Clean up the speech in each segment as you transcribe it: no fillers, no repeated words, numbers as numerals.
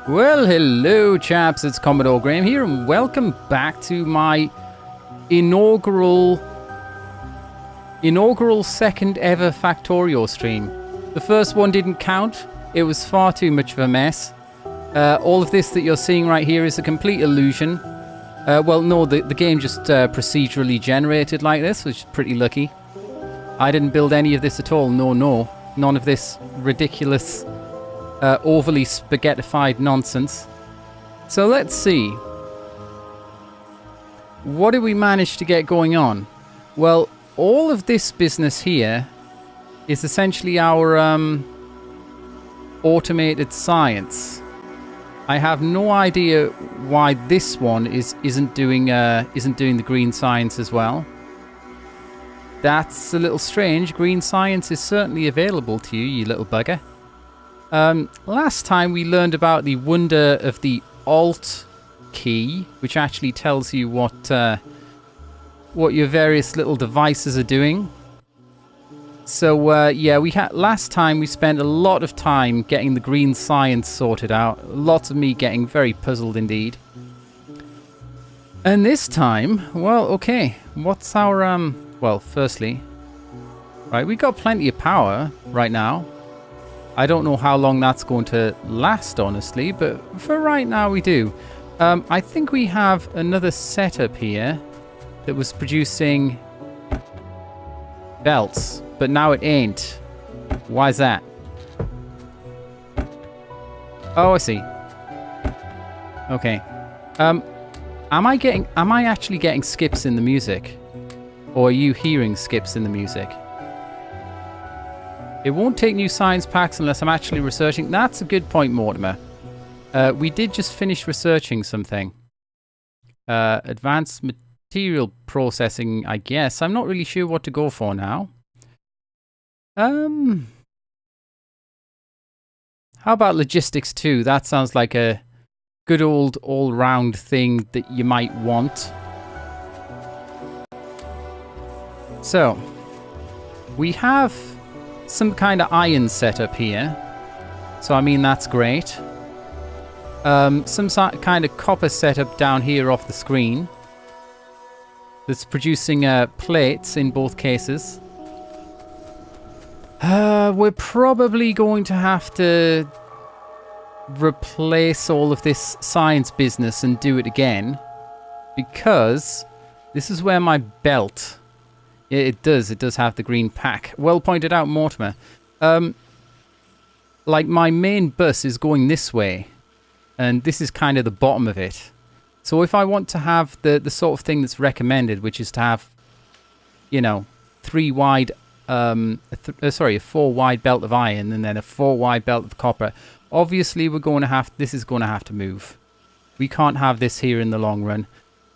Well, hello chaps, it's Commodore Graham here and welcome back to my inaugural second ever Factorio stream. The first one didn't count, it was far too much of a mess. All of this that you're seeing right here is a complete illusion. Well, no, the game just procedurally generated like this, which is pretty lucky. I didn't build any of this at all, no. None of this ridiculous overly spaghettified nonsense. So let's see. What did we manage to get going on? Well, all of this business here is essentially our automated science. I have no idea why this one isn't doing the green science as well. That's a little strange. Green science is certainly available to you, you little bugger. Last time we learned about the wonder of the Alt key, which actually tells you what your various little devices are doing. So yeah, last time we spent a lot of time getting the green science sorted out. Lots of me getting very puzzled indeed. And this time, well, okay, what's our well, firstly, right, we got plenty of power right now. I don't know how long that's going to last, honestly, but for right now we do. I think we have another setup here that was producing belts, but now it ain't. Why is that? Oh, I see. Okay. Am I actually getting skips in the music? Or are you hearing skips in the music? It won't take new science packs unless I'm actually researching. That's a good point, Mortimer. We did just finish researching something. Advanced material processing, I guess. I'm not really sure what to go for now. How about logistics too? That sounds like a good old all-round thing that you might want. So, we have some kind of iron setup here. So, I mean, that's great. Some kind of copper setup down here off the screen. That's producing plates in both cases. We're probably going to have to replace all of this science business and do it again. Because this is where my belt... It does have the green pack. Well pointed out, Mortimer. Like, my main bus is going this way. And this is kind of the bottom of it. So if I want to have the sort of thing that's recommended, which is to have, you know, a 4-wide belt of iron and then a 4-wide belt of copper, obviously this is going to have to move. We can't have this here in the long run.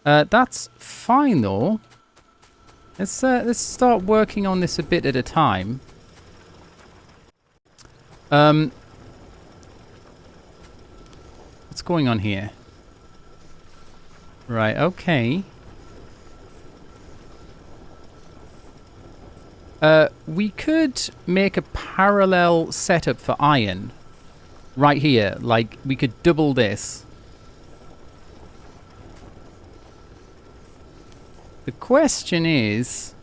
That's fine, though. Let's start working on this a bit at a time. What's going on here? Right, okay. We could make a parallel setup for iron. Right here. Like, we could double this. The question is,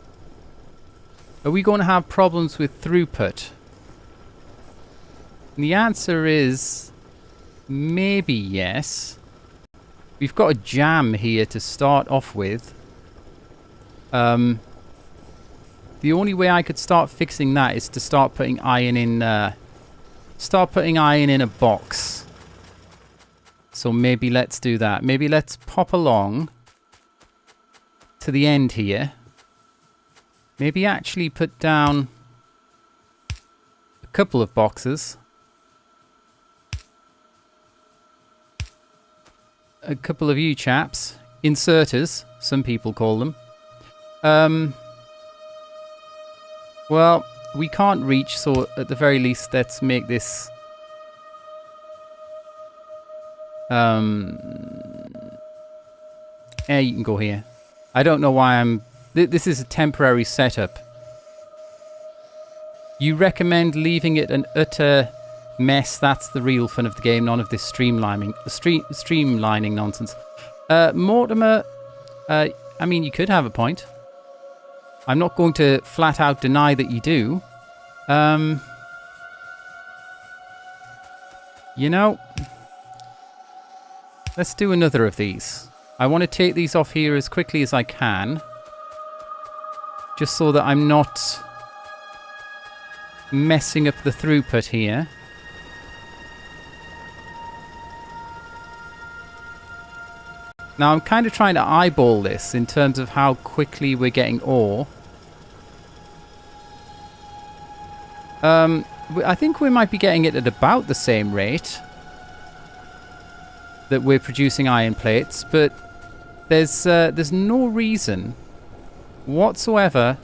are we going to have problems with throughput? And the answer is maybe yes. We've got a jam here to start off with. The only way I could start fixing that is to start putting iron in a box. So maybe let's do that. Maybe let's pop along to the end here. Maybe actually put down a couple of boxes. A couple of you chaps. Inserters, some people call them. Well, we can't reach, so at the very least, let's make this... Yeah, you can go here. I don't know why I'm... This is a temporary setup. You recommend leaving it an utter mess. That's the real fun of the game, none of this streamlining nonsense. Mortimer, I mean, you could have a point. I'm not going to flat out deny that you do. You know, let's do another of these. I want to take these off here as quickly as I can. Just so that I'm not messing up the throughput here. Now I'm kind of trying to eyeball this in terms of how quickly we're getting ore. I think we might be getting it at about the same rate that we're producing iron plates, but there's no reason whatsoever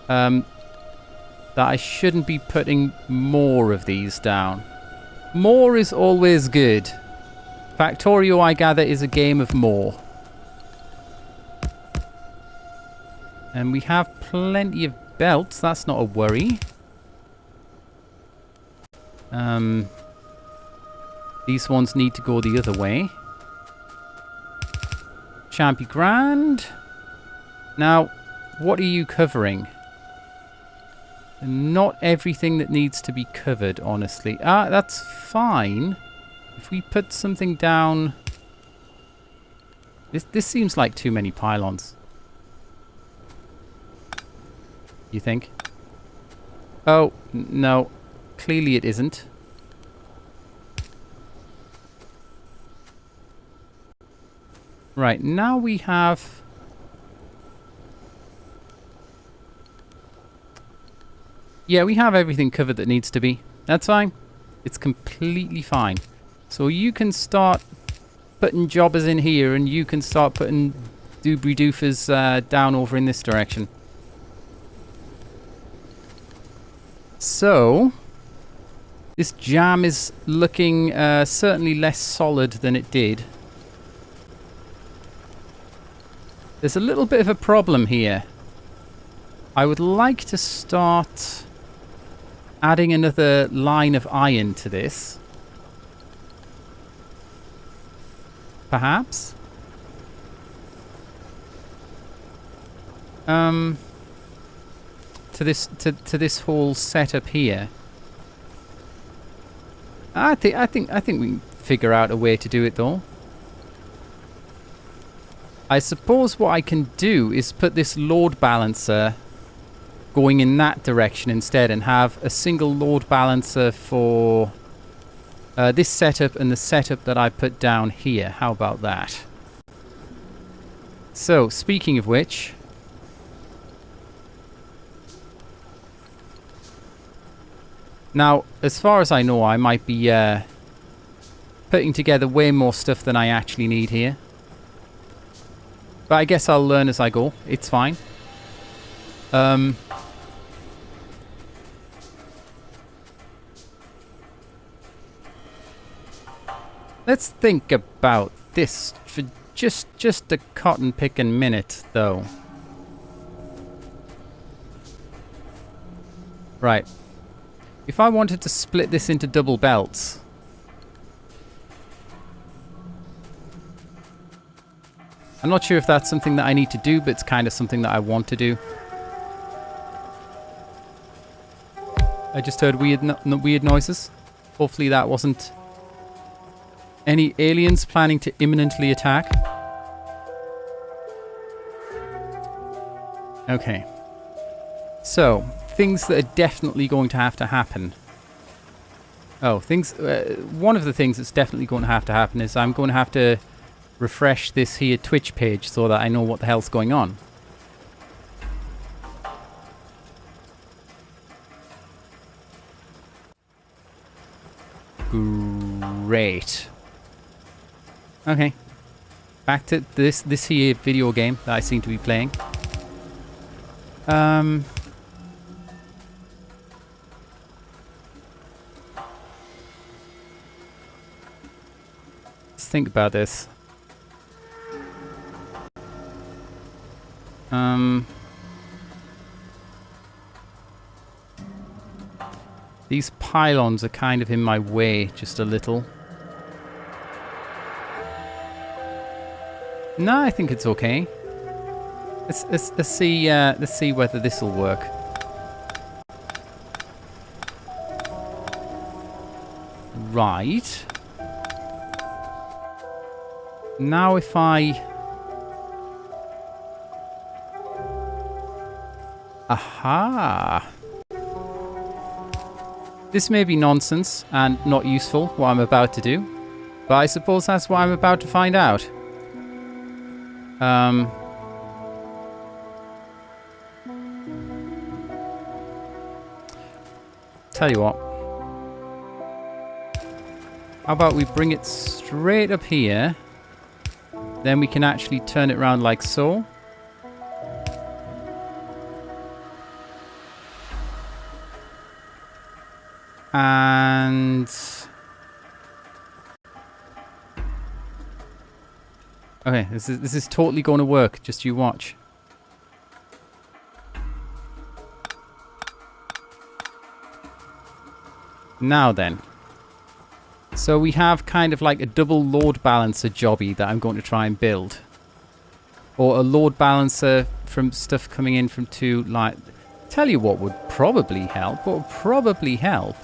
that I shouldn't be putting more of these down. More is always good. Factorio, I gather, is a game of more. And we have plenty of belts. That's not a worry. These ones need to go the other way. Champy Grand. Now, what are you covering? Not everything that needs to be covered, honestly. That's fine. If we put something down... This seems like too many pylons. You think? Oh, no. Clearly it isn't. Right, now we have... Yeah, we have everything covered that needs to be. That's fine. It's completely fine. So you can start putting jobbers in here, and you can start putting doobry doofers down over in this direction. So, this jam is looking certainly less solid than it did. There's a little bit of a problem here. I would like to start adding another line of iron to this. Perhaps? To this whole setup here. I think we can figure out a way to do it though. I suppose what I can do is put this load balancer going in that direction instead, and have a single load balancer for this setup and the setup that I put down here. How about that? So, speaking of which, now, as far as I know, I might be putting together way more stuff than I actually need here. But I guess I'll learn as I go. It's fine. Let's think about this for just a cotton picking minute, though. Right. If I wanted to split this into double belts, I'm not sure if that's something that I need to do, but it's kind of something that I want to do. I just heard weird noises. Hopefully that wasn't any aliens planning to imminently attack. Okay. So, things that are definitely going to have to happen. Oh, one of the things that's definitely going to have is I'm going to have to refresh this here Twitch page so that I know what the hell's going on. Great. Okay. Back to this here video game that I seem to be playing. Let's think about this. These pylons are kind of in my way, just a little. No, I think it's okay. Let's see whether this will work. Right. Now if I... Aha! This may be nonsense and not useful, what I'm about to do. But I suppose that's what I'm about to find out. Tell you what. How about we bring it straight up here. Then we can actually turn it around like so. And... okay, this is totally going to work. Just you watch. Now then. So we have kind of like a double load balancer jobby that I'm going to try and build. Or a load balancer from stuff coming in from two, like... Tell you what would probably help. What would probably help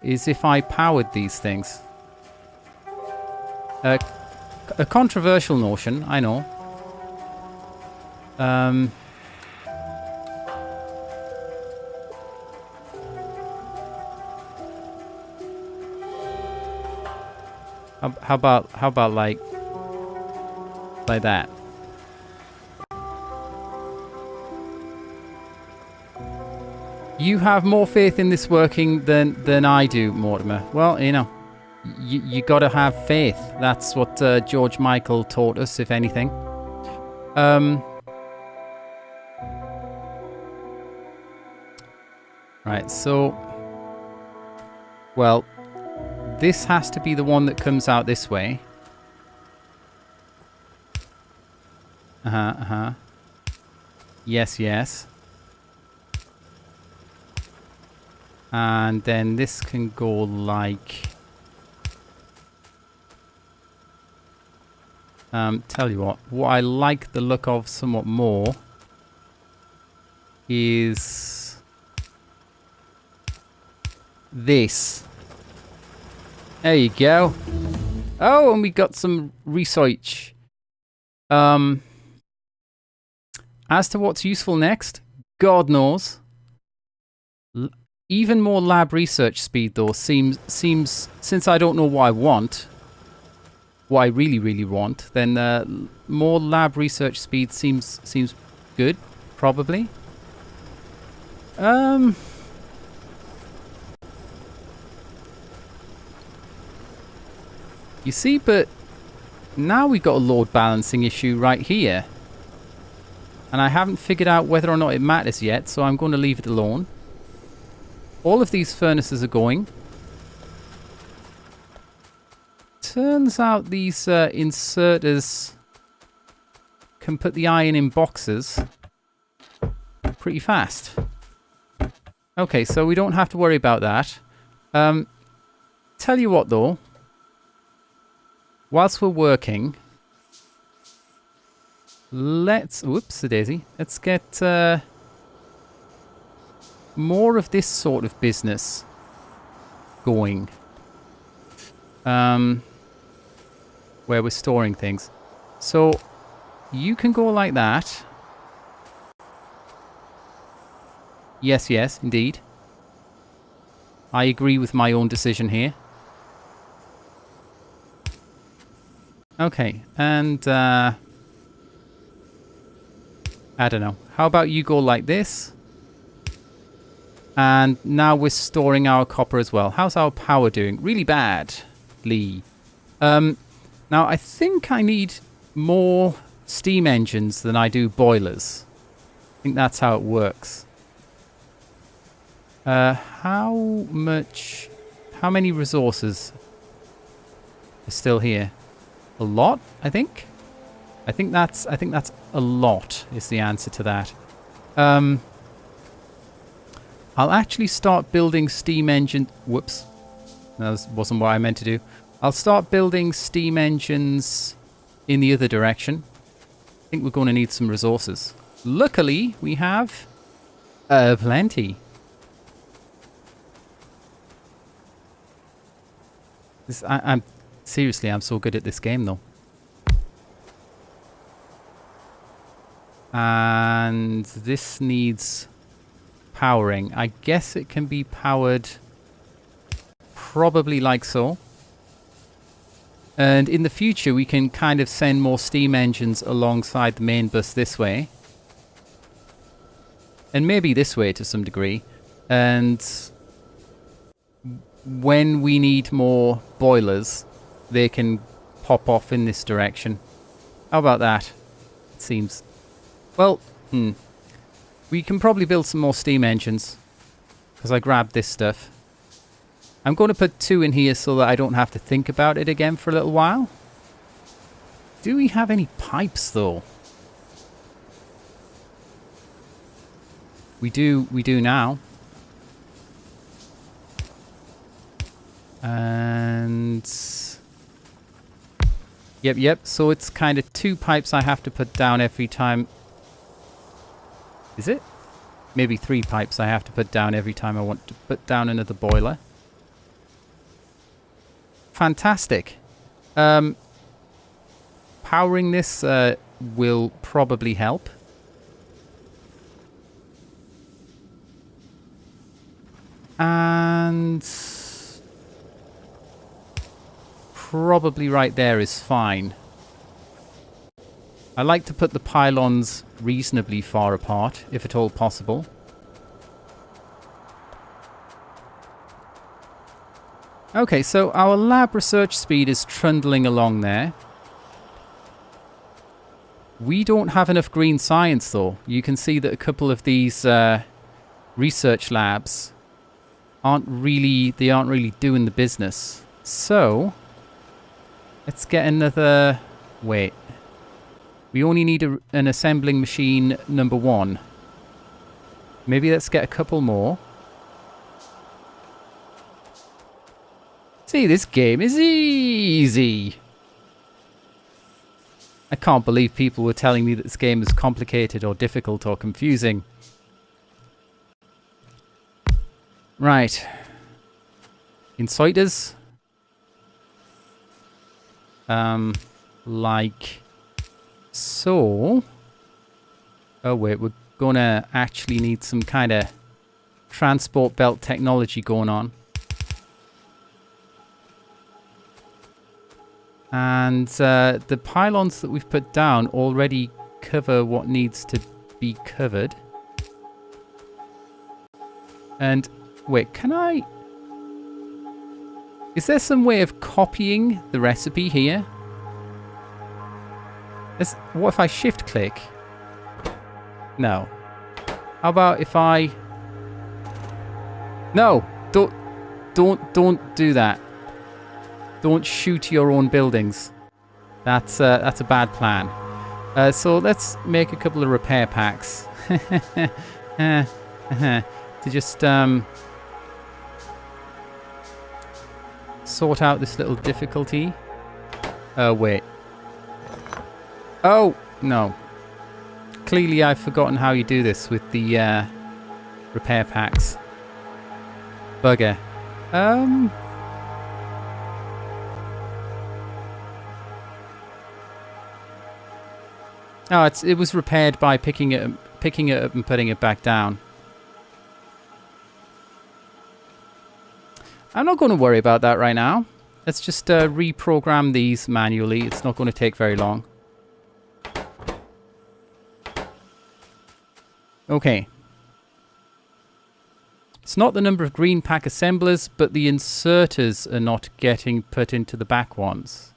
is if I powered these things. A controversial notion, I know. How about like that? You have more faith in this working than I do, Mortimer. Well, you know, you gotta have faith. That's what George Michael taught us, if anything. Right, so... well, this has to be the one that comes out this way. Yes, yes. And then this can go like... tell you what I like the look of somewhat more is this. There you go. Oh, and we got some research. As to what's useful next, God knows. Even more lab research speed, though, seems since I don't know what I want, what I really want, then more lab research speed seems good, probably. You see, but now we've got a load balancing issue right here. And I haven't figured out whether or not it matters yet, so I'm going to leave it alone. All of these furnaces are going. Turns out these inserters can put the iron in boxes pretty fast. Okay, so we don't have to worry about that. Tell you what, though. Whilst we're working, let's... whoops-a-daisy. Let's get more of this sort of business going. Where we're storing things. So, you can go like that. Yes, yes, indeed. I agree with my own decision here. Okay, and I don't know. How about you go like this? And now we're storing our copper as well. How's our power doing? Really badly. Now I think I need more steam engines than I do boilers. I think that's how it works. How many resources are still here? A lot, I think. I think that's a lot is the answer to that. I'll actually start building steam engine... Whoops. That wasn't what I meant to do. I'll start building steam engines in the other direction. I think we're going to need some resources. Luckily, we have plenty. I'm seriously, I'm so good at this game, though. And this needs powering. I guess it can be powered probably like so. And in the future, we can kind of send more steam engines alongside the main bus this way. And maybe this way to some degree. And when we need more boilers, they can pop off in this direction. How about that? It seems... Well, we can probably build some more steam engines. Because I grabbed this stuff. I'm going to put 2 in here so that I don't have to think about it again for a little while. Do we have any pipes, though? We do now. And... Yep. So it's kind of 2 pipes I have to put down every time. Is it? Maybe 3 pipes I have to put down every time I want to put down another boiler. Fantastic. Powering this will probably help. And probably right there is fine. I like to put the pylons reasonably far apart, if at all possible. Okay, so our lab research speed is trundling along there. We don't have enough green science, though. You can see that a couple of these research labs aren't really doing the business. So, let's get another... Wait. We only need an assembling machine number 1. Maybe let's get a couple more. See, this game is easy. I can't believe people were telling me that this game is complicated or difficult or confusing. Right. Insiders. Like so. Oh wait, we're gonna actually need some kind of transport belt technology going on. And the pylons that we've put down already cover what needs to be covered. And wait, can I... Is there some way of copying the recipe here? What if I shift click? No. How about if I... No! Don't do that. Don't shoot your own buildings. That's a bad plan. So let's make a couple of repair packs. To just sort out this little difficulty. Oh, wait. Oh, no. Clearly I've forgotten how you do this with the repair packs. Bugger. Oh, it was repaired by picking it up and putting it back down. I'm not going to worry about that right now. Let's just reprogram these manually. It's not going to take very long. Okay. It's not the number of green pack assemblers, but the inserters are not getting put into the back ones.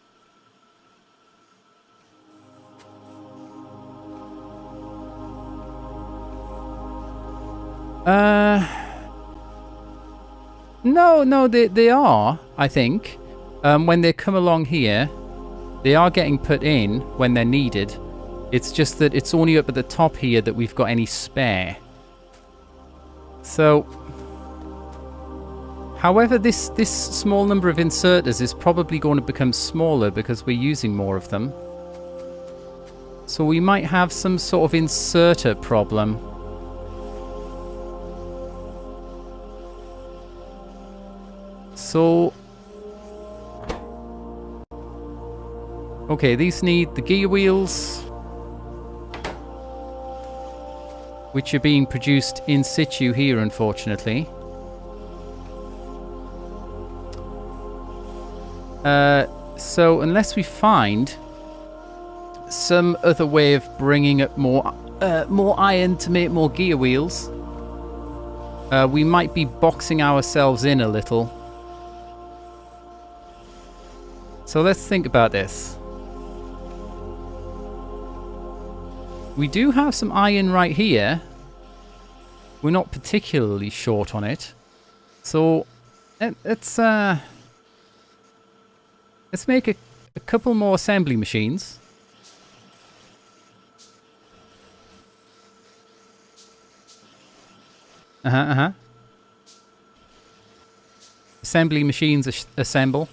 No, they are, I think. When they come along here, they are getting put in when they're needed. It's just that it's only up at the top here that we've got any spare. So, however, this small number of inserters is probably going to become smaller because we're using more of them. So we might have some sort of inserter problem. So, okay, these need the gear wheels, which are being produced in situ here, unfortunately. So unless we find some other way of bringing up more iron to make more gear wheels, we might be boxing ourselves in a little. So let's think about this. We do have some iron right here. We're not particularly short on it. So let's make a couple more assembly machines. Assembly machines assemble.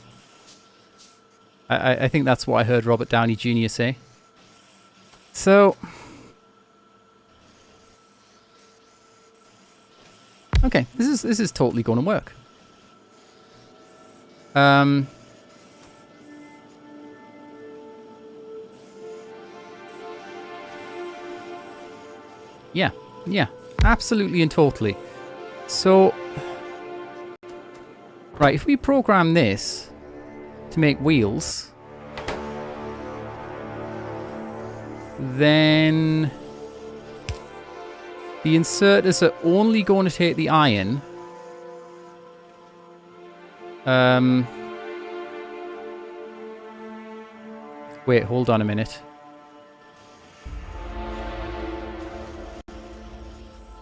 I think that's what I heard Robert Downey Jr. say. So, okay, this is totally going to work. Yeah, absolutely and totally. So, right, if we program this to make wheels, then the inserters are only going to take the iron. Wait, hold on a minute.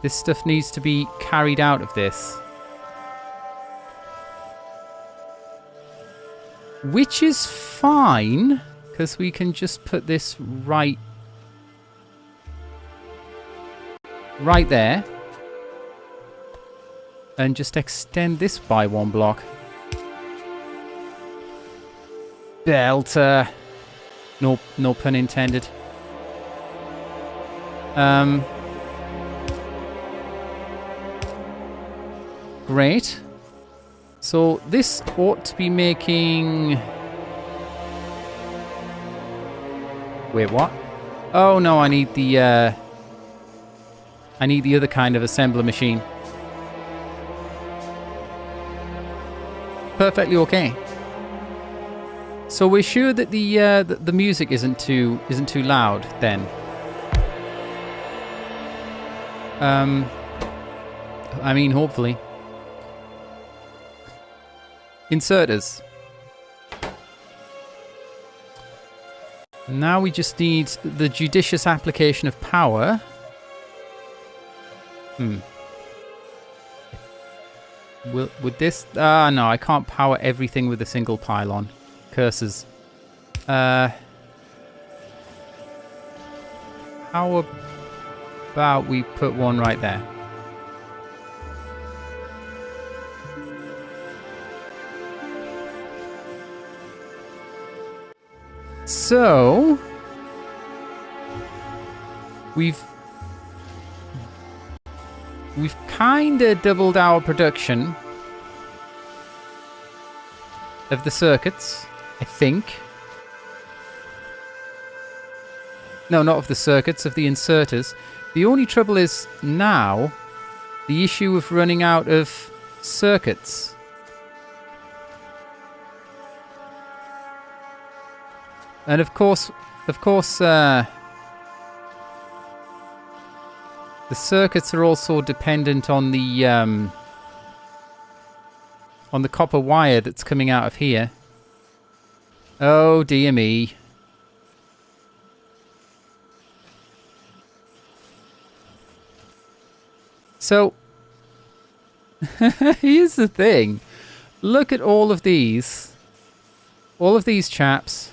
This stuff needs to be carried out of this. Which is fine, because we can just put this right there. And just extend this by one block. Belter. No pun intended. Great. So this ought to be making... Wait, what? Oh no, I need the other kind of assembler machine. Perfectly okay. So we're sure that the music isn't too loud then. I mean, hopefully. Inserters. Now we just need the judicious application of power. Would this... no, I can't power everything with a single pylon. Curses. How about we put one right there? So, we've kind of doubled our production of the circuits, I think. No, not of the circuits, of the inserters. The only trouble is now the issue of running out of circuits. And of course, the circuits are also dependent on the copper wire that's coming out of here. Oh dear me. So, here's the thing. Look at all of these chaps.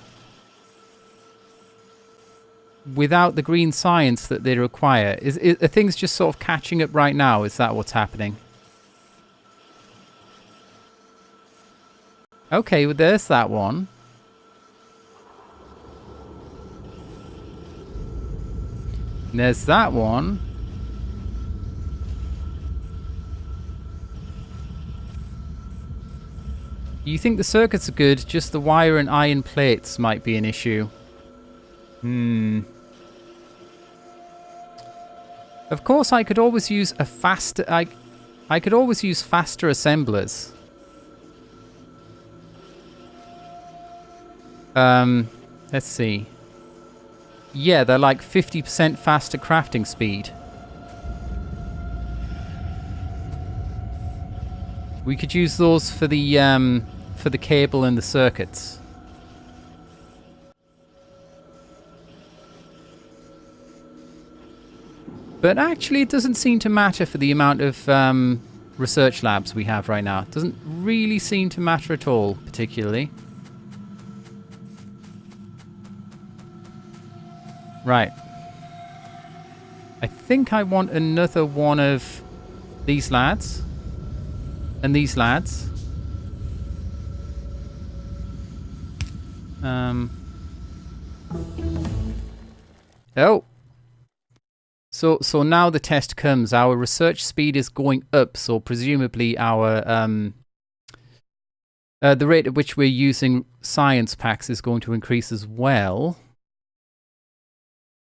without the green science that they require. Are things just sort of catching up right now? Is that what's happening? Okay, well, there's that one. And there's that one. You think the circuits are good, just the wire and iron plates might be an issue. Of course, I could always use a faster... I could always use faster assemblers. Let's see. Yeah, they're like 50% faster crafting speed. We could use those for the cable and the circuits. But actually, it doesn't seem to matter for the amount of research labs we have right now. It doesn't really seem to matter at all, particularly. Right. I think I want another one of these lads. And these lads. Oh. So now the test comes. Our research speed is going up, so presumably our the rate at which we're using science packs is going to increase as well.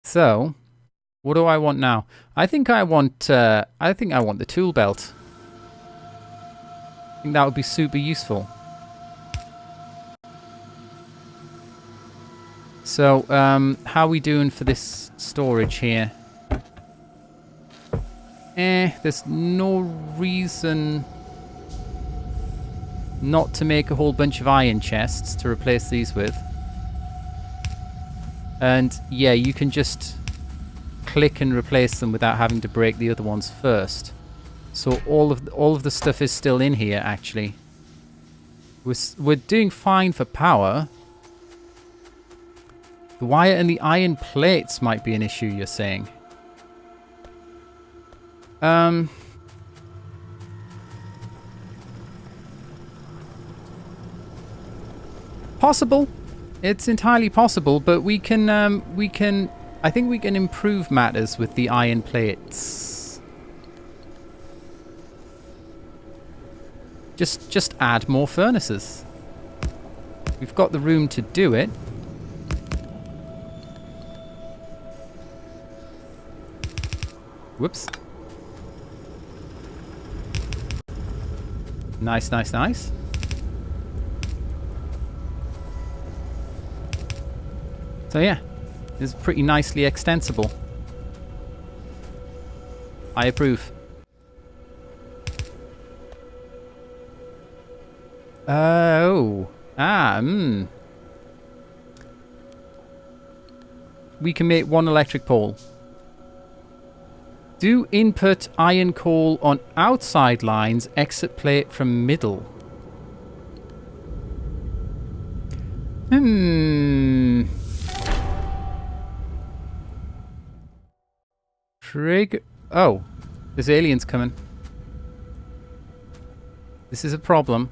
So, what do I want now? I think I want the tool belt. I think that would be super useful. So, how are we doing for this storage here? There's no reason not to make a whole bunch of iron chests to replace these with. And yeah, you can just click and replace them without having to break the other ones first. So all of the stuff is still in here, actually. We're doing fine for power. The wire and the iron plates might be an issue, you're saying? Possible. It's entirely possible, but we can I think we can improve matters with the iron plates. Just add more furnaces. We've got the room to do it. Whoops. Nice, nice, nice. So yeah, it's pretty nicely extensible. I approve. Oh. We can make one electric pole. Do input iron coal on outside lines, exit plate from middle. Trigger. Oh, there's aliens coming. This is a problem.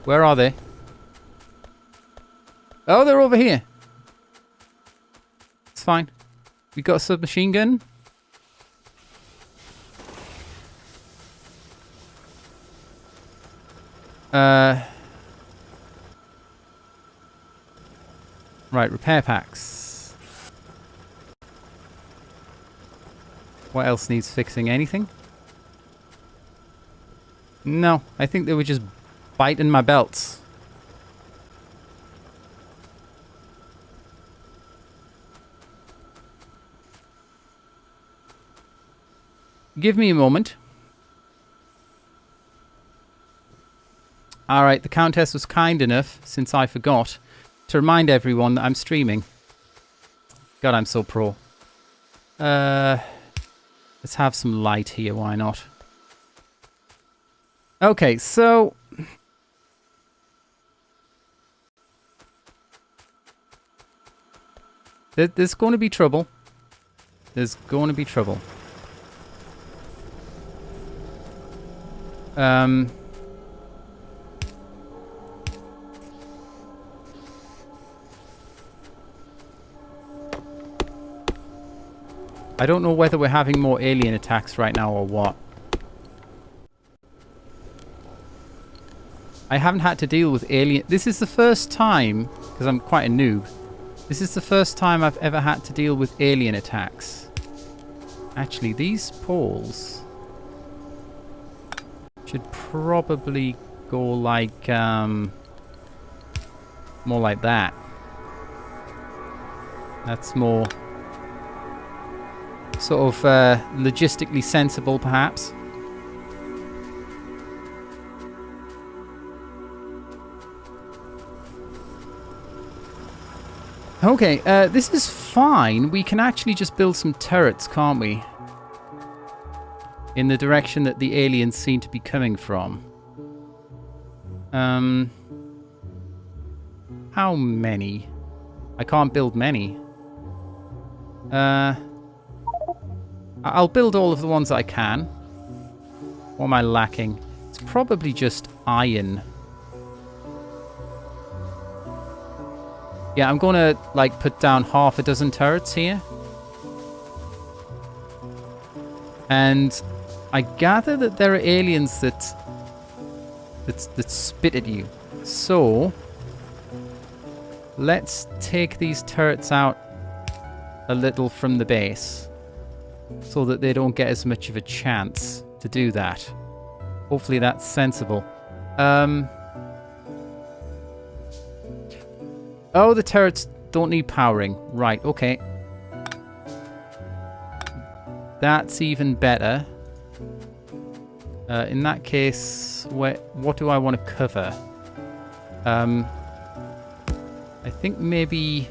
Where are they? Oh, they're over here. It's fine. We got a submachine gun. Right, repair packs. What else needs fixing? Anything? No, I think they were just biting my belts. Give me a moment. Alright, the Countess was kind enough, since I forgot, to remind everyone that I'm streaming. God, I'm so pro. Let's have some light here, why not? Okay, so... There's going to be trouble. There's going to be trouble. I don't know whether we're having more alien attacks right now or what. I haven't had to deal with alien... This is the first time, because I'm quite a noob, this is the first time I've ever had to deal with alien attacks. Actually, these poles should probably go like, more like that. That's more sort of logistically sensible, perhaps. Okay, this is fine. We can actually just build some turrets, can't we? In the direction that the aliens seem to be coming from. How many? I can't build many. I'll build all of the ones I can. What am I lacking? It's probably just iron. Yeah, I'm gonna like put down half a dozen turrets here. And I gather that there are aliens that spit at you. So let's take these turrets out a little from the base so that they don't get as much of a chance to do that. Hopefully that's sensible. Oh, the turrets don't need powering. Right, okay. That's even better. In that case, what do I want to cover? I think maybe...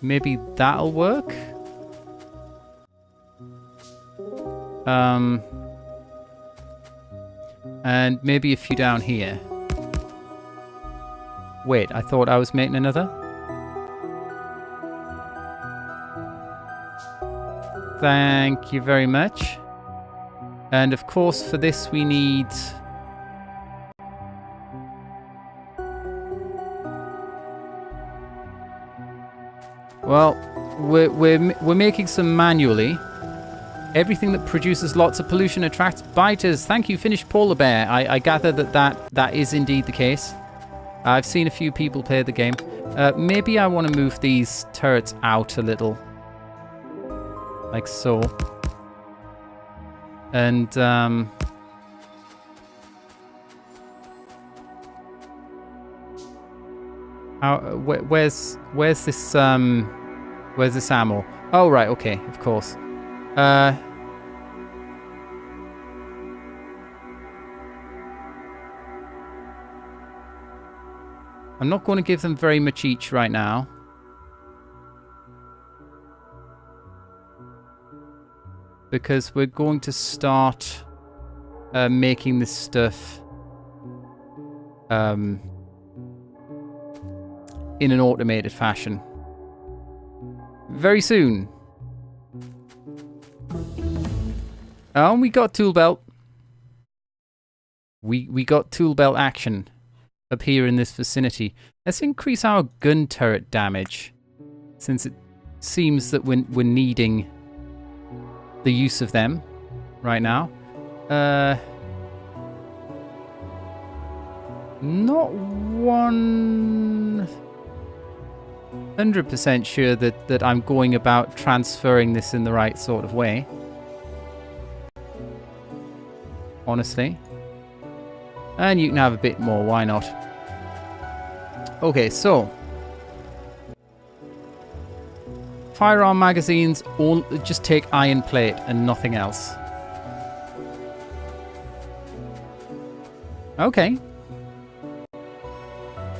Maybe that'll work? And maybe a few down here. Wait, I thought I was making another? Thank you very much. And of course, for this we need... Well, we're making some manually. Everything that produces lots of pollution attracts biters. Thank you, Finnish Polar Bear. I gather that is indeed the case. I've seen a few people play the game. Maybe I want to move these turrets out a little. Like so. And, where's this ammo? Oh, right, okay, of course. I'm not going to give them very much each right now. Because we're going to start making this stuff in an automated fashion. Very soon. Oh, we got tool belt. We got tool belt action up here in this vicinity. Let's increase our gun turret damage, since it seems that we're needing the use of them right now. Not 100% sure that I'm going about transferring this in the right sort of way. Honestly. And you can have a bit more, why not? Okay, so firearm magazines just take iron plate and nothing else. Okay.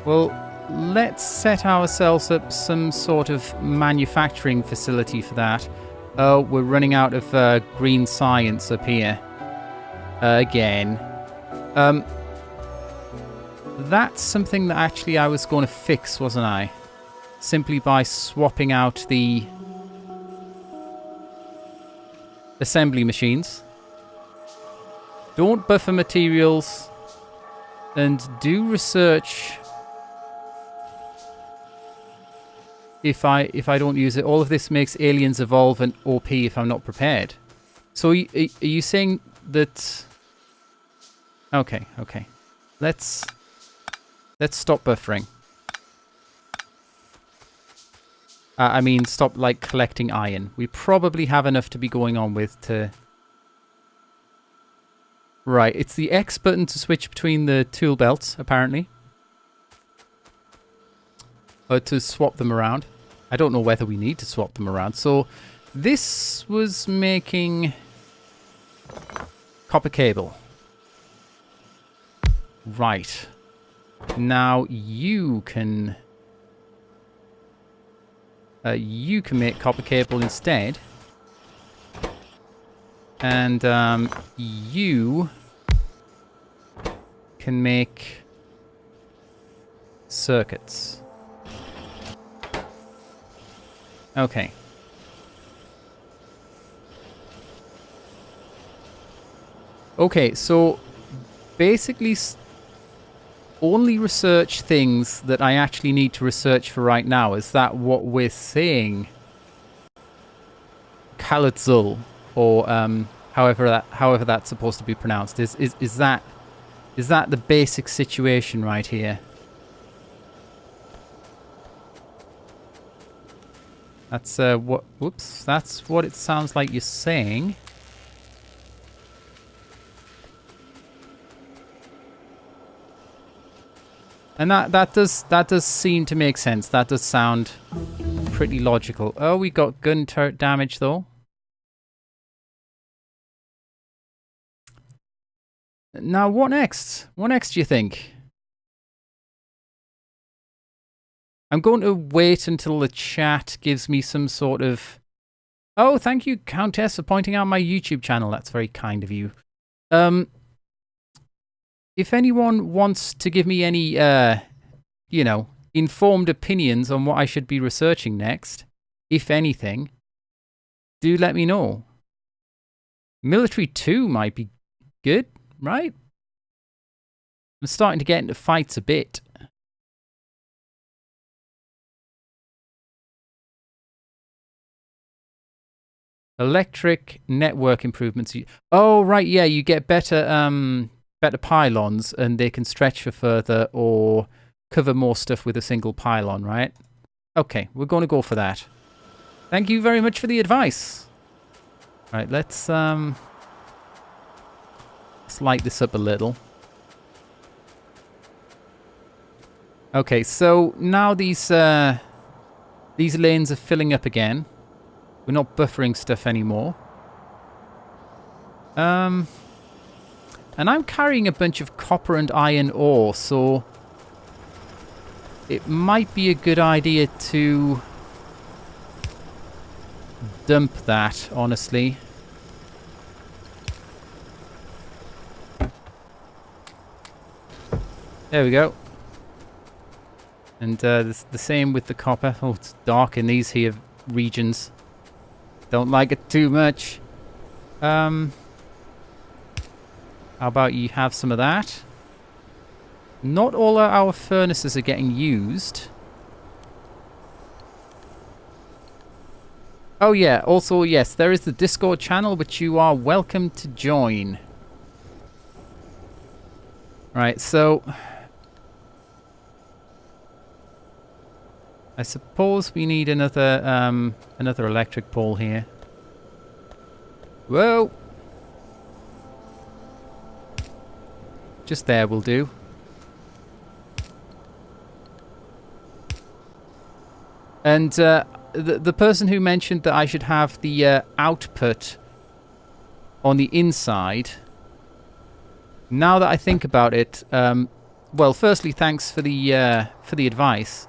Well, let's set ourselves up some sort of manufacturing facility for that. Oh, we're running out of green science up here. Again. That's something that actually I was going to fix, wasn't I? Simply by swapping out the assembly machines. Don't buffer materials and do research if I don't use it. All of this makes aliens evolve and OP if I'm not prepared. So are you saying that... Okay. Let's stop buffering. I mean, stop, like, collecting iron. We probably have enough to be going on with to... Right, it's the X button to switch between the tool belts, apparently. Or to swap them around. I don't know whether we need to swap them around. So, this was making... copper cable. Right. Now, you can make copper cable instead. And you can make circuits. Okay. Okay, so basically only research things that I actually need to research for right now. Is that what we're saying? Kalatzul, or however that's supposed to be pronounced. Is that the basic situation right here? That's what. Whoops. That's what it sounds like you're saying. And that does seem to make sense. That does sound pretty logical. Oh, we got gun turret damage though. Now, what next? What next do you think? I'm going to wait until the chat gives me some sort of... Oh, thank you, Countess, for pointing out my YouTube channel. That's very kind of you. If anyone wants to give me any, you know, informed opinions on what I should be researching next, if anything, do let me know. Military 2 might be good, right? I'm starting to get into fights a bit. Electric network improvements. Oh, right, yeah, you get better pylons and they can stretch for further or cover more stuff with a single pylon, right? Okay, we're going to go for that. Thank you very much for the advice. All right, let's light this up a little. Okay, so now these lanes are filling up again. We're not buffering stuff anymore. And I'm carrying a bunch of copper and iron ore, so it might be a good idea to dump that, honestly. There we go. And the same with the copper. Oh, it's dark in these here regions. Don't like it too much. How about you have some of that? Not all of our furnaces are getting used. Oh yeah, also yes, there is the Discord channel which you are welcome to join. Right, so I suppose we need another another electric pole here. Whoa! Just there will do. And the person who mentioned that I should have the output on the inside, now that I think about it, well, firstly, thanks for the advice.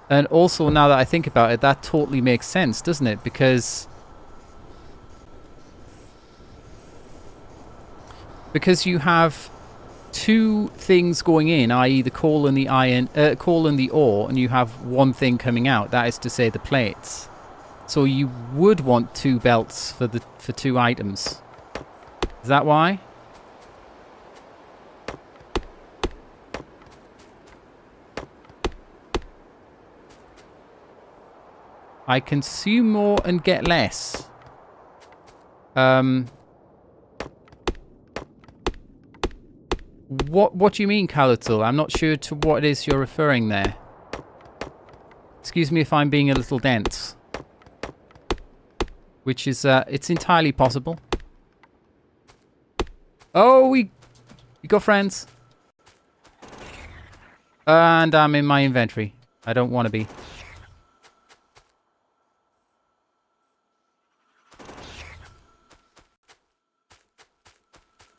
And also, now that I think about it, that totally makes sense, doesn't it? Because you have two things going in, i.e. the coal and the iron, coal and the ore, and you have one thing coming out. That is to say, the plates. So you would want two belts for two items. Is that why? I consume more and get less. What do you mean, Kalatul? I'm not sure to what it is you're referring there. Excuse me if I'm being a little dense. Which is, it's entirely possible. Oh, we got friends. And I'm in my inventory. I don't want to be.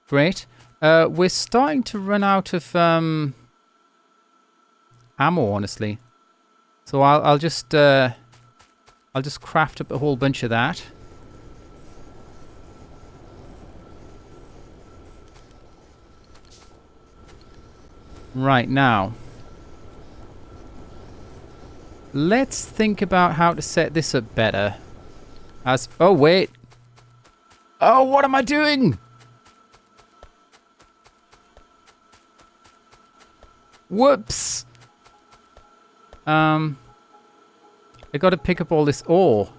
Great. We're starting to run out of ammo, honestly. So I'll just craft up a whole bunch of that. Right now, let's think about how to set this up better. Oh wait. Oh, what am I doing? Whoops. I got to pick up all this ore.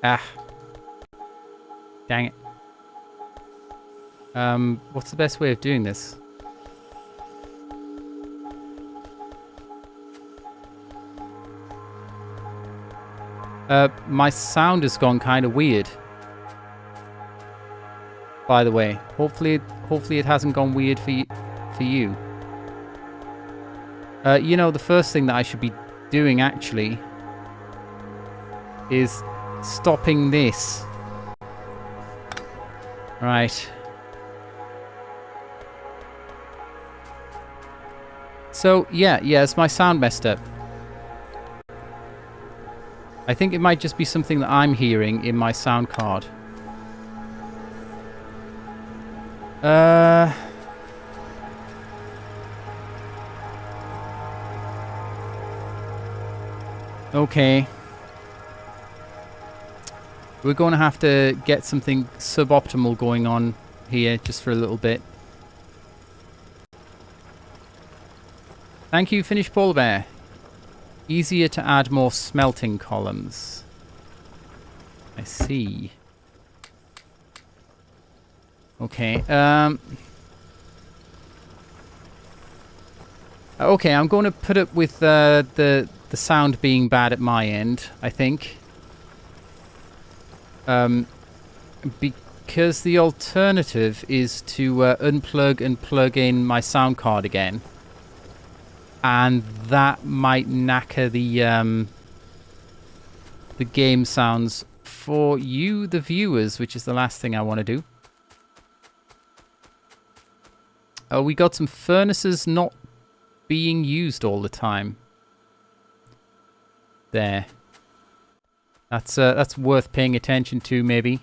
Ah. Dang it. What's the best way of doing this? My sound has gone kind of weird. By the way, hopefully it hasn't gone weird for you. You know, the first thing that I should be doing actually is stopping this. Right. So, yeah, is my sound messed up? I think it might just be something that I'm hearing in my sound card. Okay. We're going to have to get something suboptimal going on here just for a little bit. Thank you, Finished Polar Bear. Easier to add more smelting columns. I see. Okay. Okay, I'm going to put up with the sound being bad at my end, I think. Because the alternative is to unplug and plug in my sound card again. And that might knacker the game sounds for you, the viewers, which is the last thing I want to do. Oh, we got some furnaces not being used all the time. There. That's worth paying attention to, maybe.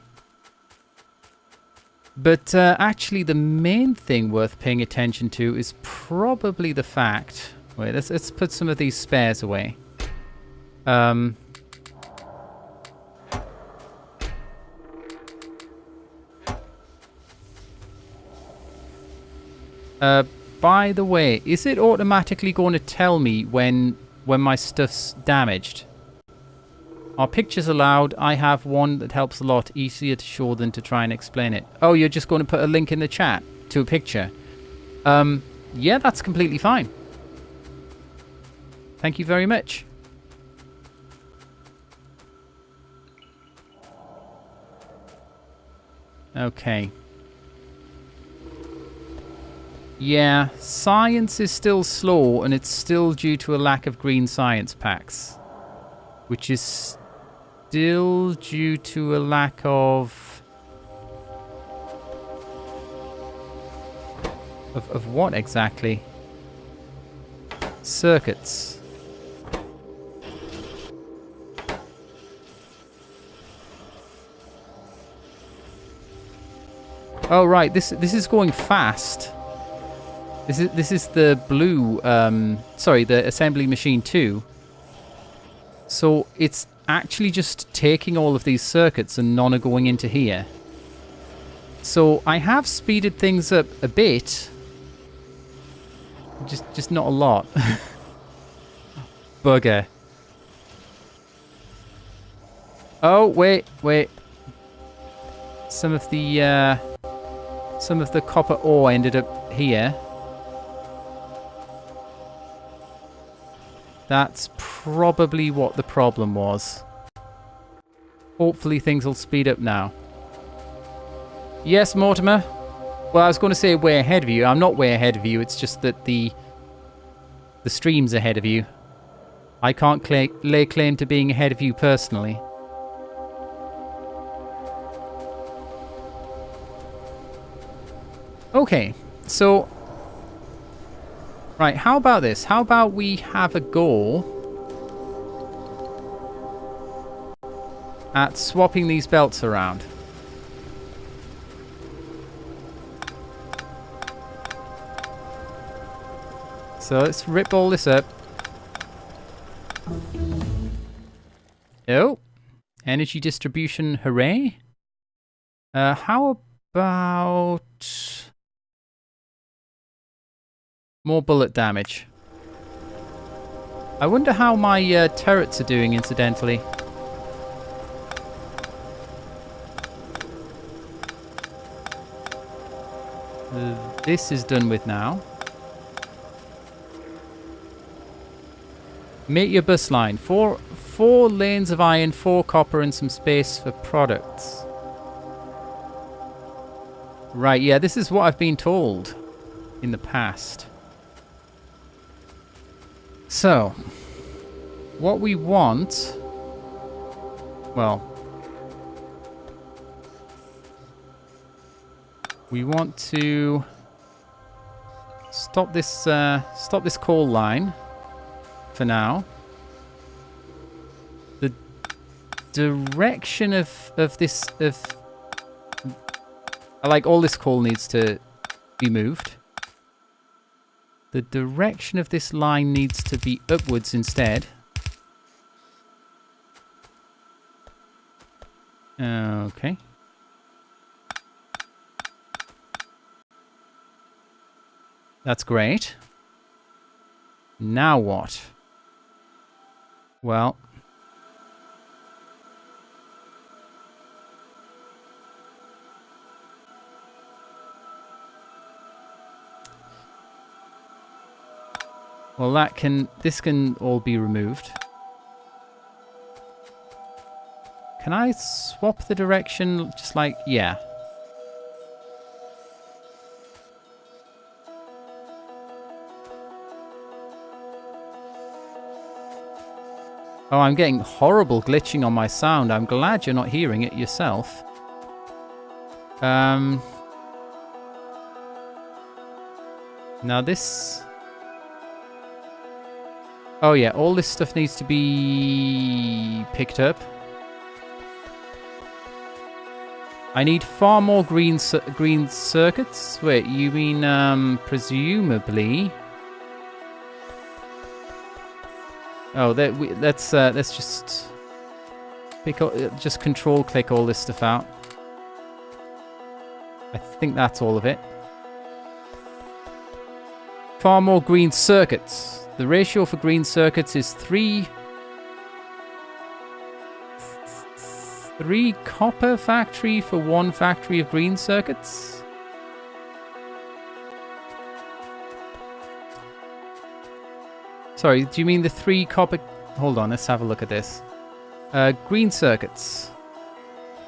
But actually, the main thing worth paying attention to is probably the fact... Wait, let's put some of these spares away. By the way, is it automatically going to tell me when my stuff's damaged? Are pictures allowed? I have one that helps a lot. Easier to show than to try and explain it. Oh, you're just going to put a link in the chat to a picture. Yeah, that's completely fine. Thank you very much. Okay. Yeah, science is still slow, and it's still due to a lack of green science packs. Which is still due to a lack of... Of what exactly? Circuits. Oh, right. This is going fast. This is the blue, sorry, the assembly machine 2. So it's actually just taking all of these circuits and none are going into here. So I have speeded things up a bit. Just not a lot. Bugger. Oh, wait. Some of the copper ore ended up here. That's probably what the problem was. Hopefully things will speed up now. Yes, Mortimer? Well, I was going to say way ahead of you. I'm not way ahead of you. It's just that the stream's ahead of you. I can't lay claim to being ahead of you personally. Okay, so... Right, how about this? How about we have a go at swapping these belts around? So let's rip all this up. Oh, energy distribution, hooray. How about... more bullet damage. I wonder how my turrets are doing, incidentally. This is done with now. Mate your bus line. Four lanes of iron, 4 copper, and some space for products. Right, yeah, this is what I've been told in the past. So, what we want... Well... we want to stop this coal line for now. The direction of this like all this coal needs to be moved. The direction of this line needs to be upwards instead. Okay. That's great. Now what? Well... well, this can all be removed. Can I swap the direction just like, yeah. Oh, I'm getting horrible glitching on my sound. I'm glad you're not hearing it yourself. Now this... oh yeah, all this stuff needs to be picked up. I need far more green circuits. Wait, you mean presumably? Oh, let's just just control click all this stuff out. I think that's all of it. Far more green circuits. The ratio for green circuits is 3 copper factory for 1 factory of green circuits. Sorry, do you mean the 3 copper... hold on, let's have a look at this. Green circuits.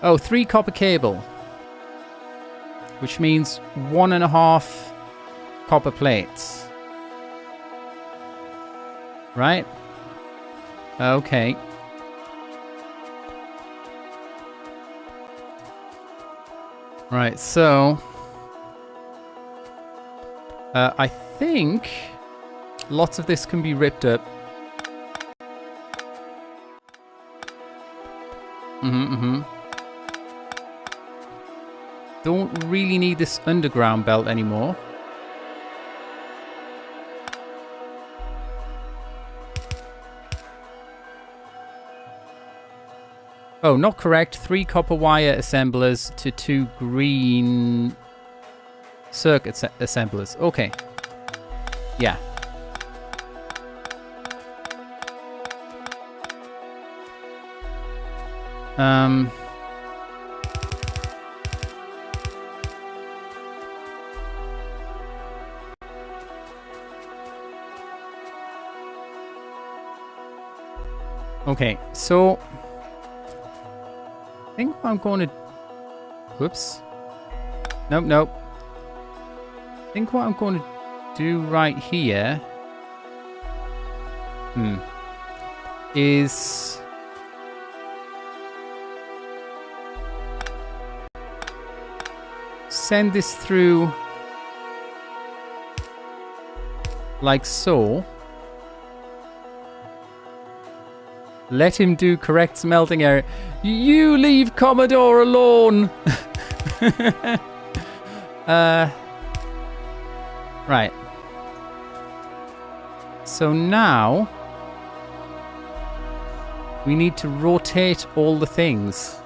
Oh, 3 copper cable. Which means 1.5 copper plates. Right? Okay. Right, so... I think lots of this can be ripped up. don't really need this underground belt anymore. Oh, not correct. 3 copper wire assemblers to 2 green circuit assemblers. Okay. Yeah. Okay, so I think what I'm going to... Whoops. Nope, nope. I think what I'm going to do right here... is... send this through... like so. Let him do correct smelting area. You leave Commodore alone! Right. So now... we need to rotate all the things.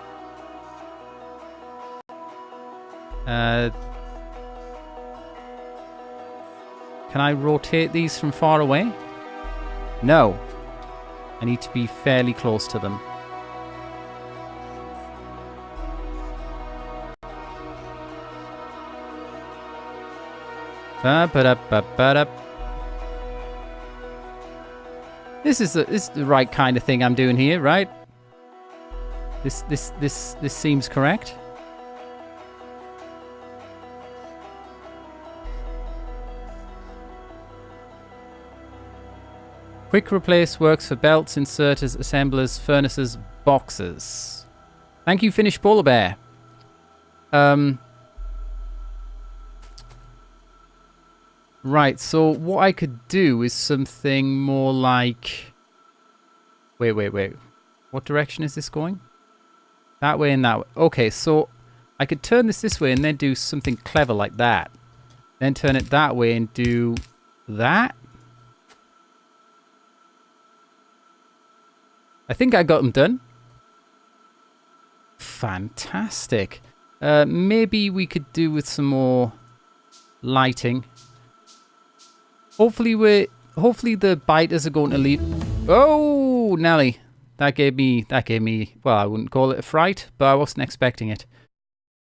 Can I rotate these from far away? No. I need to be fairly close to them. This is the right kind of thing I'm doing here, right? This seems correct. Quick replace works for belts, inserters, assemblers, furnaces, boxes. Thank you, Finnish Polar Bear. Right, so what I could do is something more like... Wait. What direction is this going? That way and that way. Okay, so I could turn this way and then do something clever like that. Then turn it that way and do that. I think I got them done. Fantastic. Maybe we could do with some more lighting. Hopefully the biters are going to leave. Oh, Nelly. That gave me, well, I wouldn't call it a fright, but I wasn't expecting it.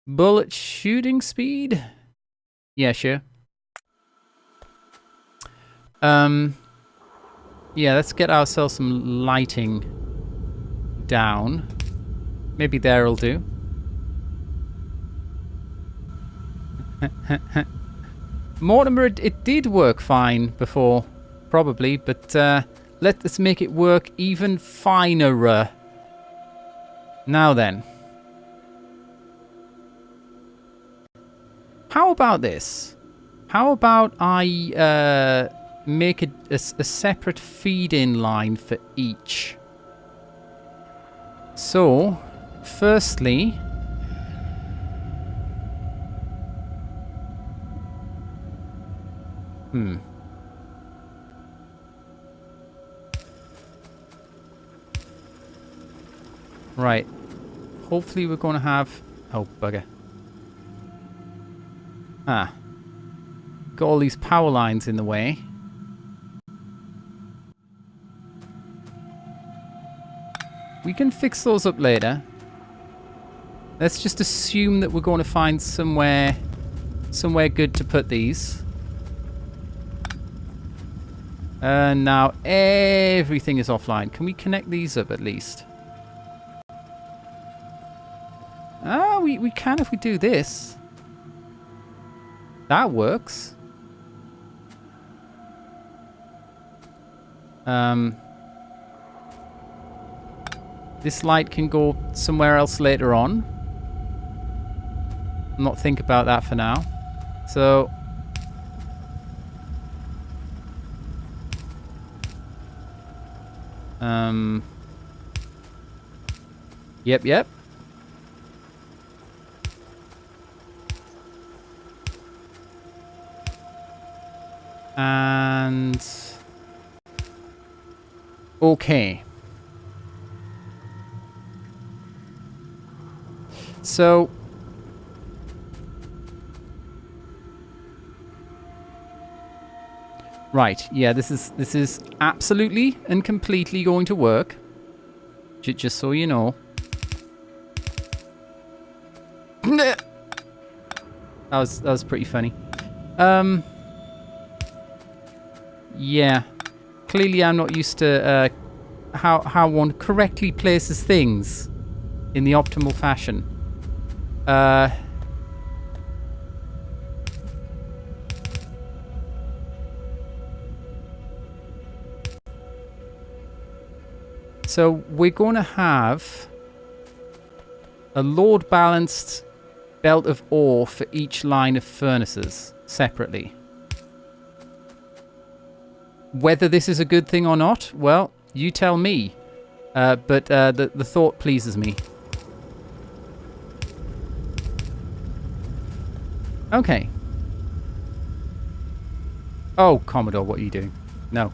Bullet shooting speed? Yeah, sure. Yeah, let's get ourselves some lighting down. Maybe there'll do. Mortimer, it did work fine before, probably, but let's make it work even finer. Now then. How about this? How about I make a separate feed-in line for each? So, firstly... Right. Hopefully we're going to have... Oh, bugger. Got all these power lines in the way. We can fix those up later. Let's just assume that we're going to find somewhere good to put these. Now everything is offline. Can we connect these up at least? We can if we do this. That works. This light can go somewhere else later on. Not think about that for now. So... Yep. And... okay. So... right, yeah, this is absolutely and completely going to work. Just so you know. That was pretty funny. Yeah. Clearly I'm not used to how one correctly places things in the optimal fashion. So we're going to have a load balanced belt of ore for each line of furnaces separately. Whether this is a good thing or not, well, you tell me. But the thought pleases me. Okay. Oh, Commodore, what are you doing? No.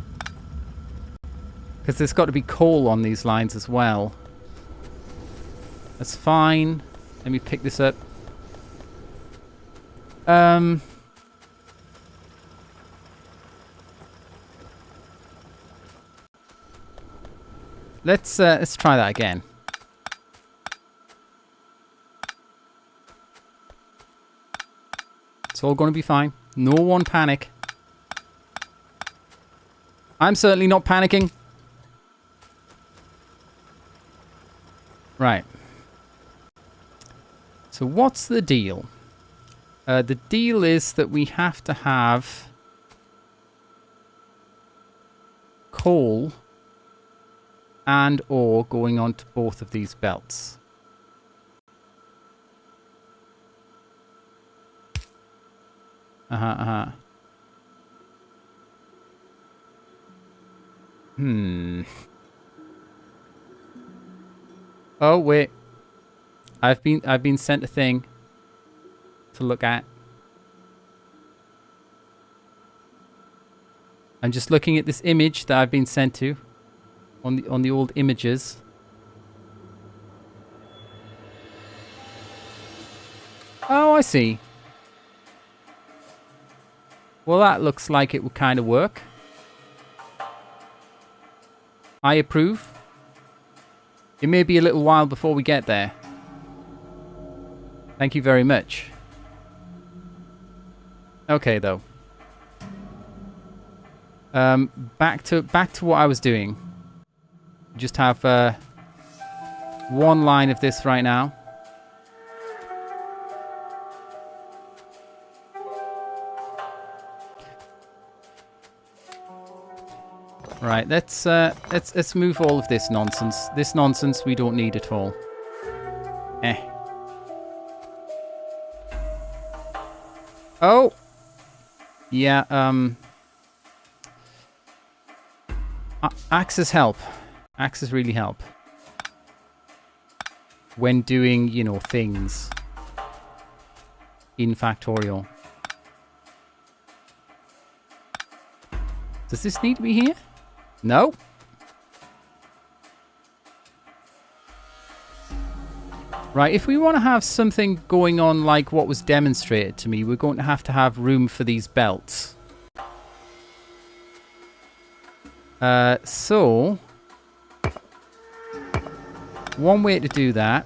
Because there's got to be coal on these lines as well. That's fine. Let me pick this up. Let's try that again. It's all going to be fine. No one panic. I'm certainly not panicking. Right. So what's the deal? The deal is that we have to have coal and ore going onto both of these belts. Oh wait. I've been sent a thing to look at. I'm just looking at this image that I've been sent to on the old images. Oh, I see. Well, that looks like it would kind of work. I approve. It may be a little while before we get there. Thank you very much. Okay, though. Back to what I was doing. Just have one line of this right now. Right, let's move all of this nonsense. This nonsense we don't need at all. Oh! Yeah, axes help. Axes really help. When doing, you know, things. In Factorio. Does this need to be here? No. Right, if we want to have something going on like what was demonstrated to me, we're going to have room for these belts. So, one way to do that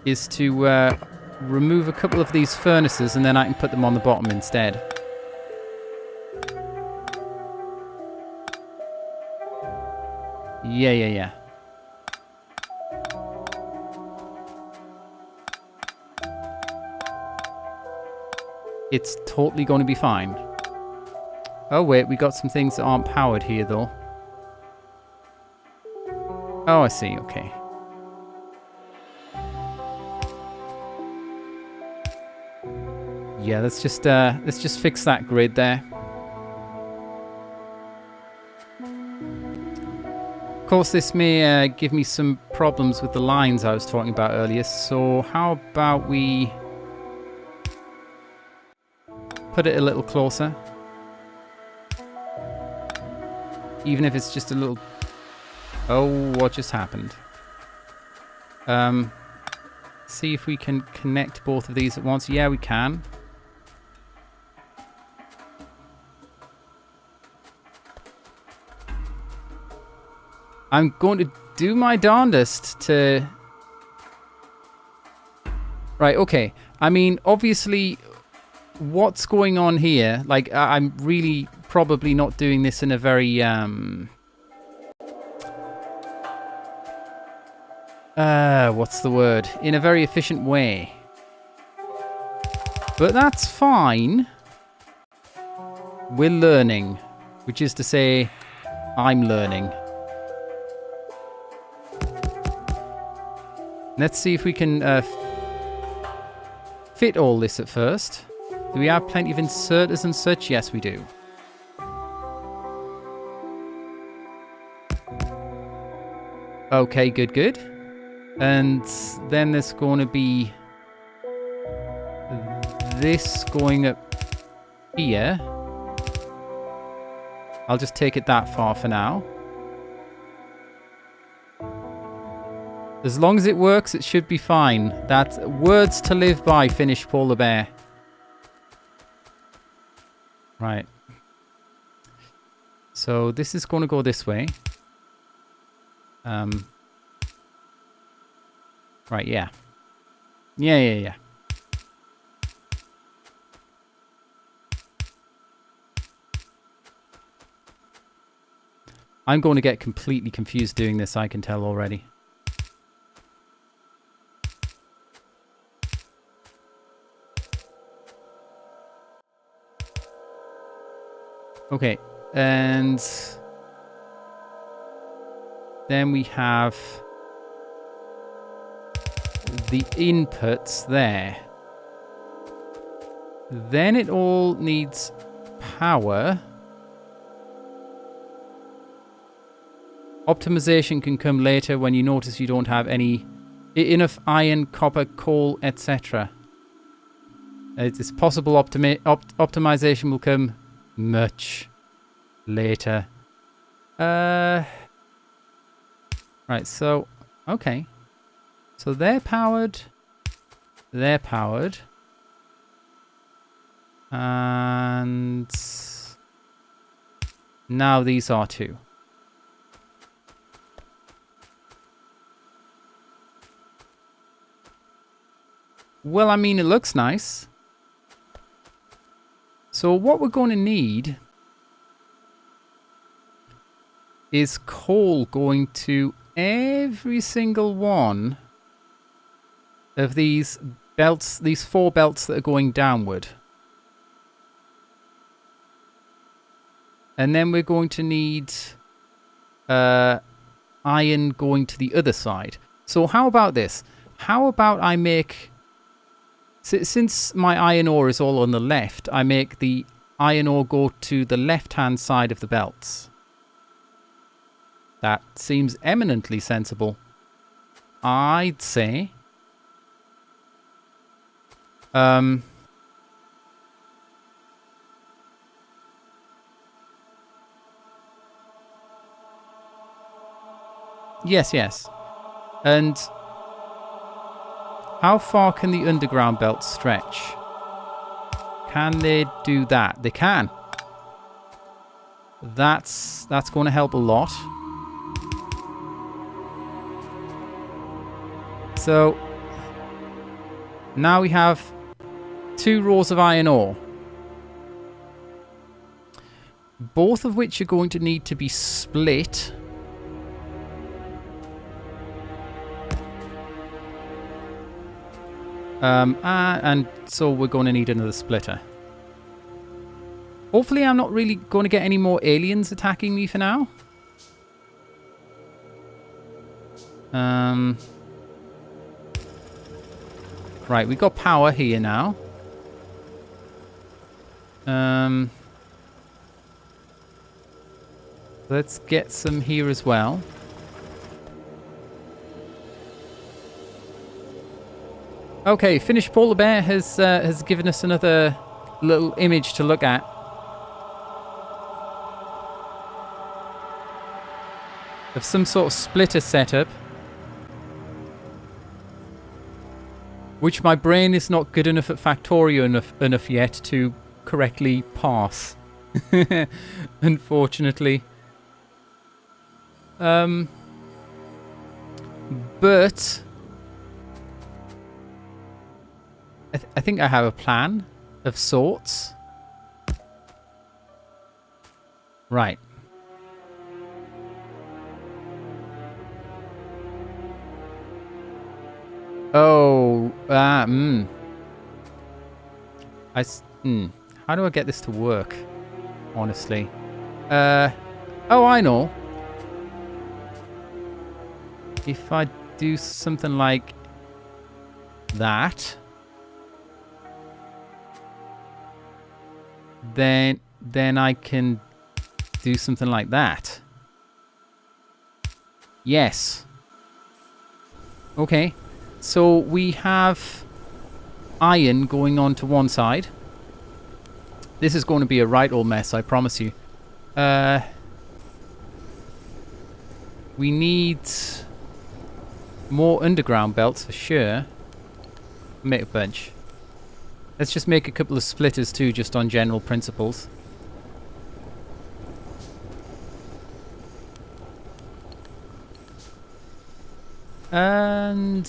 is to remove a couple of these furnaces and then I can put them on the bottom instead. Yeah. It's totally going to be fine. Oh wait, we got some things that aren't powered here though. Oh, I see, okay. Yeah, let's just fix that grid there. course, this may give me some problems with the lines I was talking about earlier, so how about we put it a little closer? Even if it's just a little... Oh, what just happened? See if we can connect both of these at once. Yeah, we can. I'm going to do my darndest to... Right, okay. I mean, obviously, what's going on here... Like, I'm really probably not doing this in a very... what's the word? In a very efficient way. But that's fine. We're learning. Which is to say, I'm learning. Let's see if we can fit all this at first. Do we have plenty of inserters and such? Yes, we do. Okay, good, good. And then there's going to be this going up here. I'll just take it that far for now. As long as it works, it should be fine. That's words to live by, Finnish Polar Bear. Right. So this is going to go this way. Right, yeah. Yeah. I'm going to get completely confused doing this, I can tell already. Okay, and then we have the inputs there. Then it all needs power. Optimization can come later when you notice you don't have enough iron, copper, coal, etc. It's possible optimization will come much later. Right, so, okay. So they're powered. They're powered. And now these are too. Well, I mean, it looks nice. So what we're going to need is coal going to every single one of these belts, these 4 belts that are going downward. And then we're going to need iron going to the other side. So how about this? How about I make... Since my iron ore is all on the left, I make the iron ore go to the left-hand side of the belts. That seems eminently sensible, I'd say. Yes. And how far can the underground belts stretch? Can they do that? They can. That's going to help a lot. So now we have 2 rows of iron ore, both of which are going to need to be split. And so we're going to need another splitter. Hopefully I'm not really going to get any more aliens attacking me for now. Right, we've got power here now. Let's get some here as well. Okay, finished polar bear has given us another little image to look at. Of some sort of splitter setup. Which my brain is not good enough at Factorio enough yet to correctly parse. Unfortunately. But I think I have a plan of sorts. Right. Oh, how do I get this to work? Honestly. Oh, I know. If I do something like that, then I can do something like that. Yes. Okay. So we have iron going on to one side. This is going to be a right old mess, I promise you. We need more underground belts for sure. Make a bunch. Let's just make a couple of splitters too, just on general principles. And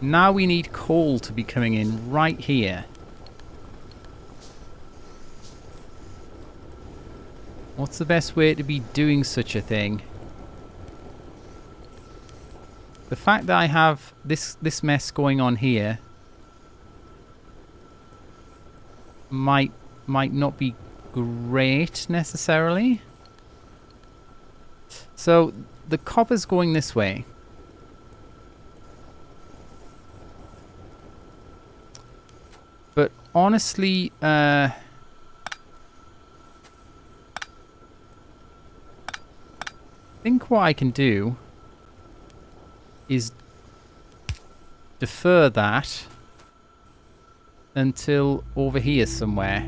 now we need coal to be coming in right here. What's the best way to be doing such a thing? The fact that I have this mess going on here might not be great necessarily. So the copper's going this way. But honestly, I think what I can do is defer that until over here somewhere.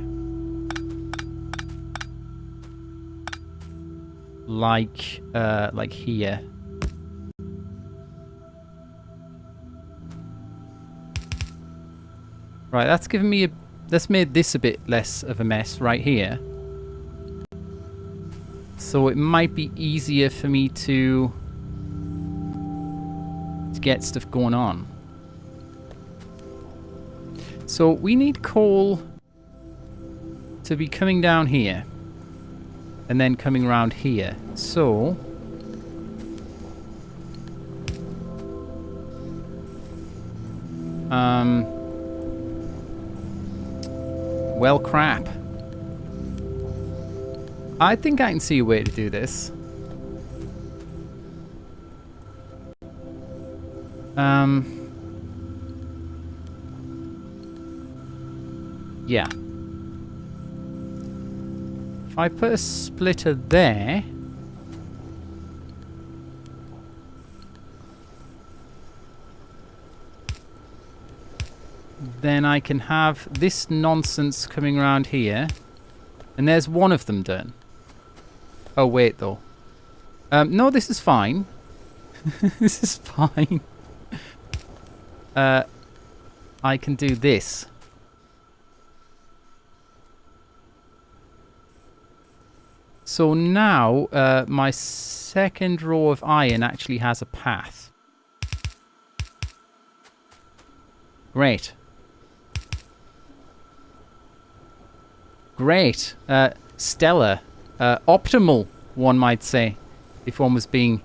Like here. Right, that's given me that's made this a bit less of a mess right here. So it might be easier for me to get stuff going on. So we need coal to be coming down here and then coming around here. So well, crap. I think I can see a way to do this. Yeah. If I put a splitter there, then I can have this nonsense coming around here. And there's one of them done. Oh, wait, though. No, this is fine. This is fine. I can do this. So now, my second row of iron actually has a path. Great. Great. Stellar. Optimal, one might say, if one was being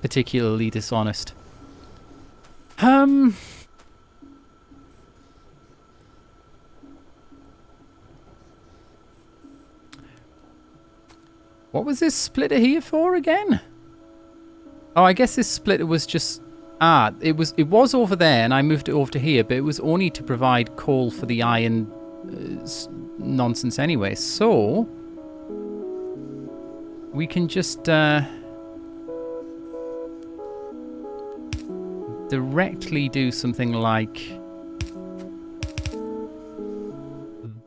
particularly dishonest. What was this splitter here for again? Oh, I guess this splitter was just... it was over there and I moved it over to here, but it was only to provide coal for the iron nonsense anyway. So we can just directly do something like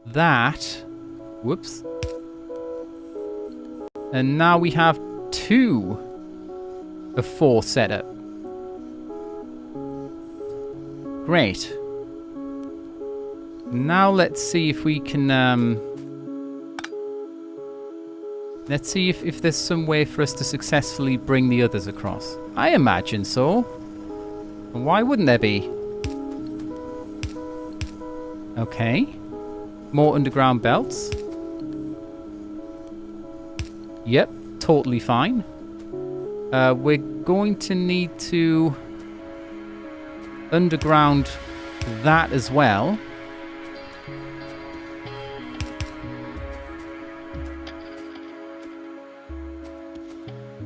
that. Whoops. And now we have 2 of 4 set up. Great. Now let's see if we can... let's see if there's some way for us to successfully bring the others across. I imagine so. Why wouldn't there be? Okay. More underground belts. Yep, totally fine. We're going to need to underground that as well.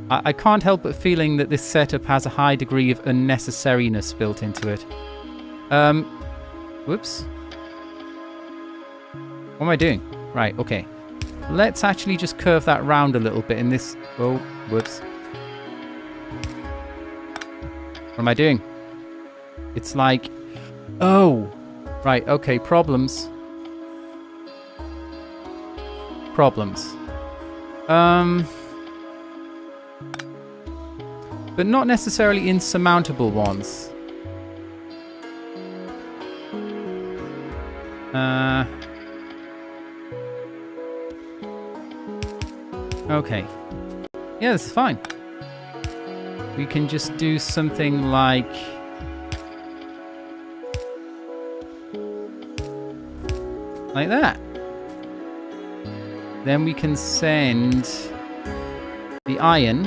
I can't help but feeling that this setup has a high degree of unnecessariness built into it. Whoops. What am I doing? Right, okay. Let's actually just curve that round a little bit in this... Oh, whoops. What am I doing? It's like... Oh! Right, okay, problems. Problems. But not necessarily insurmountable ones. Okay. Yeah, this is fine. We can just do something like... like that. Then we can send the iron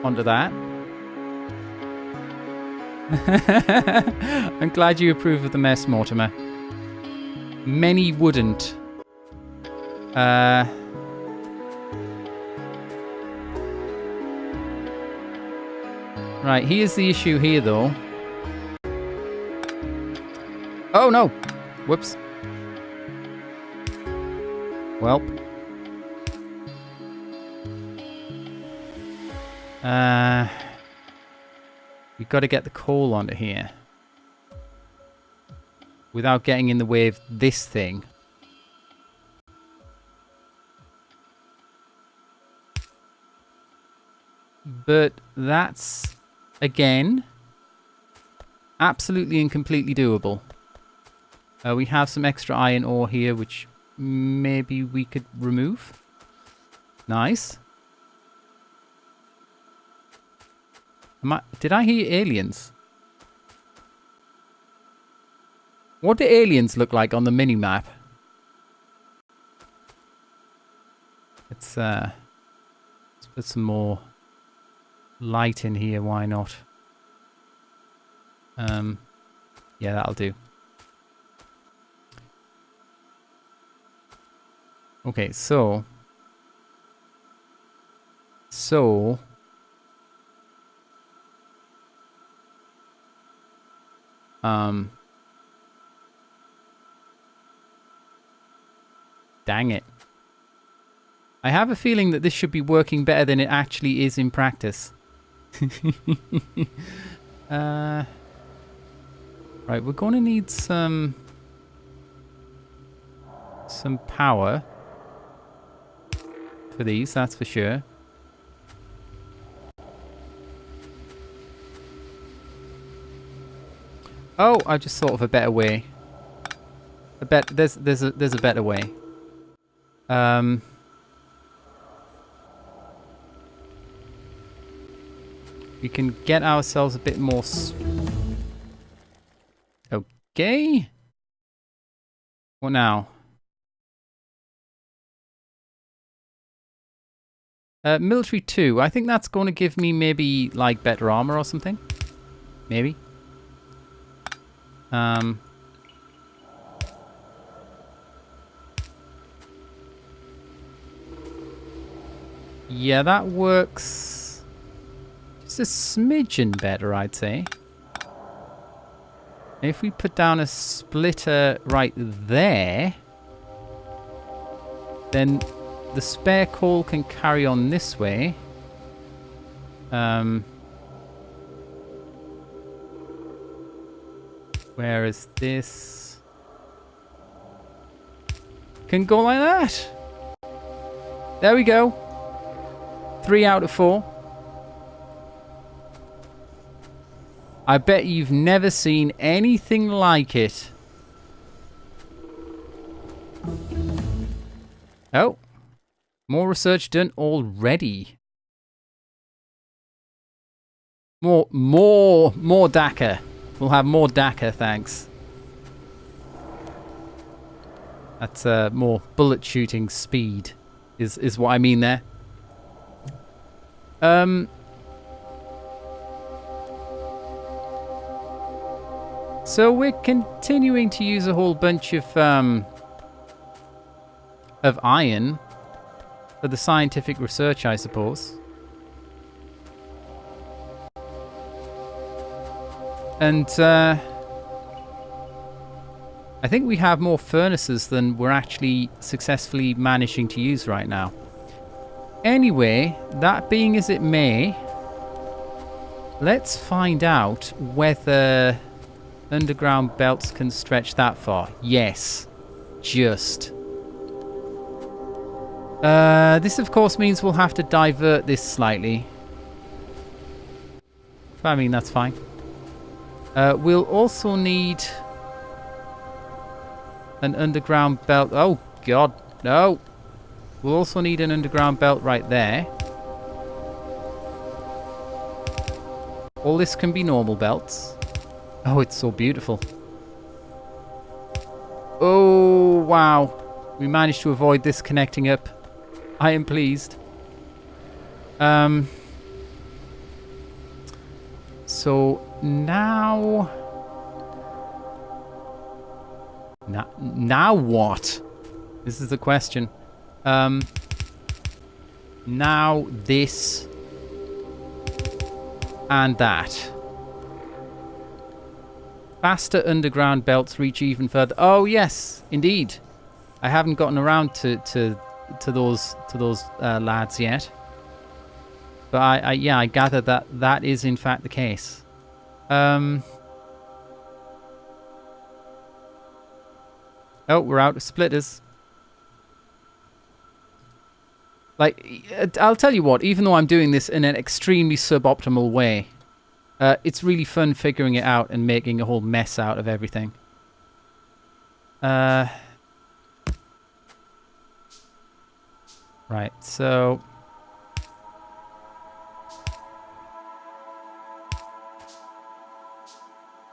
onto that. I'm glad you approve of the mess, Mortimer. Many wouldn't. Right, here's the issue here, though. Oh, no! Whoops. Welp. We've got to get the coal onto here. Without getting in the way of this thing. But that's, again, absolutely and completely doable. We have some extra iron ore here, which maybe we could remove. Nice. Did I hear aliens? What do aliens look like on the mini-map? Let's put some more light in here, why not? Yeah, that'll do. Okay, so... Dang it. I have a feeling that this should be working better than it actually is in practice. Right, we're going to need some power for these, that's for sure. Oh, I just thought of a better way. There's a better way. We can get ourselves a bit more... Okay. What now? Military 2. I think that's going to give me maybe, like, better armor or something. Maybe. Yeah, that works just a smidgen better, I'd say. If we put down a splitter right there, then the spare coal can carry on this way. Whereas this can go like that. There we go. 3 out of 4. I bet you've never seen anything like it. Oh. More research done already. More DACA. We'll have more DACA, thanks. That's more bullet shooting speed, is what I mean there. So we're continuing to use a whole bunch of iron for the scientific research, I suppose. And I think we have more furnaces than we're actually successfully managing to use right now. Anyway, that being as it may, let's find out whether underground belts can stretch that far. Yes, just. This of course means we'll have to divert this slightly. But I mean, that's fine. We'll also need an underground belt. Oh, God, no. We'll also need an underground belt right there. All this can be normal belts. Oh, it's so beautiful. Oh, wow. We managed to avoid this connecting up. I am pleased. So now... Now what? This is the question. Now this and that. Faster underground belts reach even further. Oh yes, indeed. I haven't gotten around to those lads yet. But I gather that is in fact the case. Oh, we're out of splitters. Like, I'll tell you what, even though I'm doing this in an extremely suboptimal way, it's really fun figuring it out and making a whole mess out of everything. Right, so...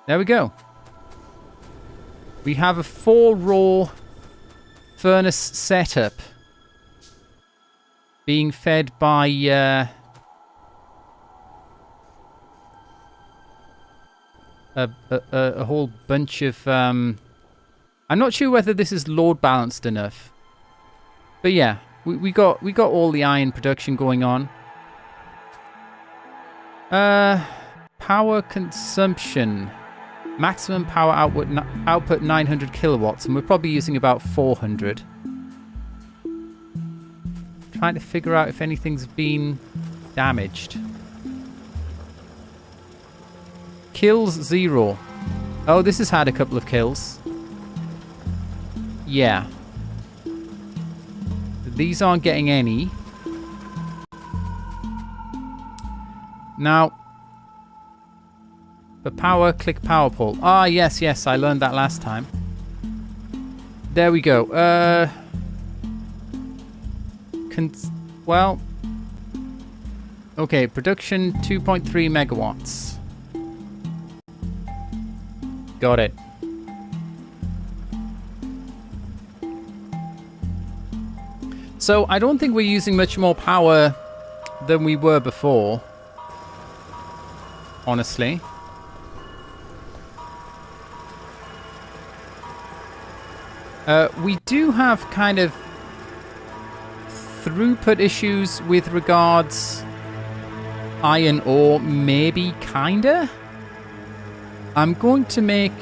there we go. We have a 4-row furnace setup being fed by a whole bunch of... I'm not sure whether this is load balanced enough. But yeah, we got all the iron production going on. Power consumption. Maximum power output 900 kilowatts, and we're probably using about 400. Trying to figure out if anything's been damaged. Kills 0. Oh, this has had a couple of kills. Yeah. These aren't getting any. Now, for power, click power pole. Ah, yes, I learned that last time. There we go. Well, okay, production 2.3 megawatts. Got it. So I don't think we're using much more power than we were before, honestly. We do have kind of throughput issues with regards iron ore, maybe, kinda. I'm going to make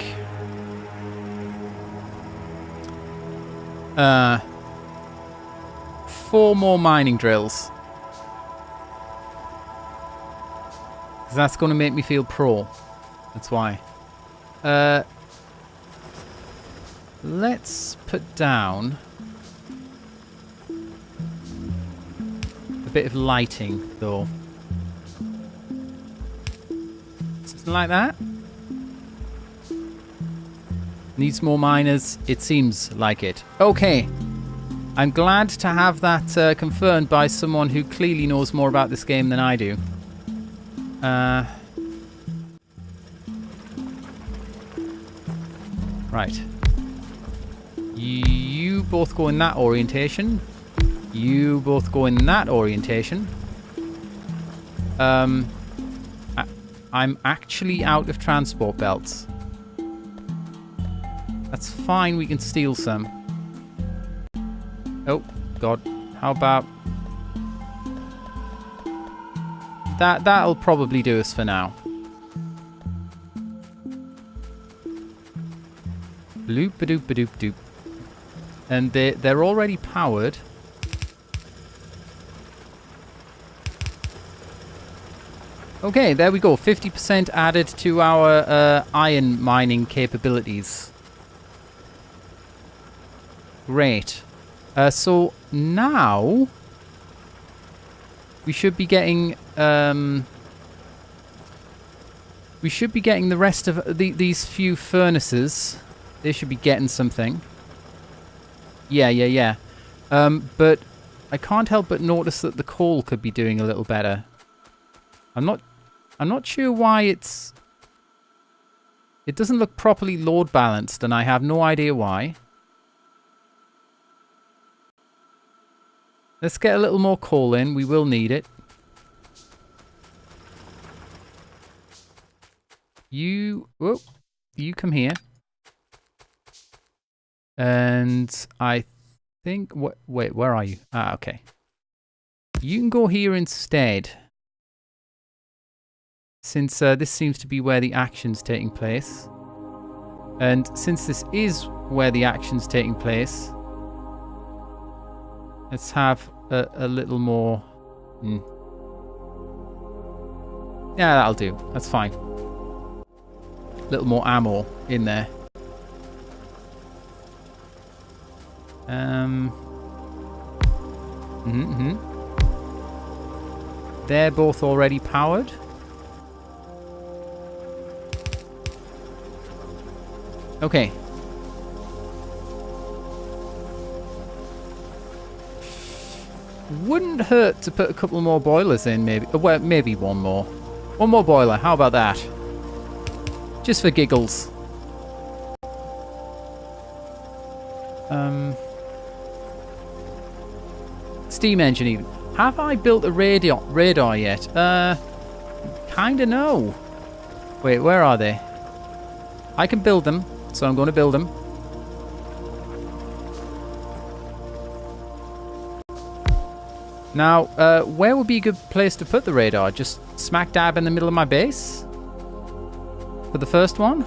4 more mining drills. 'Cause that's going to make me feel pro. That's why. let's put down a bit of lighting, though. Something like that. Needs more miners. It seems like it. Okay. I'm glad to have that confirmed by someone who clearly knows more about this game than I do. Right. You both go in that orientation. You both go in that orientation. I'm actually out of transport belts. That's fine, we can steal some. Oh, God. How about... That'll probably do us for now. Bloop-a-doop-a-doop-doop. And they're already powered. Okay, there we go. 50% added to our iron mining capabilities. Great. So now we should be getting the rest of these few furnaces. They should be getting something. Yeah. But I can't help but notice that the coal could be doing a little better. I'm not sure why it doesn't look properly load balanced, and I have no idea why. Let's get a little more coal in. We will need it. You come here. And I think... Wait, where are you? Ah, okay. You can go here instead. Since this seems to be where the action's taking place. And since this is where the action's taking place... Let's have a little more... Yeah, that'll do. That's fine. A little more ammo in there. They're both already powered. Okay. Wouldn't hurt to put a couple more boilers in, maybe. Well, maybe one more. One more boiler. How about that? Just for giggles. Steam engine even. Have I built a radar yet? Kinda no. Wait, where are they? I can build them, so I'm going to build them. Now, where would be a good place to put the radar? Just smack dab in the middle of my base? For the first one?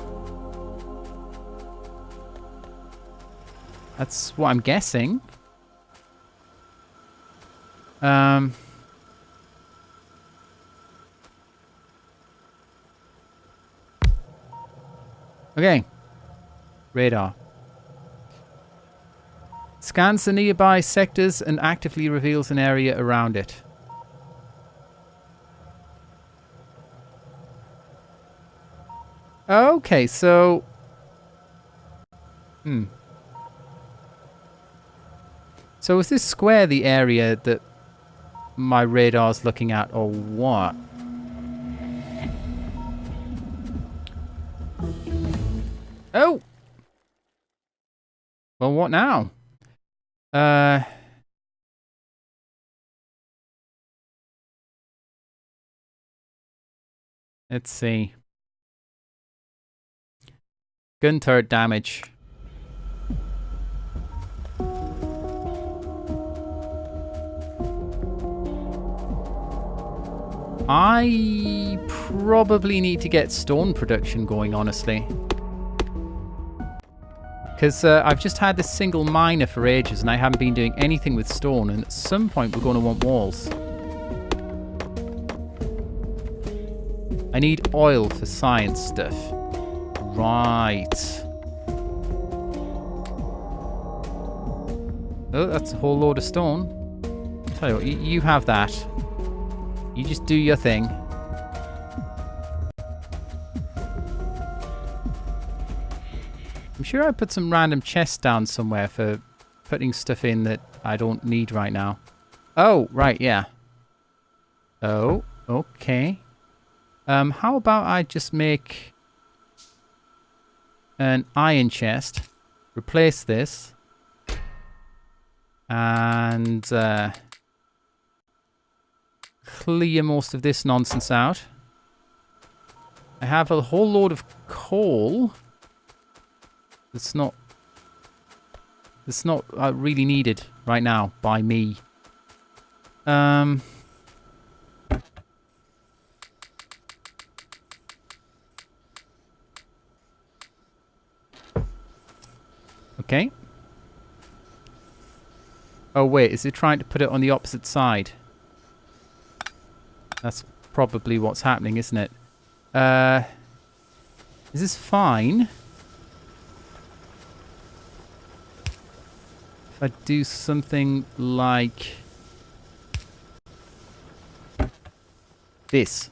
That's what I'm guessing. Okay. Radar. Scans the nearby sectors and actively reveals an area around it. Okay, so... So is this square the area that my radar's looking at, or what? Oh! Well, what now? Let's see. Gun turret damage. I probably need to get stone production going, honestly. Because I've just had this single miner for ages and I haven't been doing anything with stone, and at some point we're going to want walls. I need oil for science stuff. Right. Oh, that's a whole load of stone. Tell you what, you have that. You just do your thing. I'm sure I put some random chests down somewhere for putting stuff in that I don't need right now. Oh, right, yeah. Oh, okay. How about I just make an iron chest, replace this, and clear most of this nonsense out. I have a whole load of coal that's not really needed right now by me. Okay. Oh wait, is it trying to put it on the opposite side? That's probably what's happening, isn't it? Is this fine? If I do something like this.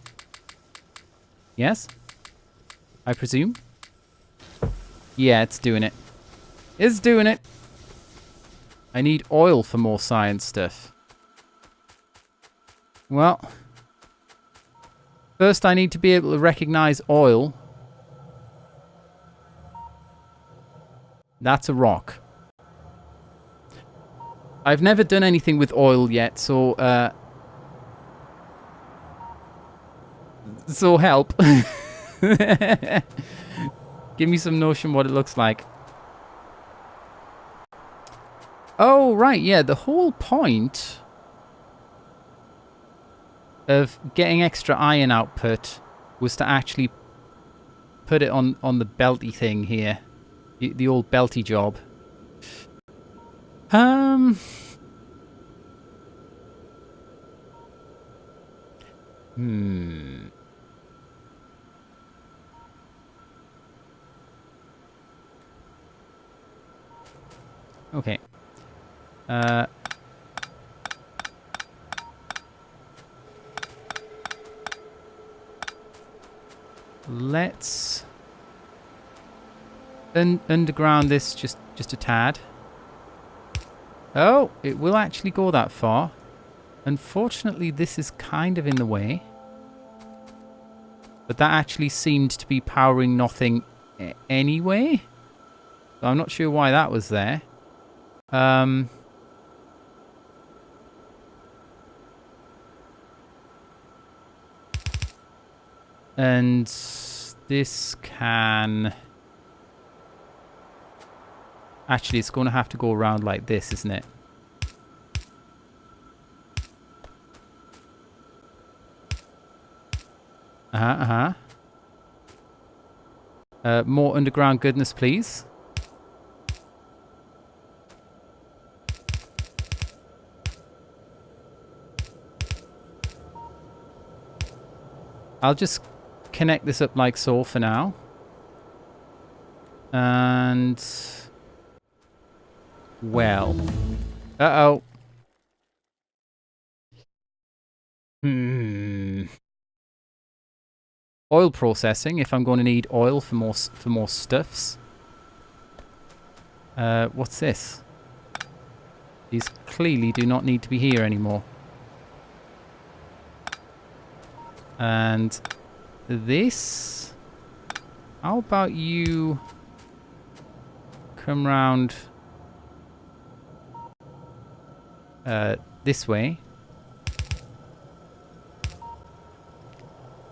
Yes? I presume? Yeah, it's doing it. It's doing it. I need oil for more science stuff. Well, first I need to be able to recognize oil. That's a rock. I've never done anything with oil yet, so help. Give me some notion what it looks like. Oh, right, yeah, the whole point of getting extra iron output was to actually put it on the belty thing here. The old belty job. Okay. Let's underground this just a tad. Oh, it will actually go that far. Unfortunately, this is kind of in the way. But that actually seemed to be powering nothing anyway. So I'm not sure why that was there. And this can... Actually, it's going to have to go around like this, isn't it? More underground goodness, please. I'll just connect this up like so for now. And... well. Uh-oh. Oil processing, if I'm going to need oil for more stuffs. What's this? These clearly do not need to be here anymore. And this... how about you come round this way?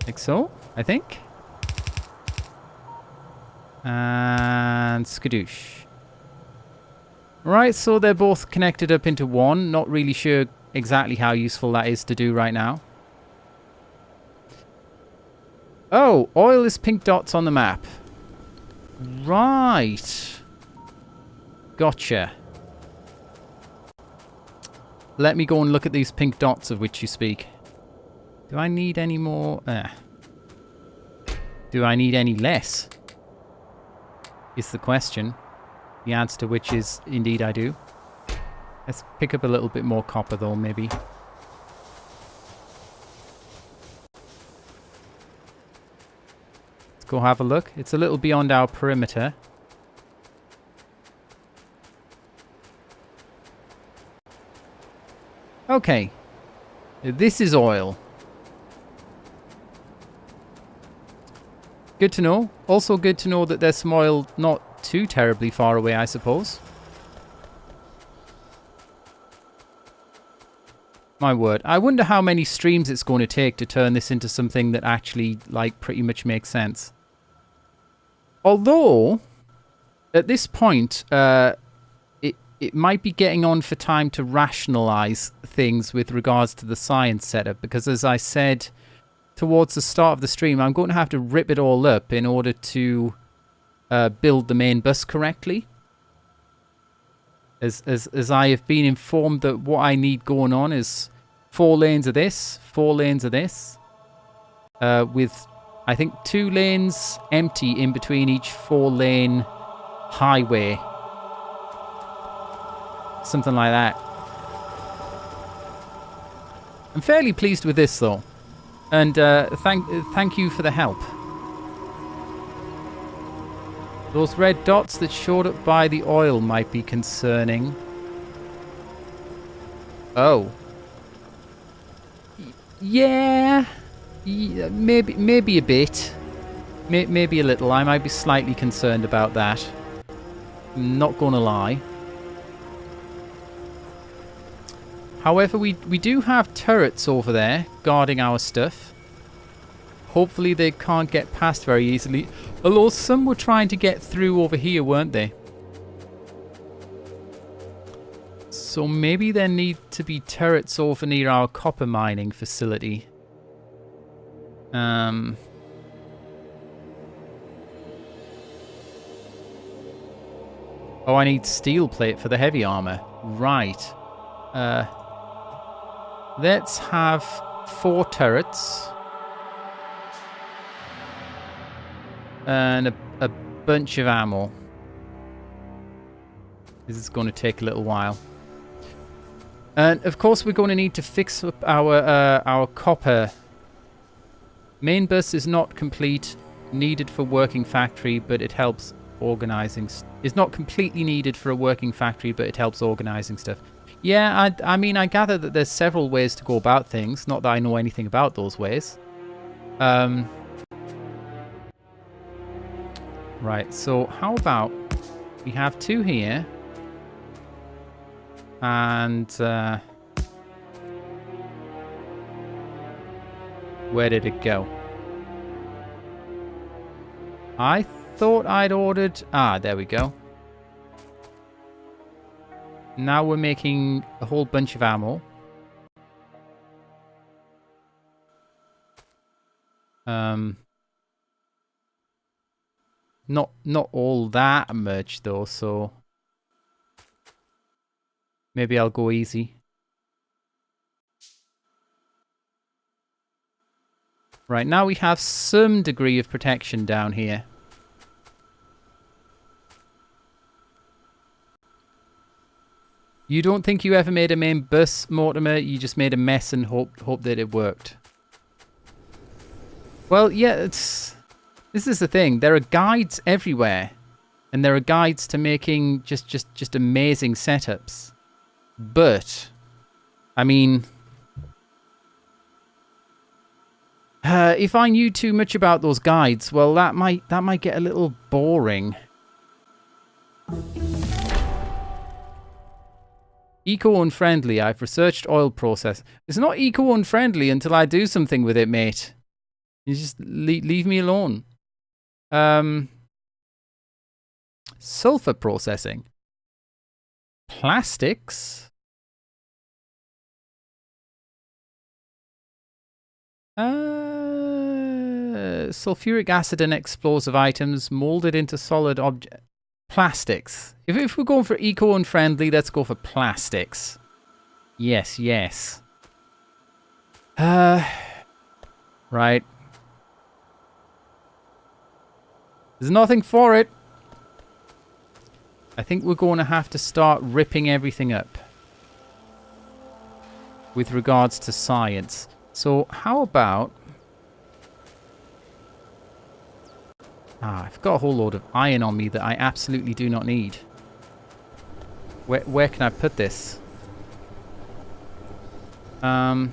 Like so, I think. And skadoosh. Right, so they're both connected up into one. Not really sure exactly how useful that is to do right now. Oh, oil is pink dots on the map. Right. Gotcha. Let me go and look at these pink dots of which you speak. Do I need any more? Do I need any less? Is the question. The answer to which is indeed I do. Let's pick up a little bit more copper though, maybe. Let's go have a look. It's a little beyond our perimeter. Okay. This is oil. Good to know. Also good to know that there's some oil not too terribly far away, I suppose. My word. I wonder how many streams it's going to take to turn this into something that actually, like, pretty much makes sense. Although, at this point, it might be getting on for time to rationalize things with regards to the science setup. Because as I said towards the start of the stream, I'm going to have to rip it all up in order to build the main bus correctly. As I have been informed that what I need going on is 4 lanes of this, 4 lanes of this, with I think 2 lanes empty in between each 4-lane highway, something like that. I'm fairly pleased with this though, and thank you for the help. Those red dots that showed up by the oil might be concerning. Oh. Yeah. Maybe a bit. Maybe a little. I might be slightly concerned about that. I'm not gonna lie. However, we do have turrets over there guarding our stuff. Hopefully they can't get past very easily. Although some were trying to get through over here, weren't they? So maybe there need to be turrets over near our copper mining facility. Oh, I need steel plate for the heavy armor. Right. Let's have 4 turrets. And a bunch of ammo. This is going to take a little while. And of course we're going to need to fix up our copper. Main bus is not complete, needed for working factory, but it helps organizing. It's not completely needed for a working factory, but it helps organizing stuff. Yeah, I mean, I gather that there's several ways to go about things. Not that I know anything about those ways. Right, so how about we have 2 here. And where did it go? I thought I'd ordered... Ah, there we go. Now we're making a whole bunch of ammo. Not all that much though, so maybe I'll go easy. Right, now we have some degree of protection down here. You don't think you ever made a main bus, Mortimer? You just made a mess and hope that it worked. Well, yeah, this is the thing. There are guides everywhere, and there are guides to making just amazing setups. But I mean, if I knew too much about those guides, well, that might get a little boring. Eco-unfriendly. I've researched oil process. It's not eco-unfriendly until I do something with it, mate. You just leave me alone. Sulfur processing. Plastics. Sulfuric acid and explosive items molded into solid object. Plastics. If we're going for eco-unfriendly, let's go for plastics. Yes, yes. Right. There's nothing for it. I think we're going to have to start ripping everything up. with regards to science. So how about... I've got a whole load of iron on me that I absolutely do not need. Where can I put this? How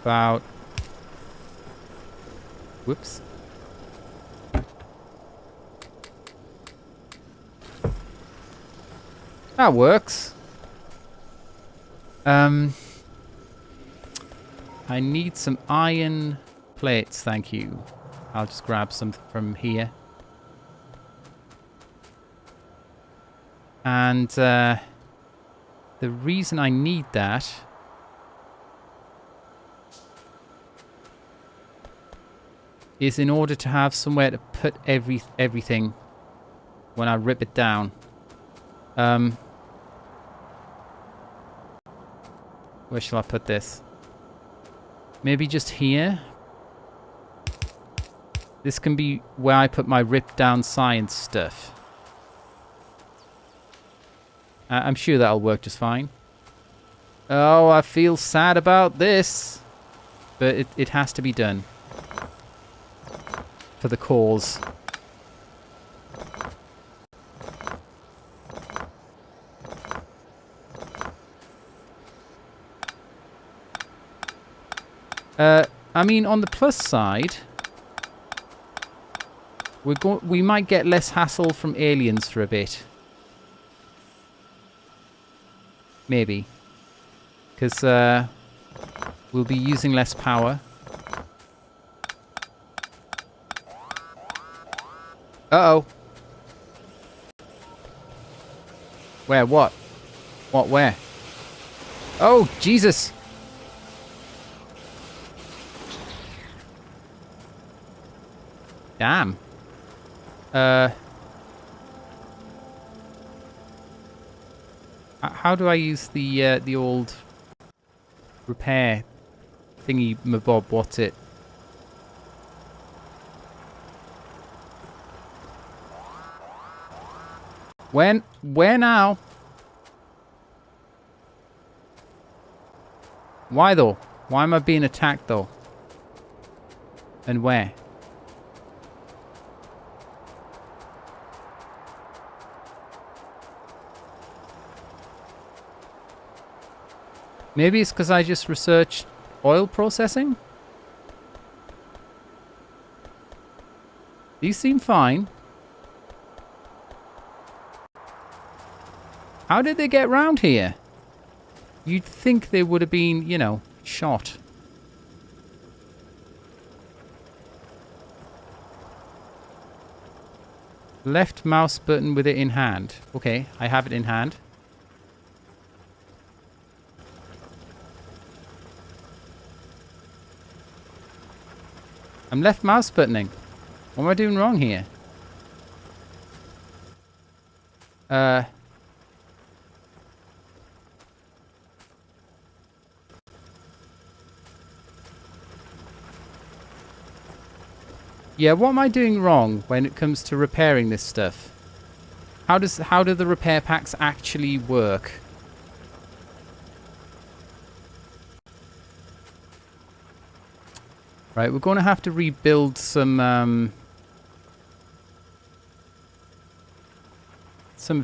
about... Whoops. That works. I need some iron plates, thank you. I'll just grab some from here. And the reason I need that is in order to have somewhere to put everything when I rip it down. Where shall I put this? Maybe just here? This can be where I put my ripped down science stuff. I'm sure that'll work just fine. Oh, I feel sad about this. But it has to be done. For the cause. I mean, on the plus side, we might get less hassle from aliens for a bit. Maybe. Because we'll be using less power. Uh-oh. Where? What? What? Where? Oh, Jesus! Damn. How do I use the old repair thingy mabob? What's it? When? Where now? Why though? Why am I being attacked though? And where? Maybe it's because I just researched oil processing? These seem fine. How did they get round here? You'd think they would have been, you know, shot. Left mouse button with it in hand. Okay, I have it in hand. I'm left mouse buttoning. What am I doing wrong here? Yeah, what am I doing wrong when it comes to repairing this stuff? How do the repair packs actually work? Right, we're going to have to rebuild some of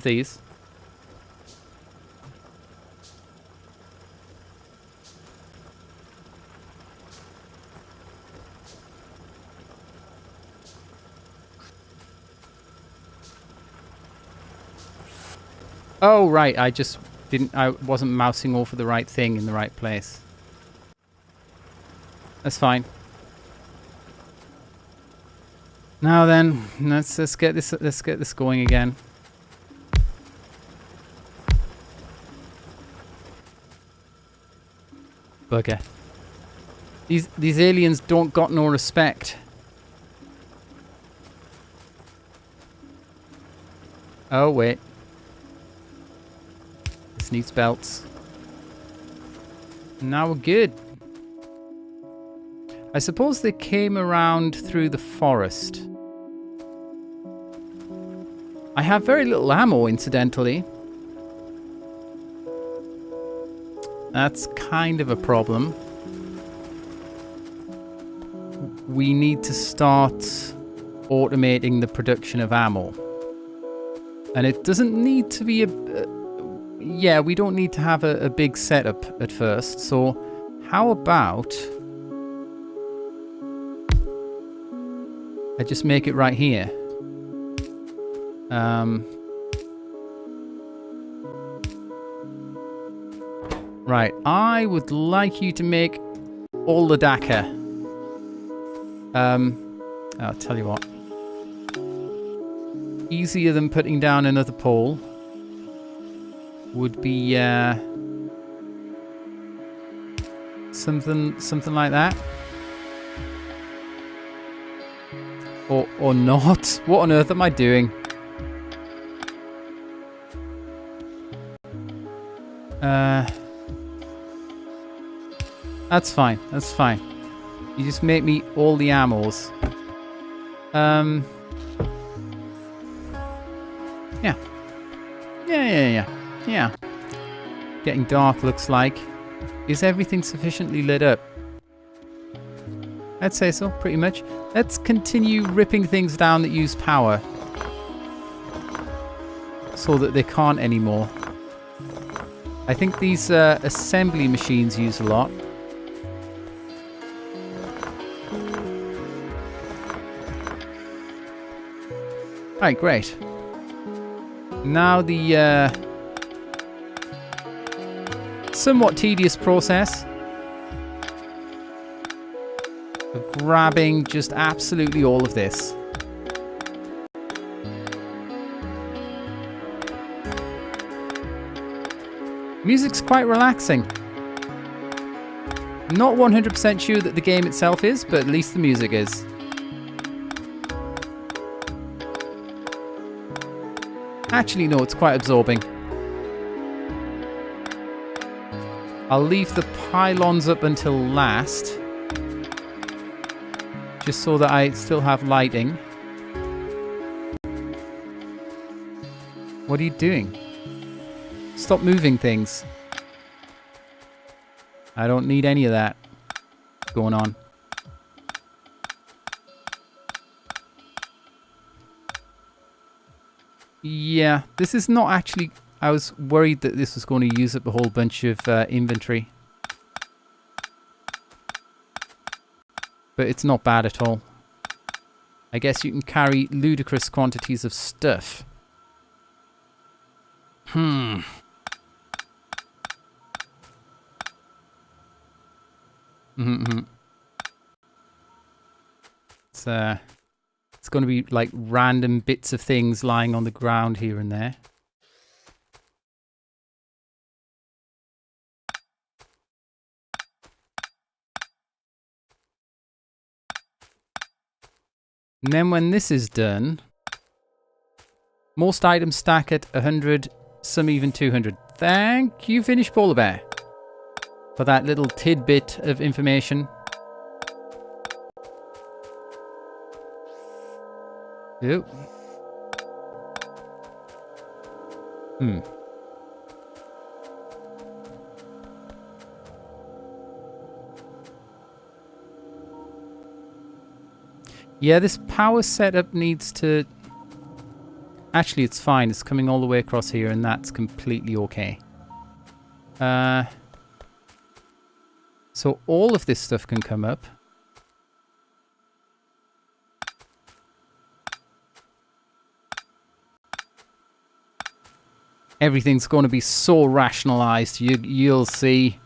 these. Oh, right, I wasn't mousing over the right thing in the right place. That's fine. Now then, let's get this going again. Bugger. These aliens don't got no respect. Oh wait. This needs belts. Now we're good. I suppose they came around through the forest. I have very little ammo, incidentally. That's kind of a problem. We need to start automating the production of ammo. And it doesn't need to be yeah, we don't need to have a big setup at first. So how about I just make it right here. Right, I would like you to make all the DACA. I'll tell you what. Easier than putting down another pole would be something like that. Or not. What on earth am I doing? That's fine. That's fine. You just make me all the ammos. Yeah. Yeah. Getting dark, looks like. Is everything sufficiently lit up? I'd say so, pretty much. Let's continue ripping things down that use power. So that they can't anymore. I think these assembly machines use a lot. Right, great. Now the somewhat tedious process of grabbing just absolutely all of this. Music's quite relaxing. Not 100% sure that the game itself is, but at least the music is. Actually, no, it's quite absorbing. I'll leave the pylons up until last. Just so that I still have lighting. What are you doing? Stop moving things. I don't need any of that going on. Yeah, this is not actually... I was worried that this was going to use up a whole bunch of inventory. But it's not bad at all. I guess you can carry ludicrous quantities of stuff. It's going to be like random bits of things lying on the ground here and there. And then when this is done, most items stack at 100, some even 200. Thank you, Finished Polar Bear, for that little tidbit of information. Yep. Yeah, this power setup needs to... Actually, it's fine. It's coming all the way across here, and that's completely okay. So all of this stuff can come up. Everything's going to be so rationalized. You'll see.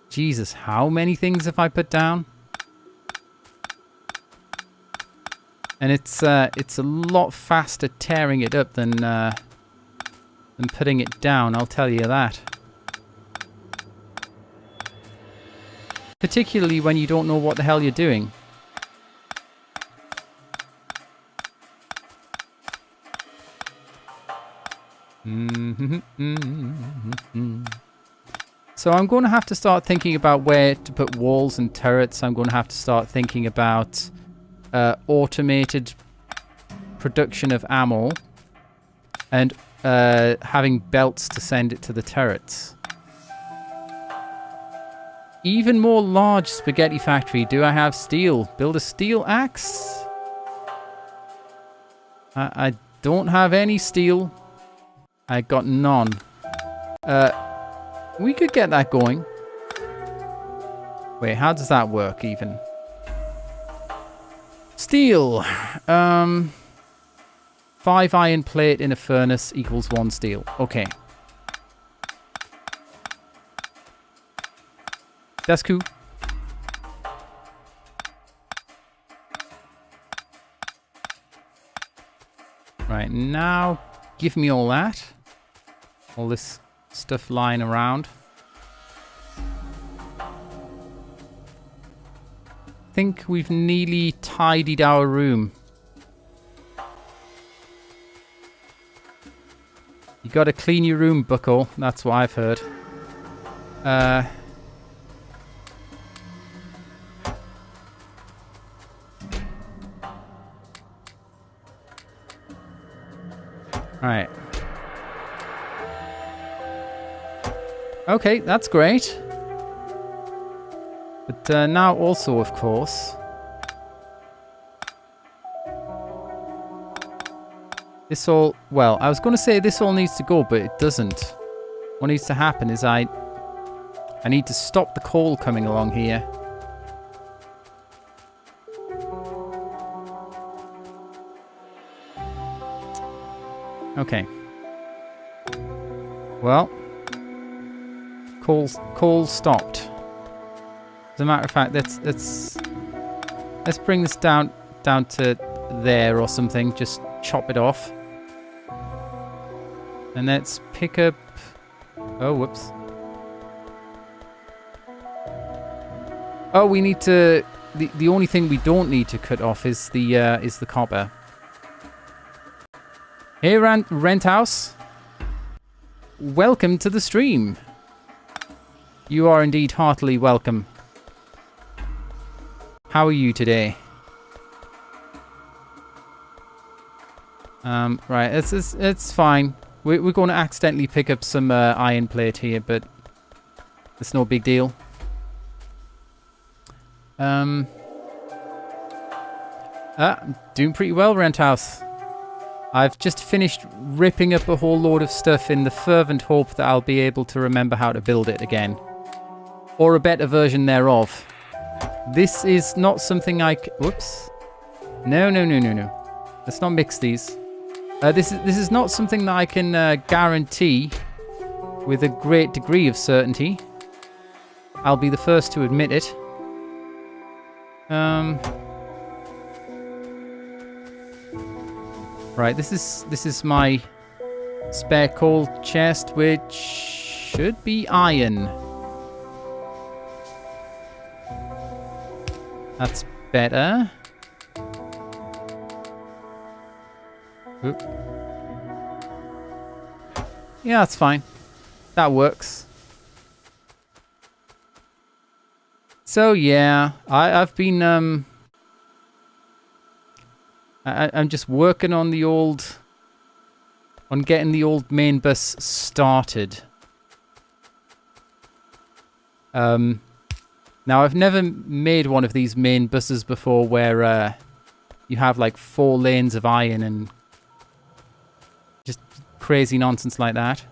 Jesus, how many things have I put down? And it's a lot faster tearing it up than putting it down, I'll tell you that. Particularly when you don't know what the hell you're doing. So I'm going to have to start thinking about where to put walls and turrets. I'm going to have to start thinking about automated production of ammo and having belts to send it to the turrets. Even more large spaghetti factory. Do I have steel? Build a steel axe? I don't have any steel. I got none. We could get that going. Wait, how does that work even? Steel. 5 iron plate in a furnace equals 1 steel. Okay. That's cool. Right, now give me all that. All this stuff lying around. I think we've nearly tidied our room. You gotta clean your room, bucko. That's what I've heard. Alright. Okay, that's great. But now also, of course, this all... Well, I was going to say this all needs to go, but it doesn't. What needs to happen is I need to stop the coal coming along here. Okay. Well, coal stopped. As a matter of fact, let's bring this down to there or something. Just chop it off, and let's pick up. Oh, whoops. Oh, we need to. The only thing we don't need to cut off is the copper. Hey, Rent House. Welcome to the stream. You are indeed heartily welcome. How are you today? Right, it's fine. We're going to accidentally pick up some iron plate here, but it's no big deal. Doing pretty well, Rent House. I've just finished ripping up a whole load of stuff in the fervent hope that I'll be able to remember how to build it again. Or a better version thereof. This is not something whoops. No. Let's not mix these. This is not something that I can guarantee with a great degree of certainty. I'll be the first to admit it. Right, this is my spare coal chest, which should be iron. That's better. Oop. Yeah, that's fine. That works. So yeah, I've been I'm just working on getting the old main bus started. Now I've never made one of these main buses before where you have like 4 lanes of iron and just crazy nonsense like that.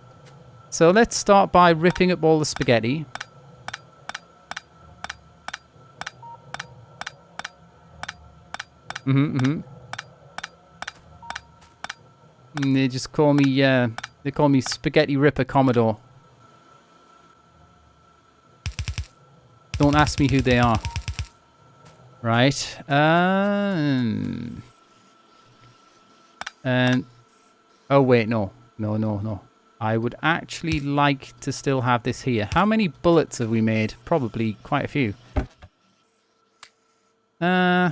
So let's start by ripping up all the spaghetti. And they just call me Spaghetti Ripper Commodore. Don't ask me who they are. Right. And oh wait, no. I would actually like to still have this here. How many bullets have we made? Probably quite a few. Yeah,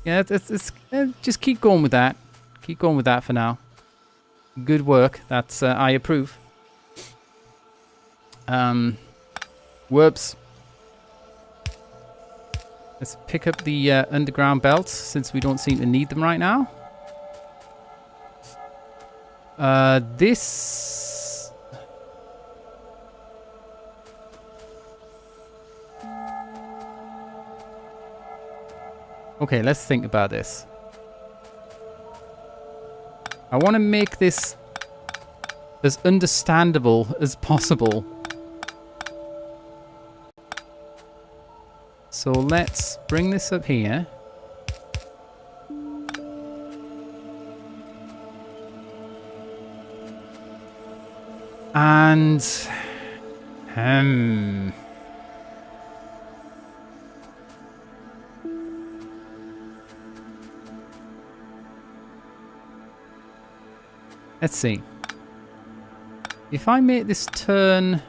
it's just keep going with that. Keep going with that for now. Good work. That's I approve. Whoops. Let's pick up the underground belts, since we don't seem to need them right now. This... Okay, let's think about this. I want to make this as understandable as possible. So let's bring this up here. And... Let's see. If I make this turn...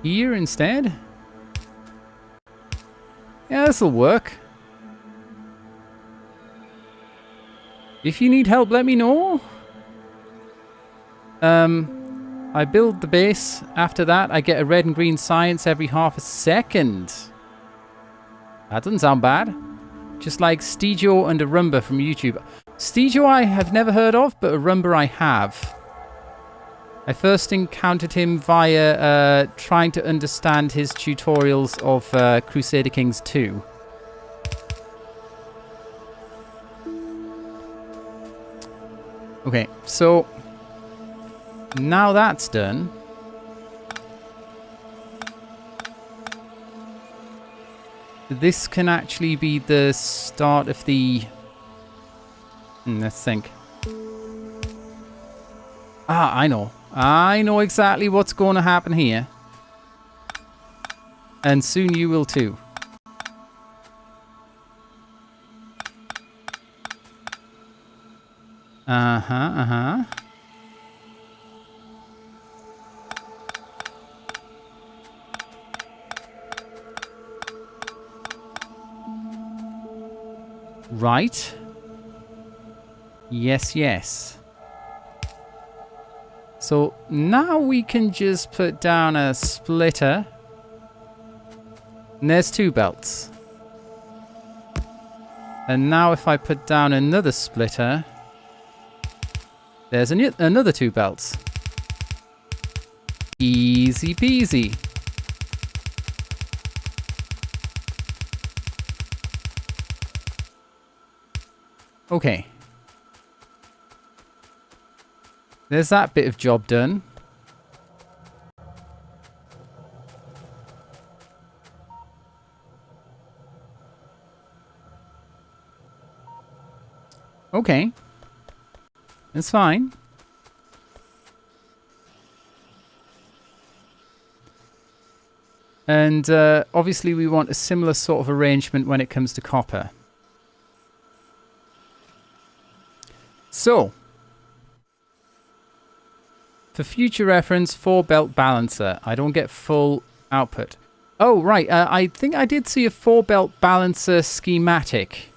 here instead? Yeah, this'll work. If you need help, let me know. I build the base. After that, I get a red and green science every half a second. That doesn't sound bad. Just like Steegio and Arumba from YouTube. Steegio I have never heard of, but Arumba I have. I first encountered him via trying to understand his tutorials of Crusader Kings 2. Okay, so now that's done. This can actually be the start of the... let's think. Ah, I know. I know exactly what's going to happen here. And soon you will too. Right. Yes, yes. So now we can just put down a splitter. And there's 2 belts. And now if I put down another splitter, there's another 2 belts. Easy peasy. Okay. There's that bit of job done. Okay. That's fine. And obviously we want a similar sort of arrangement when it comes to copper. So, for future reference, 4-belt balancer. I don't get full output. Oh, right. I think I did see a 4-belt balancer schematic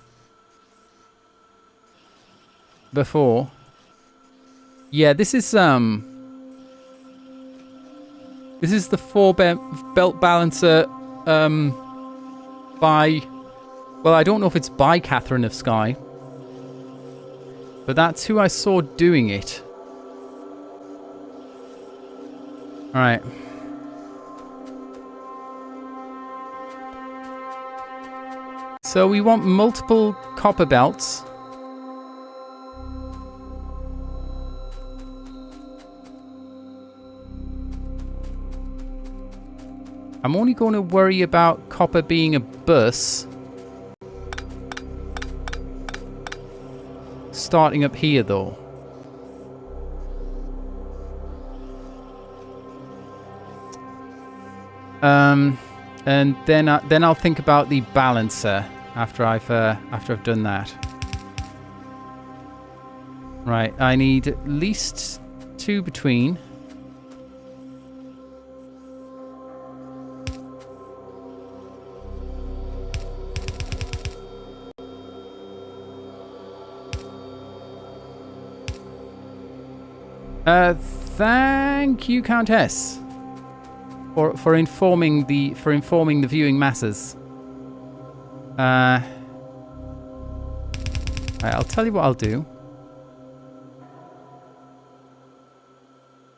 before. Yeah, this is the 4-belt balancer by... Well, I don't know if it's by Catherine of Skye. But that's who I saw doing it. Alright. So we want multiple copper belts. I'm only going to worry about copper being a bus. Starting up here though. And then I'll think about the balancer after I've done that. Right, I need at least 2 between. Thank you, Countess, for informing the viewing masses. Right, I'll tell you what I'll do.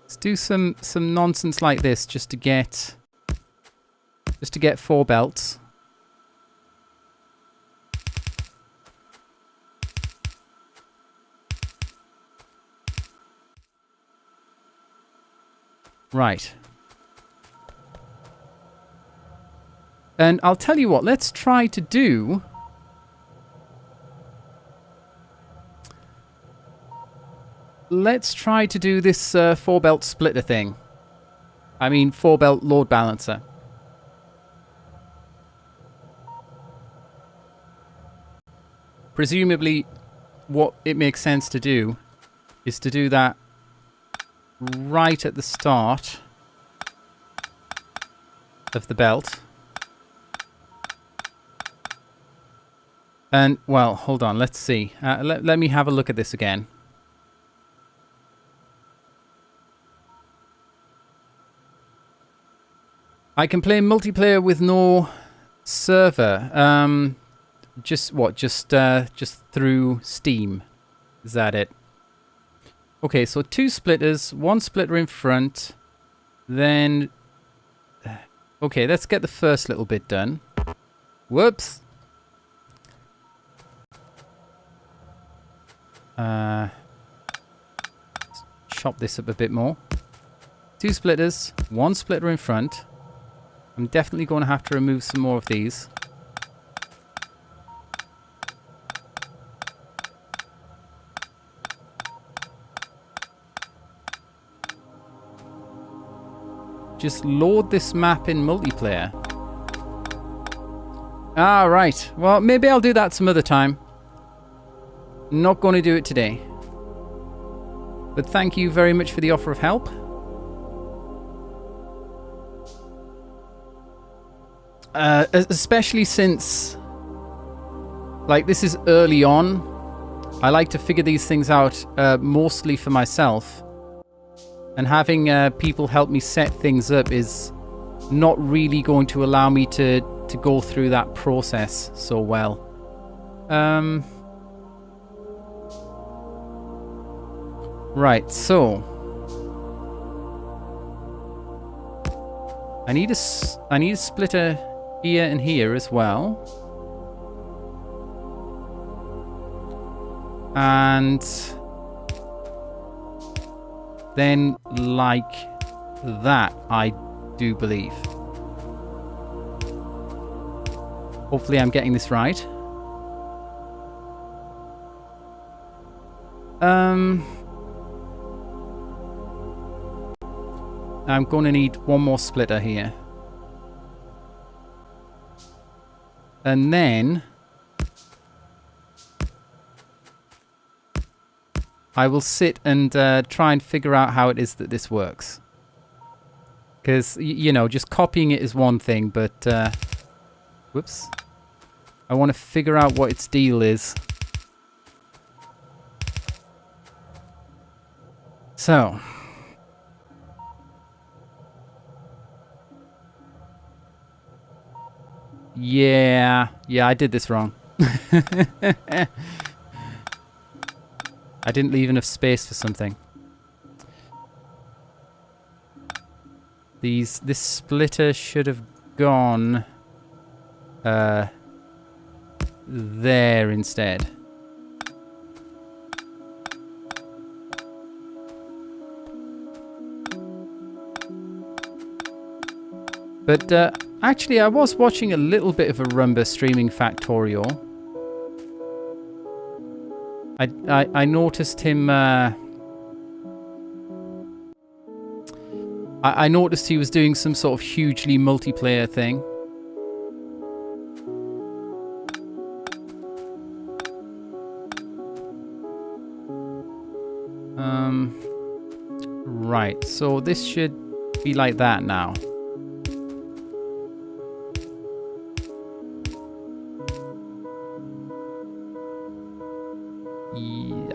Let's do some nonsense like this just to get 4 belts. Right. And I'll tell you what, let's try to do... Let's try to do this 4-belt splitter thing. I mean, 4-belt load balancer. Presumably, what it makes sense to do is to do that right at the start of the belt. And, well, hold on, let's see. Let me have a look at this again. I can play multiplayer with no server. Just through Steam. Is that it? Okay, so 2 splitters, 1 splitter in front. Then... Okay, let's get the first little bit done. Whoops. Chop this up a bit more. 2 splitters, 1 splitter in front. I'm definitely going to have to remove some more of these. Just load this map in multiplayer. Ah, right. Well, maybe I'll do that some other time. Not going to do it today. But thank you very much for the offer of help. Especially since, like, this is early on. I like to figure these things out mostly for myself. And having people help me set things up is not really going to allow me to go through that process so well. Right, so I need a splitter here and here as well. And then like that, I do believe. Hopefully I'm getting this right. I'm going to need 1 more splitter here. And then I will sit and try and figure out how it is that this works. Because, you know, just copying it is one thing, but... whoops. I want to figure out what its deal is. So... Yeah, I did this wrong. I didn't leave enough space for something. This splitter should have gone there instead. But actually, I was watching a little bit of a Rumba streaming Factorio. I noticed him... I noticed he was doing some sort of hugely multiplayer thing. Right, so this should be like that now.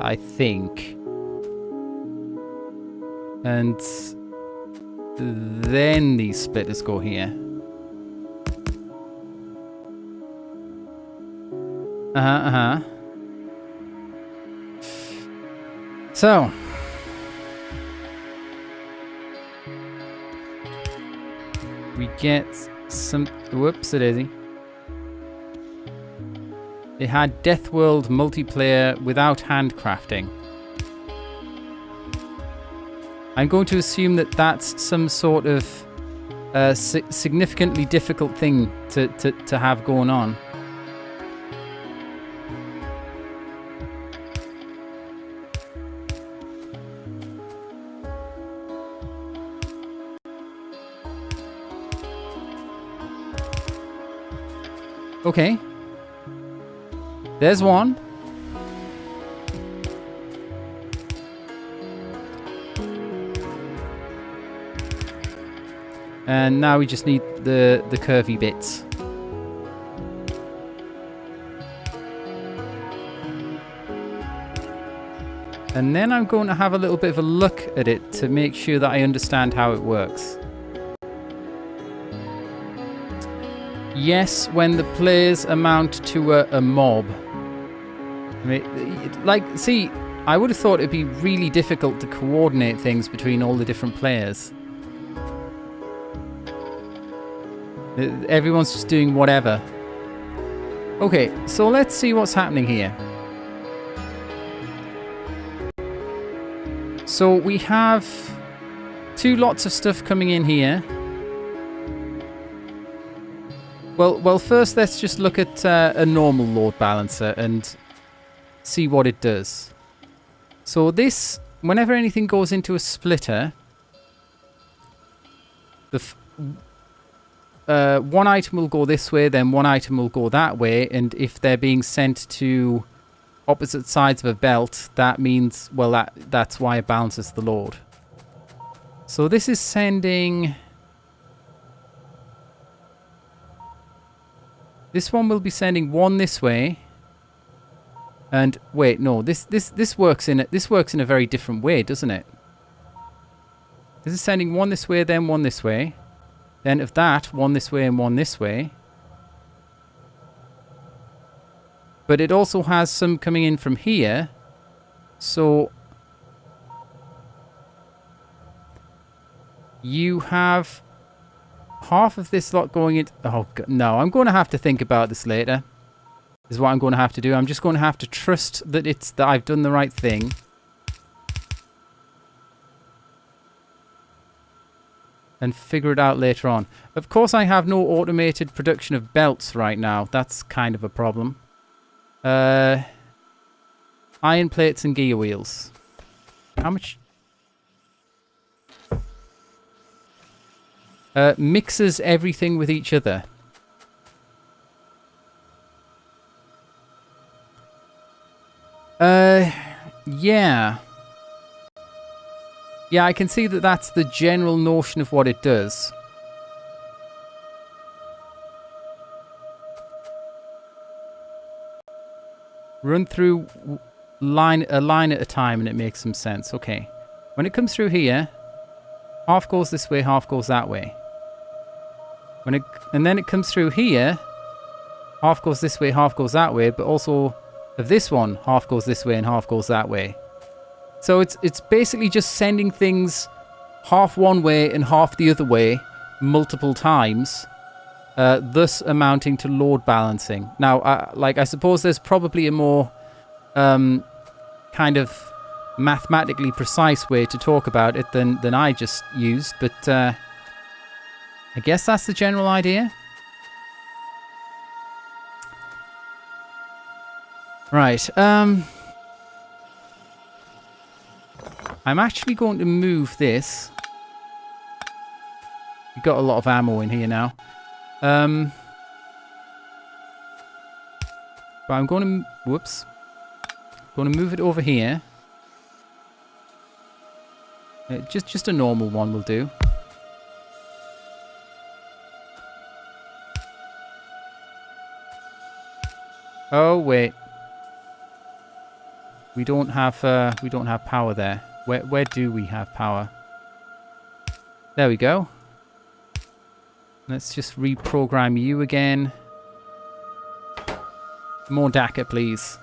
I think. And then these splitters go here. So. We get some... Whoops-a-daisy. They had Death World multiplayer without handcrafting. I'm going to assume that that's some sort of significantly difficult thing to have going on. Okay. There's one. And now we just need the curvy bits. And then I'm going to have a little bit of a look at it to make sure that I understand how it works. Yes, when the players amount to a mob. I mean, see, I would have thought it'd be really difficult to coordinate things between all the different players. Everyone's just doing whatever. Okay, so let's see what's happening here. So we have 2 lots of stuff coming in here. Well, first let's just look at a normal load balancer and see what it does. So this, whenever anything goes into a splitter, one item will go this way, then one item will go that way, and if they're being sent to opposite sides of a belt, that means, well, that's why it balances the load. So this is sending... This one will be sending one this way. And wait, no, this works in a very different way, doesn't it? This is sending one this way, then one this way. Then of that, one this way and one this way. But it also has some coming in from here. So you have half of this lot going in. Oh, God, no, I'm going to have to think about this later. This is what I'm going to have to do. I'm just going to have to trust that that I've done the right thing. And figure it out later on. Of course, I have no automated production of belts right now. That's kind of a problem. Iron plates and gear wheels. How much? Mixes everything with each other. Yeah. Yeah, I can see that that's the general notion of what it does. Run through a line at a time and it makes some sense. Okay. When it comes through here, half goes this way, half goes that way. And then it comes through here, half goes this way, half goes that way, but also of this one, half goes this way and half goes that way. So it's basically just sending things half one way and half the other way multiple times, thus amounting to load balancing. Now, I suppose there's probably a more kind of mathematically precise way to talk about it than I just used, but I guess that's the general idea. Right. I'm actually going to move this. We've got a lot of ammo in here now. But I'm going to... Whoops. Going to move it over here. Just a normal one will do. Oh, wait. We don't have power there. Where do we have power? There we go. Let's just reprogram you again. More DACA, please.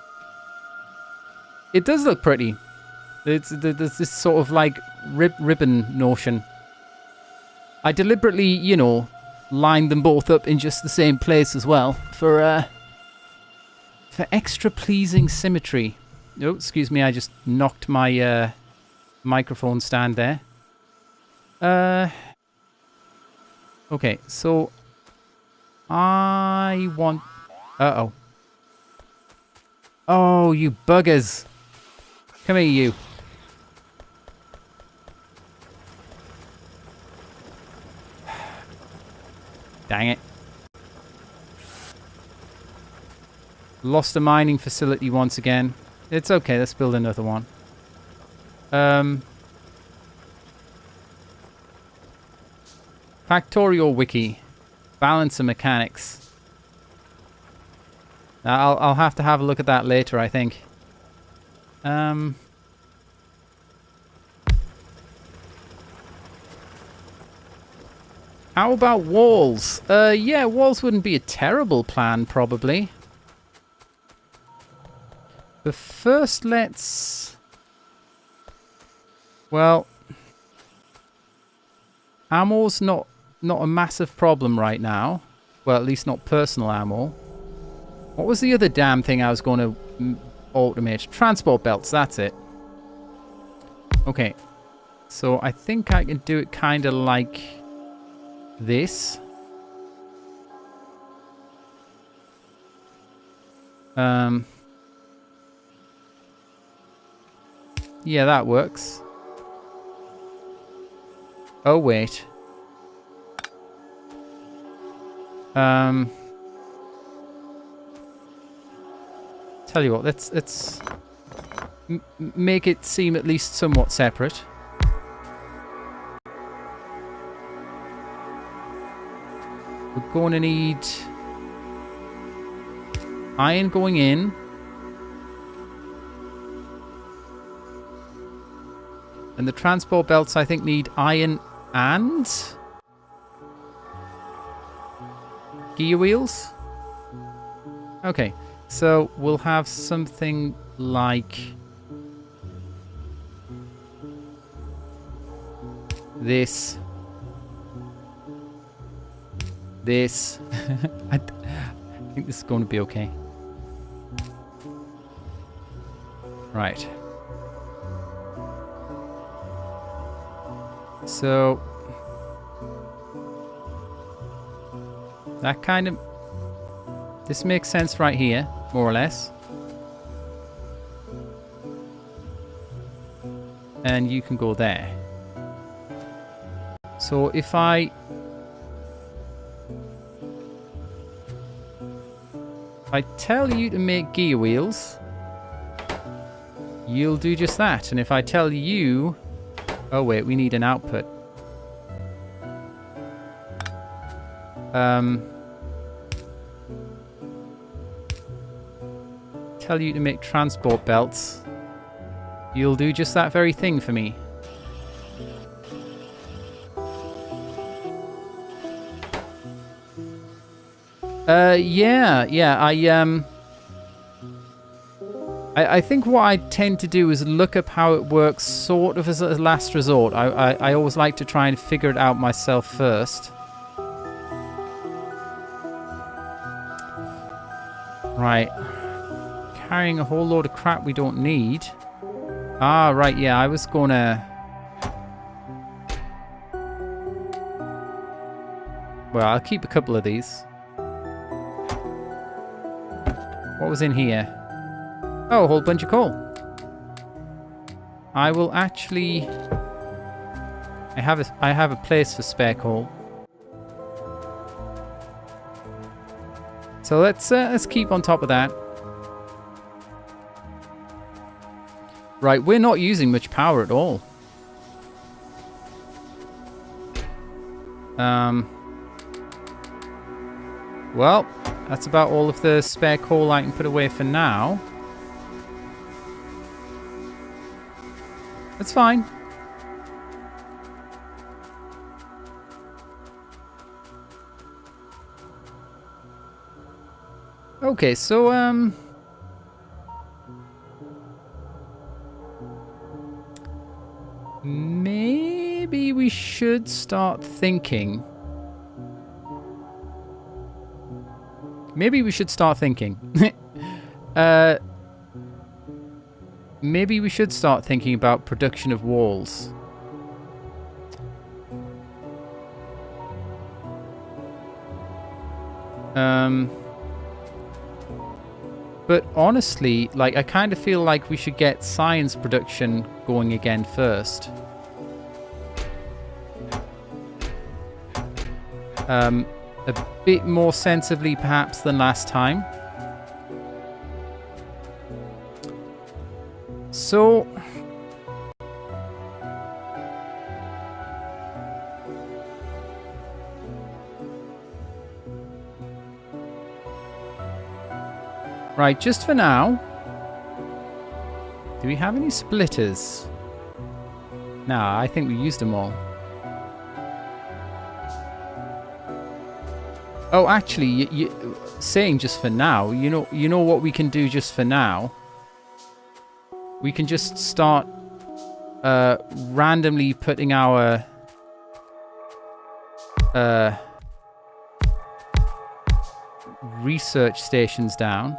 It does look pretty. There's this sort of like ribbon notion. I deliberately, you know, lined them both up in just the same place as well for extra pleasing symmetry. Oh, excuse me, I just knocked my microphone stand there. Okay, so I want... Uh-oh. Oh, you buggers. Come here, you. Dang it. Lost a mining facility once again. It's okay, let's build another one. Factorio wiki. Balance of mechanics. Now, I'll have to have a look at that later, I think. How about walls? Yeah, walls wouldn't be a terrible plan, probably. But first, let's... Well... Ammo's not a massive problem right now. Well, at least not personal ammo. What was the other damn thing I was going to automate? Transport belts, that's it. Okay. So I think I can do it kind of like this. Yeah, that works. Oh, wait. Tell you what, let's make it seem at least somewhat separate. We're going to need iron going in. And the transport belts, I think, need iron and gear wheels. Okay, so we'll have something like this. This. I think this is going to be okay. Right. So that kind of... This makes sense right here, more or less. And you can go there. So if I tell you to make gear wheels, you'll do just that. And if I tell you... Oh wait, we need an output. Tell you to make transport belts, you'll do just that very thing for me. Yeah, I think what I tend to do is look up how it works sort of as a last resort. I always like to try and figure it out myself first. Right. Carrying a whole load of crap we don't need. Ah, right, yeah, I was gonna... Well, I'll keep a couple of these. What was in here? Oh, a whole bunch of coal. I will actually... I have a place for spare coal. So let's keep on top of that. Right, we're not using much power at all. Well, that's about all of the spare coal I can put away for now. That's fine. Okay, so, maybe we should start thinking. Maybe we should start thinking. Maybe we should start thinking about production of walls. But honestly, like, I kind of feel like we should get science production going again first. A bit more sensibly, perhaps, than last time. So... Right, just for now... Do we have any splitters? Nah, I think we used them all. Oh, actually, saying just for now, you know what we can do just for now? We can just start randomly putting our research stations down.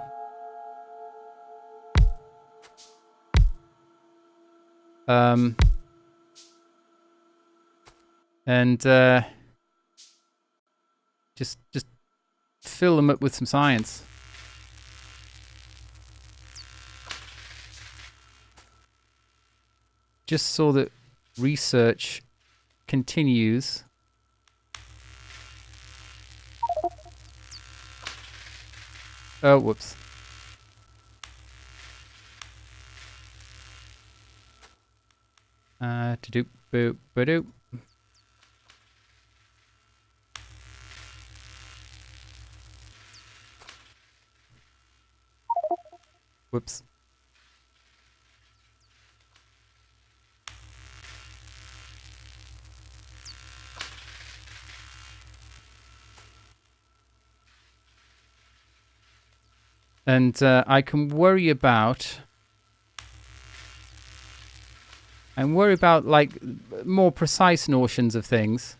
And just fill them up with some science. Just so that research continues. Oh, whoops. To-do, boo, ba-do. Whoops. And I can worry about... and worry about, like, more precise notions of things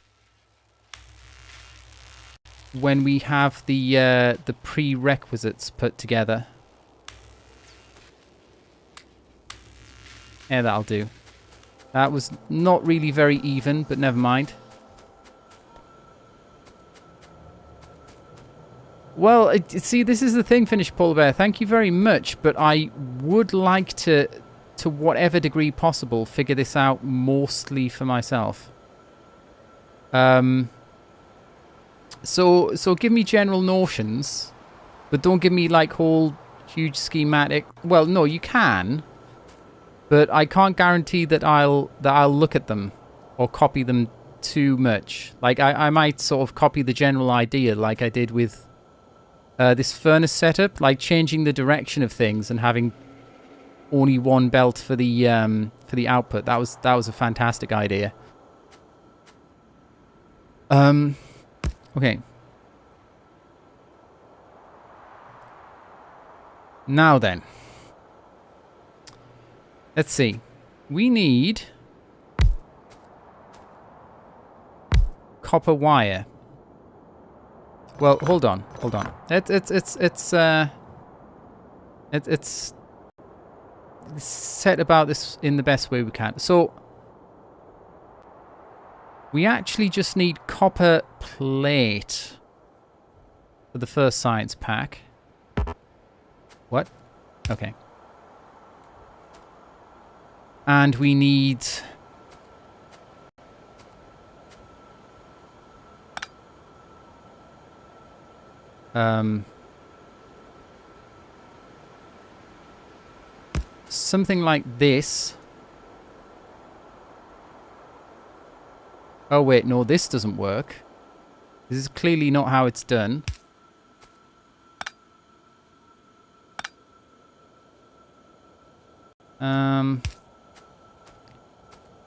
when we have the prerequisites put together. Yeah, that'll do. That was not really very even, but never mind. Well, see, this is the thing, Finished Polar Bear. Thank you very much, but I would like to whatever degree possible, figure this out mostly for myself. So give me general notions, but don't give me like whole huge schematic. Well, no, you can, but I can't guarantee that I'll look at them or copy them too much. Like I might sort of copy the general idea, like I did with this furnace setup, like changing the direction of things and having only one belt for the output. That was a fantastic idea. Okay. Now then. Let's see. We need copper wire. Well, hold on. It's set about this in the best way we can. So we actually just need copper plate for the first science pack. What? Okay. And we need something like this. Oh wait, no, this doesn't work. This is clearly not how it's done.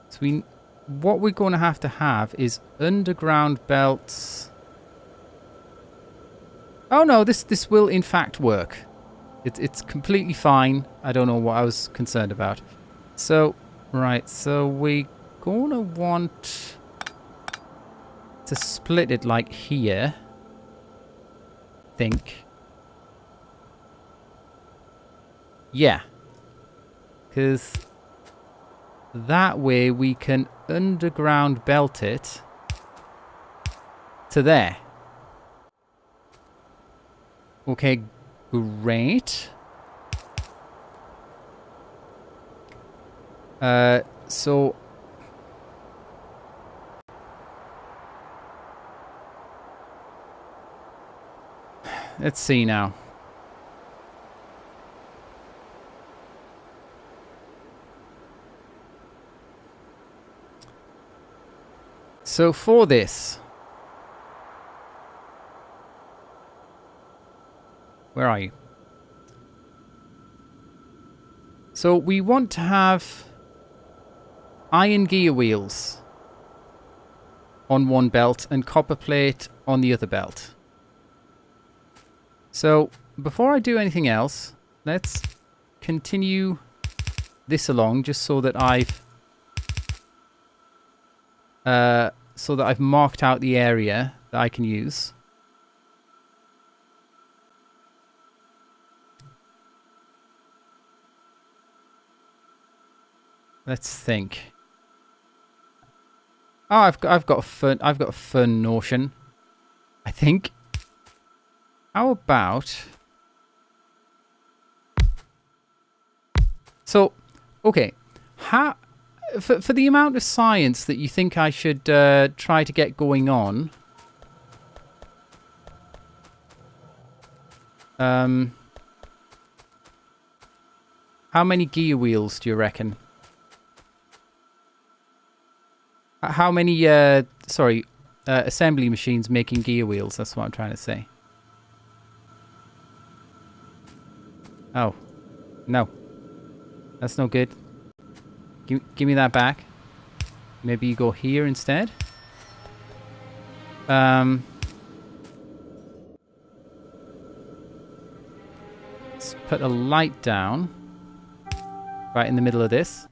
So what we're going to have is underground belts Oh no, this will in fact work. It's completely fine. I don't know what I was concerned about. So, right, so we're gonna want to split it like here. Think. Yeah. Because that way we can underground belt it to there. Okay, great. So let's see now. So for this, where are you? So we want to have iron gear wheels on one belt and copper plate on the other belt. So before I do anything else, let's continue this along just so that I've marked out the area that I can use. Let's think. Oh, I've got a fun notion. I think. How about? So, okay. For the amount of science that you think I should try to get going on, how many gear wheels do you reckon? How many, assembly machines making gear wheels? That's what I'm trying to say. Oh, no. That's no good. Give me that back. Maybe you go here instead. Let's put a light down right in the middle of this.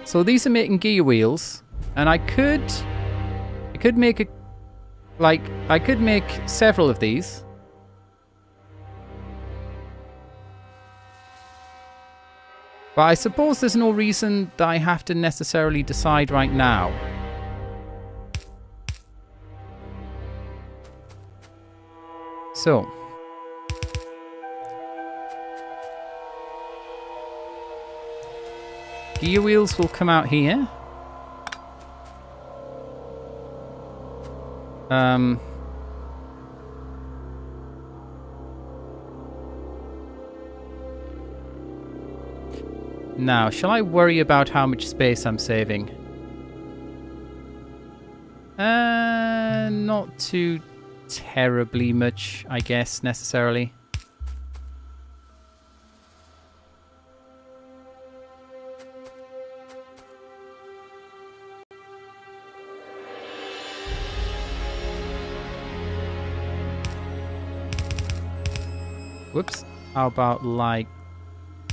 So these are making gear wheels, and I could make I could make several of these. But I suppose there's no reason that I have to necessarily decide right now. So. Gear wheels will come out here. Now, shall I worry about how much space I'm saving? Not too terribly much, I guess, necessarily. Whoops. How about like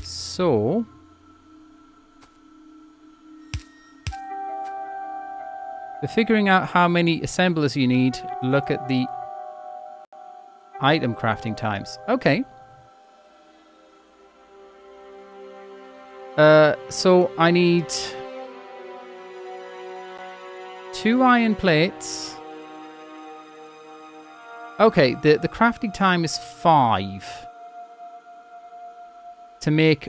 so? For figuring out how many assemblers you need, look at the item crafting times. Okay. So I need 2 iron plates. Okay, the crafting time is 5. To make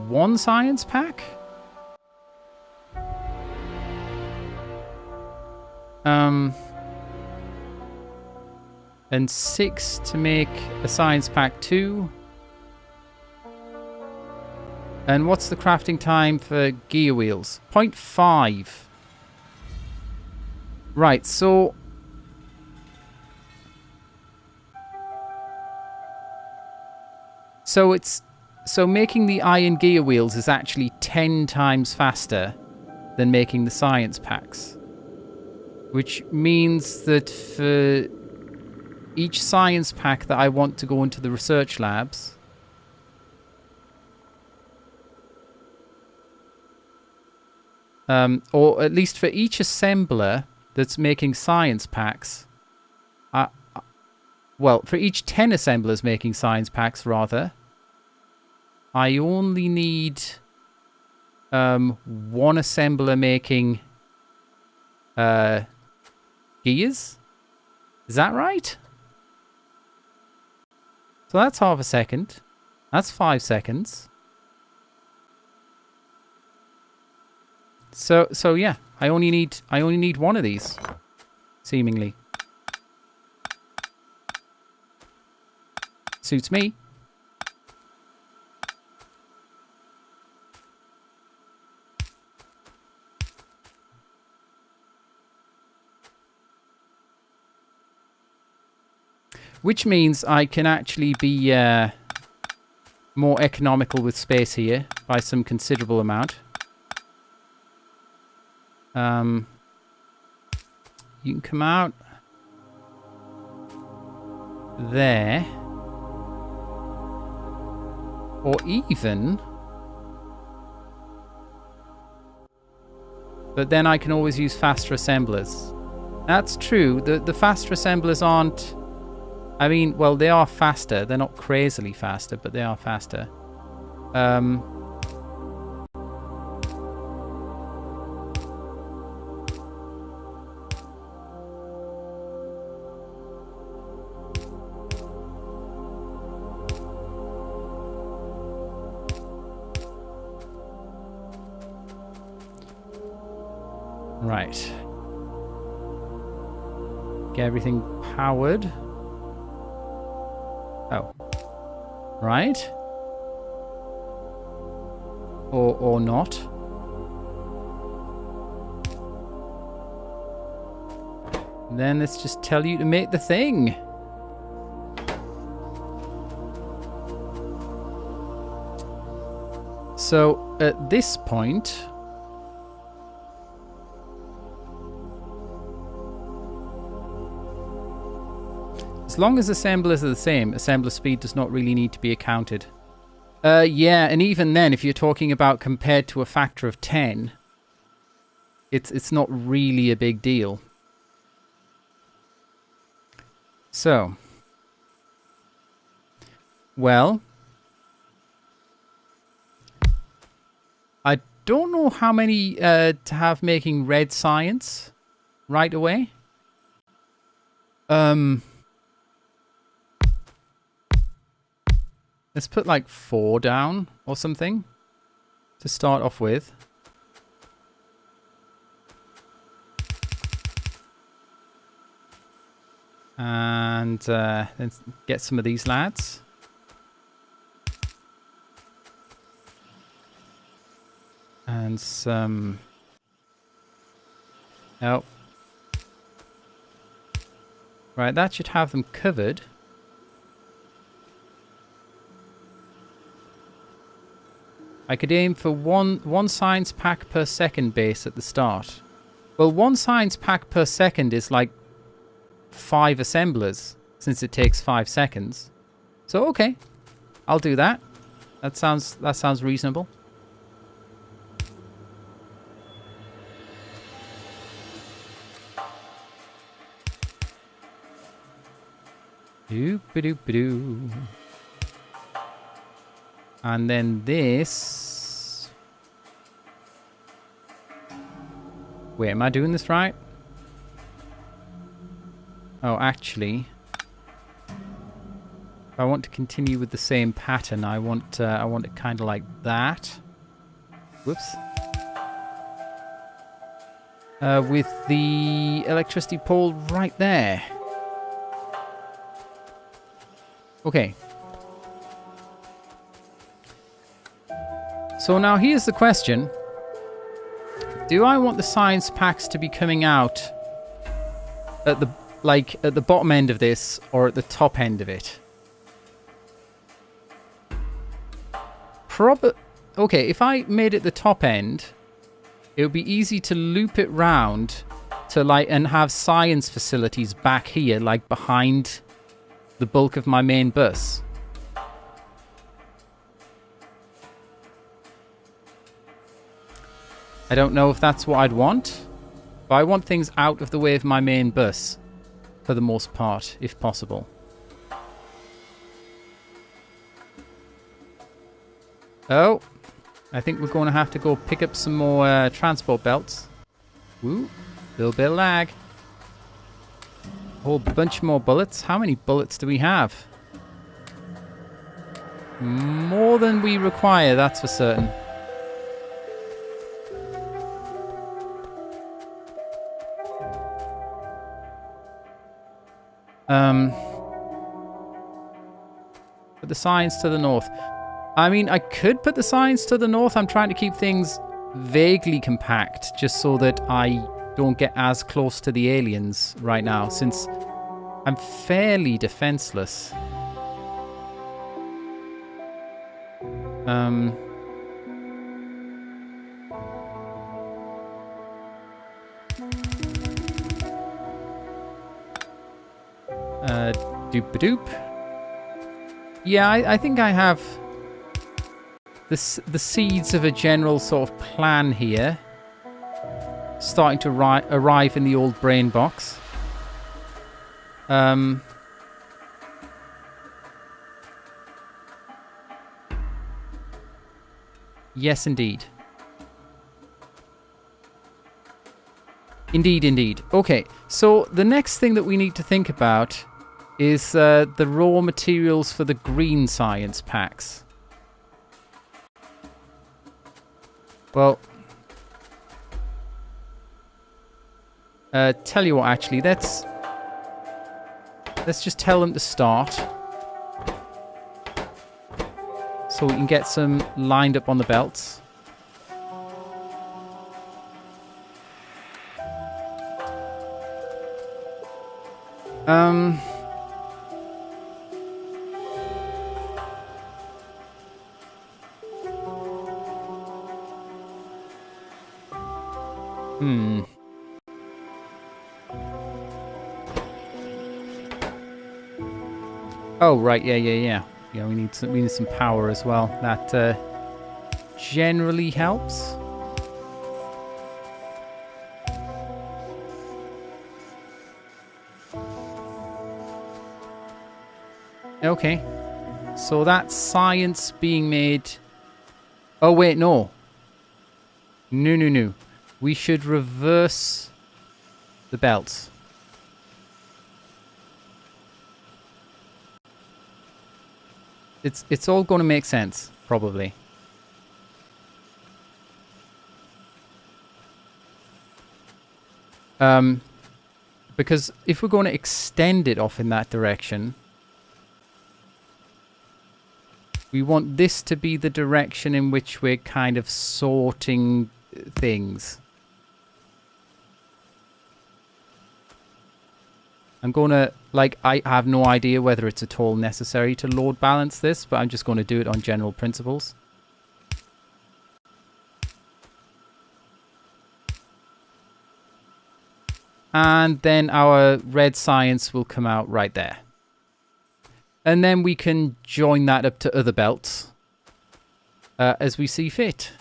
1 science pack? And 6 to make a science pack 2. And what's the crafting time for gear wheels? 0.5. Right, so... So So making the iron gear wheels is actually 10 times faster than making the science packs. Which means that for each science pack that I want to go into the research labs, or at least for each assembler that's making science packs, well, for each 10 assemblers making science packs, rather, I only need one assembler making gears. Is that right? So that's half a second. That's 5 seconds. So yeah, I only need one of these, seemingly. Suits me. Which means I can actually be more economical with space here by some considerable amount. You can come out there. Or even... But then I can always use faster assemblers. That's true. The faster assemblers aren't... I mean, well, they are faster. They're not crazily faster, but they are faster. Right. Get everything powered. Oh. Right. Or not. Then let's just tell you to make the thing. So at this point, as long as assemblers are the same, assembler speed does not really need to be accounted. Yeah, and even then, if you're talking about compared to a factor of 10, it's not really a big deal. So, well, I don't know how many to have making red science right away. Let's put like 4 down or something to start off with. And then get some of these lads. And some... Oh. Right, that should have them covered. I could aim for one science pack per second base at the start. Well, 1 science pack per second is like 5 assemblers, since it takes 5 seconds. So okay, I'll do that. That sounds reasonable. Doop-a-doop-a-doo. And then this... Wait, am I doing this right? Oh, actually... If I want to continue with the same pattern, I want it kind of like that. Whoops. With the electricity pole right there. Okay. So now here's the question. Do I want the science packs to be coming out at the bottom end of this or at the top end of it? Okay, if I made it the top end, it would be easy to loop it round to like and have science facilities back here, like behind the bulk of my main bus. I don't know if that's what I'd want, but I want things out of the way of my main bus for the most part, if possible. Oh, I think we're going to have to go pick up some more transport belts. Woo, little bit of lag. A whole bunch more bullets. How many bullets do we have? More than we require, that's for certain. Put the signs to the north. I mean, I could put the signs to the north. I'm trying to keep things vaguely compact just so that I don't get as close to the aliens right now, since I'm fairly defenseless. Doop-a-doop. Yeah, I think I have the seeds of a general sort of plan here starting to arrive in the old brain box. Yes, indeed. Indeed. Okay, so the next thing that we need to think about is the raw materials for the green science packs. Well, tell you what, actually, let's just tell them to start, so we can get some lined up on the belts. Oh, right, yeah. Yeah, we need some power as well. That generally helps. Okay. So that's science being made. Oh, wait, no. No. We should reverse the belts. It's all going to make sense, probably. Because if we're going to extend it off in that direction, we want this to be the direction in which we're kind of sorting things. I'm going to, I have no idea whether it's at all necessary to load balance this, but I'm just going to do it on general principles. And then our red science will come out right there. And then we can join that up to other belts as we see fit.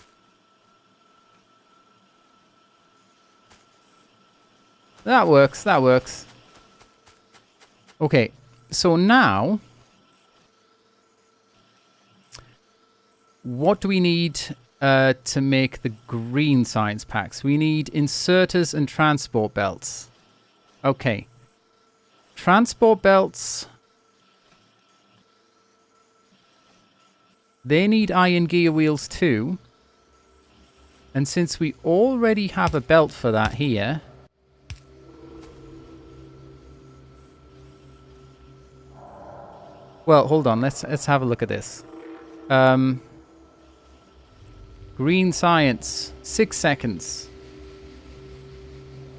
That works. Okay, so now, what do we need to make the green science packs? We need inserters and transport belts. Okay, transport belts, they need iron gear wheels too. And since we already have a belt for that here, well, hold on. Let's have a look at this. Green science, 6 seconds.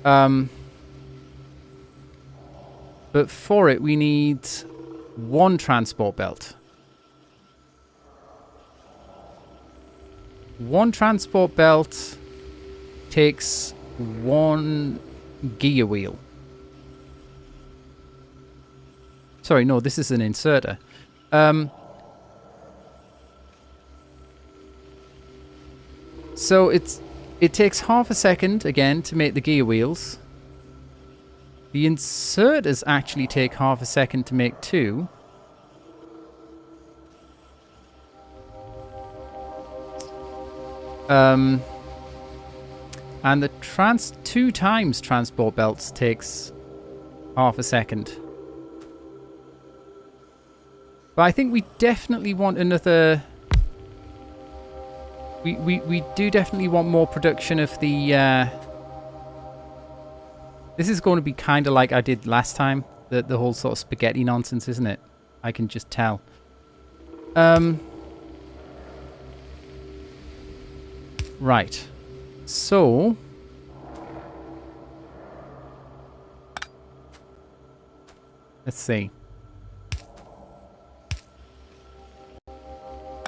But for it, we need 1 transport belt. One transport belt takes one gear wheel. Sorry, no, this is an inserter. So it takes half a second, again, to make the gear wheels. The inserters actually take half a second to make two. And the two times transport belts takes half a second. But I think we definitely want another... We do definitely want more production of the... This is going to be kind of like I did last time. The whole sort of spaghetti nonsense, isn't it? I can just tell. Right. So... Let's see.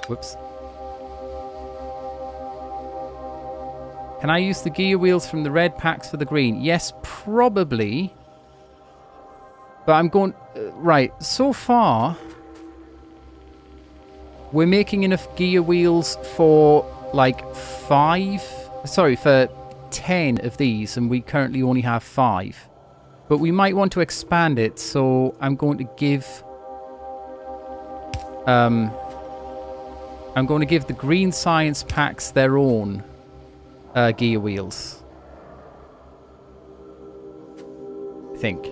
Whoops. Can I use the gear wheels from the red packs for the green? Yes, probably. But I'm going... right, so far... We're making enough gear wheels for, like, 10 of these, and we currently only have 5. But we might want to expand it, so I'm going to give... I'm going to give the green science packs their own gear wheels. I think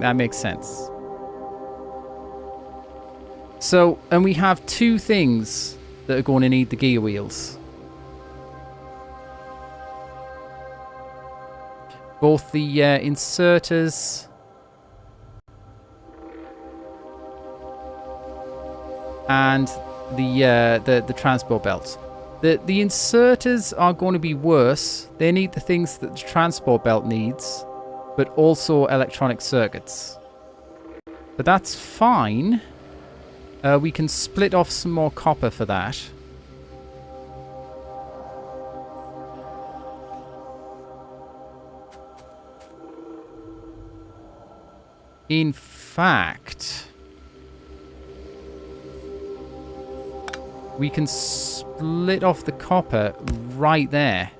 that makes sense. So, and we have 2 things that are going to need the gear wheels. Both the inserters and the transport belts. The inserters are going to be worse. They need the things that the transport belt needs, but also electronic circuits. But that's fine. We can split off some more copper for that. In fact, we can split off the copper right there.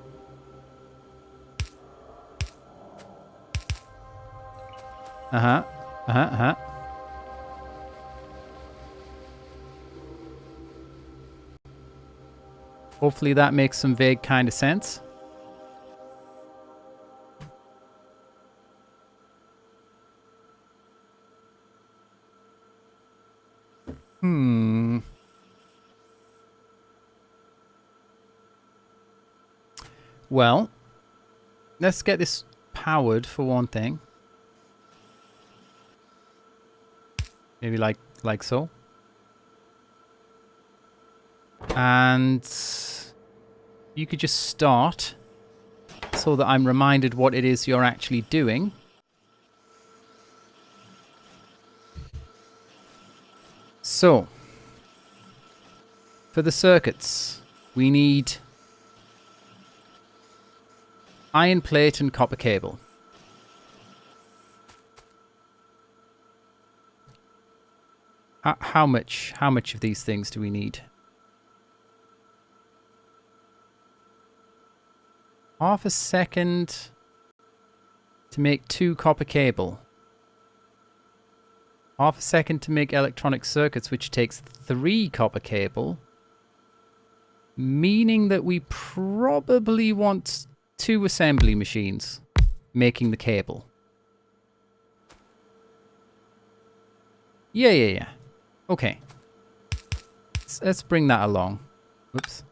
Hopefully that makes some vague kind of sense. Well, let's get this powered for one thing. Maybe like so. And you could just start so that I'm reminded what it is you're actually doing. So, for the circuits, we need iron plate and copper cable. How much of these things do we need? Half a second to make 2 copper cable. Half a second to make electronic circuits, which takes 3 copper cable. Meaning that we probably want 2 assembly machines making the cable. Yeah. Okay. Let's bring that along. Whoops.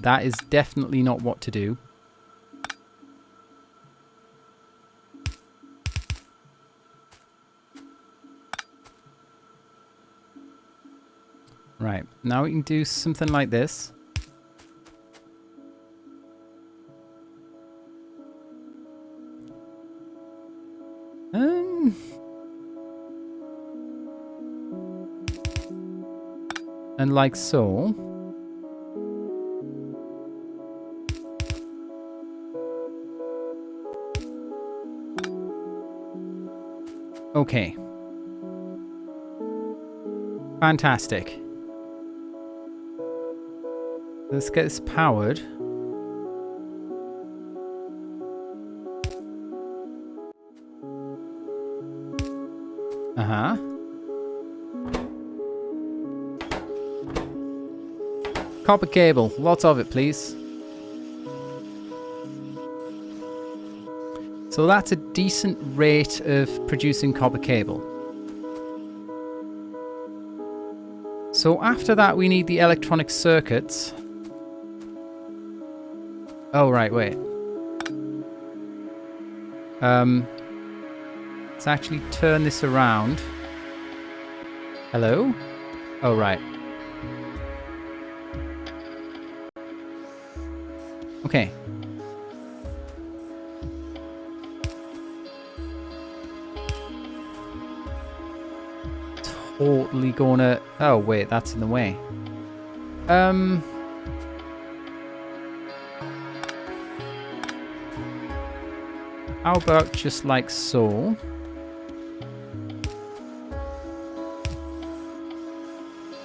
That is definitely not what to do. Right, now we can do something like this. And like so. Okay. Fantastic. Let's get this powered. Uh-huh. Copper cable. Lots of it, please. So that's a decent rate of producing copper cable. So after that, we need the electronic circuits. Oh, right, wait. Let's actually turn this around. Hello? Oh, right. Okay. Totally gonna... Oh, wait, that's in the way. How about just like so?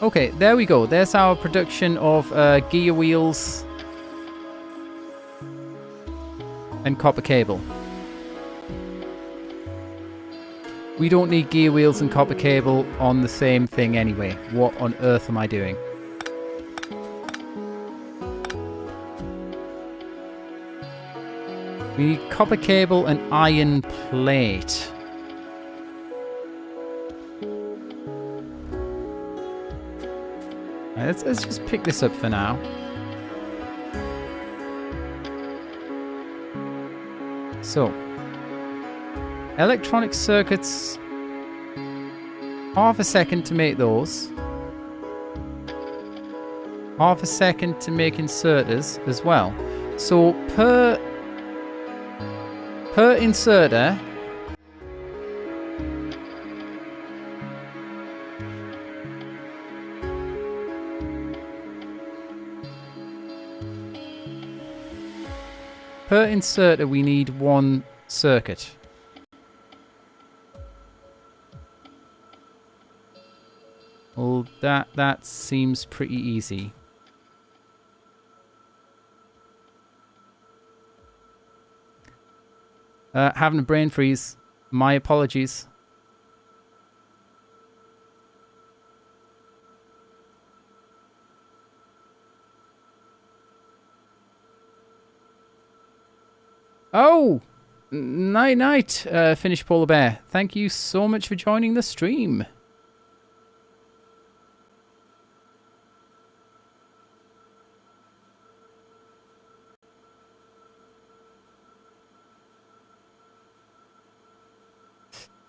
Okay, there we go. There's our production of gear wheels and copper cable. We don't need gear wheels and copper cable on the same thing anyway. What on earth am I doing? We need copper cable and iron plate. Right, let's just pick this up for now. So, electronic circuits, half a second to make those. Half a second to make inserters as well. So per inserter, we need one circuit. Well, that seems pretty easy. Having a brain freeze. My apologies. Oh! Night, Finnish Polar Bear. Thank you so much for joining the stream.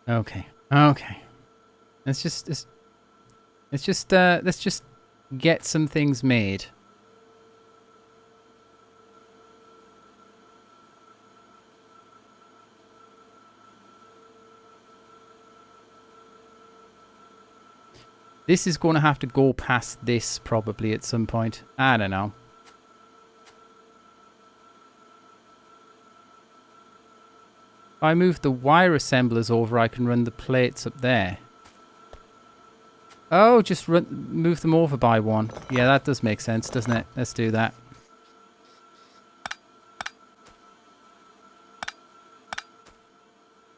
Okay. Let's just get some things made. This is going to have to go past this probably at some point. I don't know. If I move the wire assemblers over, I can run the plates up there. Oh, just move them over by one. Yeah, that does make sense, doesn't it? Let's do that.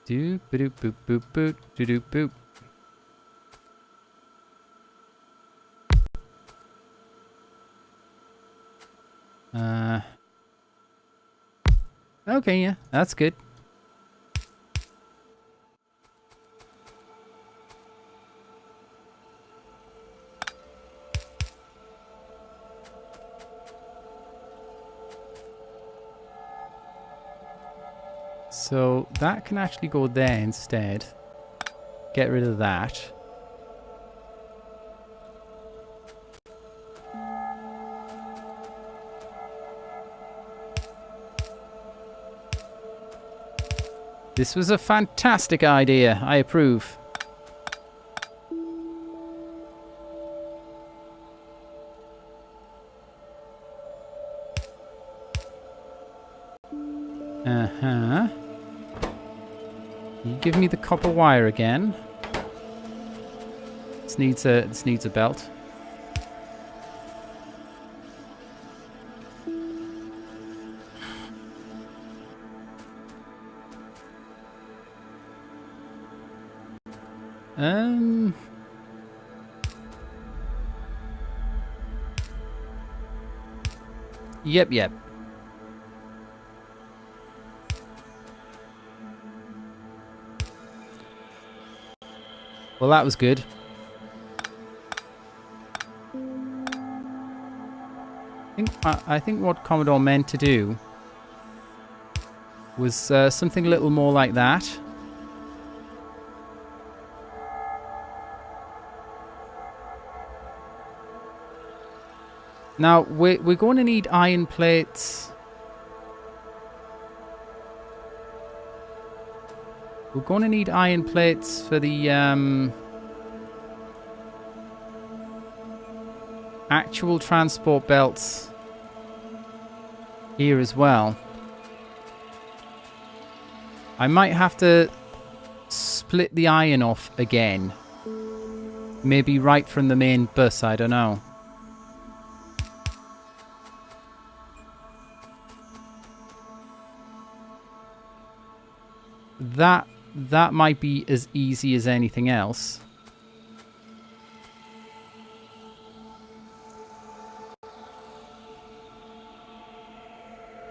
Do boop boop boop boop do do boop. Okay, yeah, that's good. So that can actually go there instead. Get rid of that. This was a fantastic idea. I approve. Uh-huh. You give me the copper wire again. This needs a belt. Yep. Well, that was good. I think what Commodore meant to do was something a little more like that. Now, we're going to need iron plates. We're going to need iron plates for the actual transport belts here as well. I might have to split the iron off again. Maybe right from the main bus, I don't know. That might be as easy as anything else.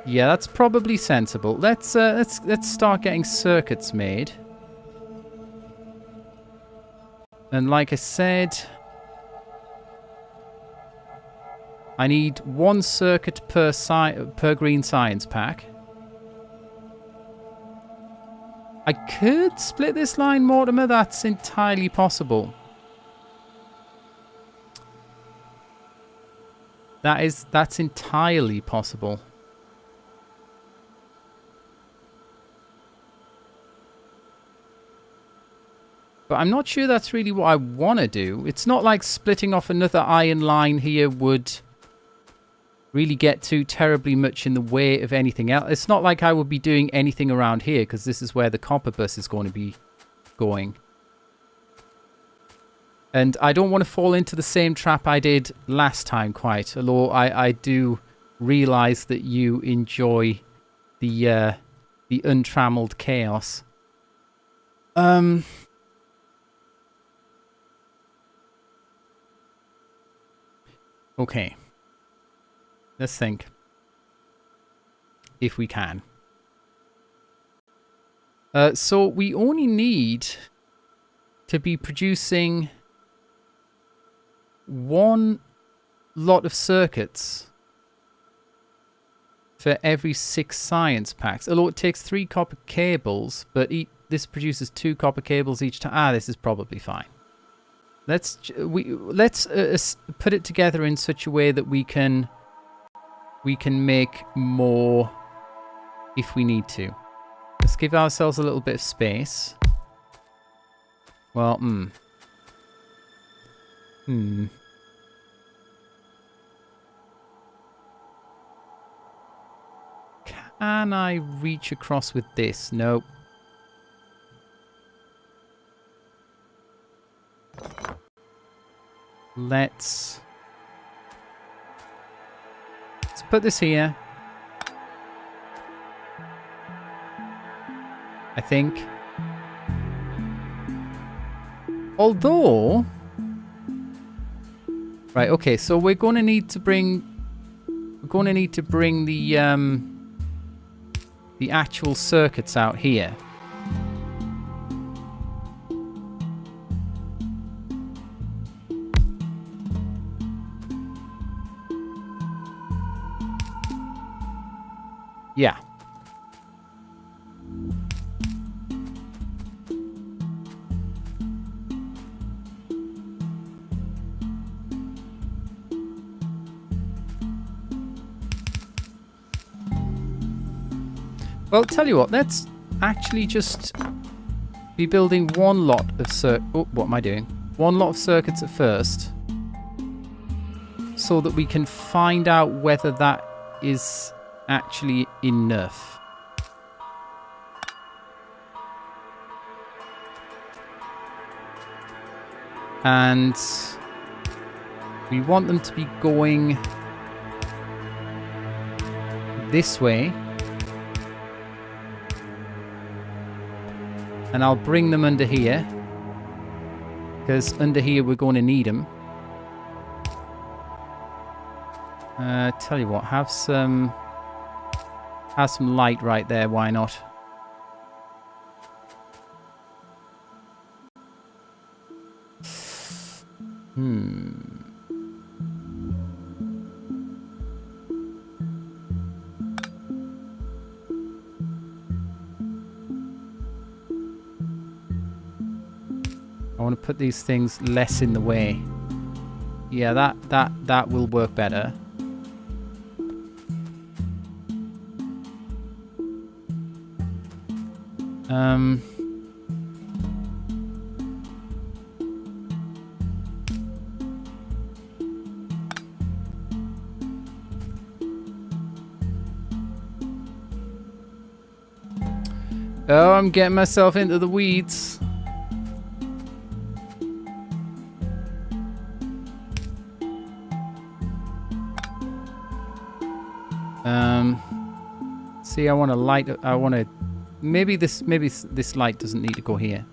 Yeah, that's probably sensible. Let's start getting circuits made. And like I said, I need one circuit per green science pack. I could split this line, Mortimer. That's entirely possible. That's entirely possible. But I'm not sure that's really what I want to do. It's not like splitting off another iron line here would really get too terribly much in the way of anything else. It's not like I would be doing anything around here because this is where the copper bus is going to be going. And I don't want to fall into the same trap I did last time quite. Although I do realize that you enjoy the untrammeled chaos. Okay. Let's think. If we can. So we only need to be producing one lot of circuits for every 6 science packs. Although it takes 3 copper cables, but this produces 2 copper cables each time. This is probably fine. Let's put it together in such a way that we can make more if we need to. Let's give ourselves a little bit of space. Well, Can I reach across with this? Nope. Let's put this here. I think. Although... Right, okay, so we're going to need to bring... We're going to need to bring the actual circuits out here. Yeah. Well, tell you what, let's actually just be building one lot of what am I doing? One lot of circuits at first. So that we can find out whether that is actually enough. And we want them to be going this way. And I'll bring them under here. Because under here we're going to need them. Tell you what, have some light right there, why not? I want to put these things less in the way. Yeah, that will work better. Oh, I'm getting myself into the weeds. See, I want to light. I want to. Maybe this light doesn't need to go here.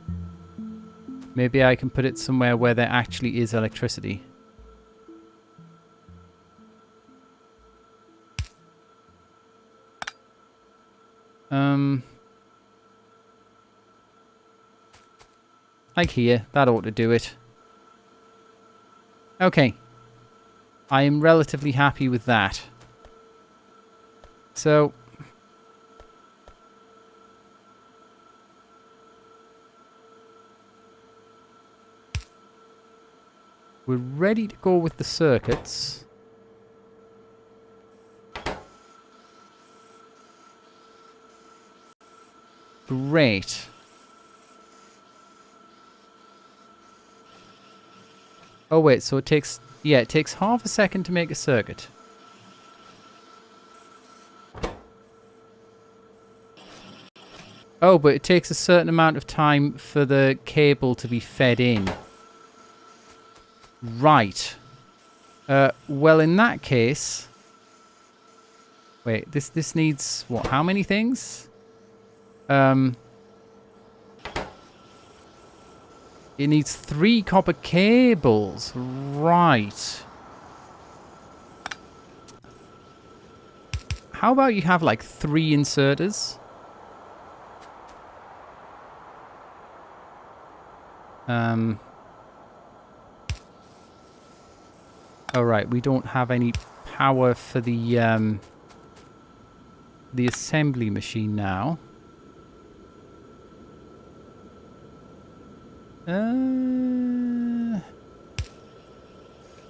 Maybe I can put it somewhere where there actually is electricity. Like here, that ought to do it. Okay. I am relatively happy with that. So we're ready to go with the circuits. Great. Oh wait, so it takes half a second to make a circuit. Oh, but it takes a certain amount of time for the cable to be fed in. Right. Well, in that case... Wait, this needs... What, how many things? It needs 3 copper cables. Right. How about you have, like, 3 inserters? Alright, we don't have any power for the assembly machine now.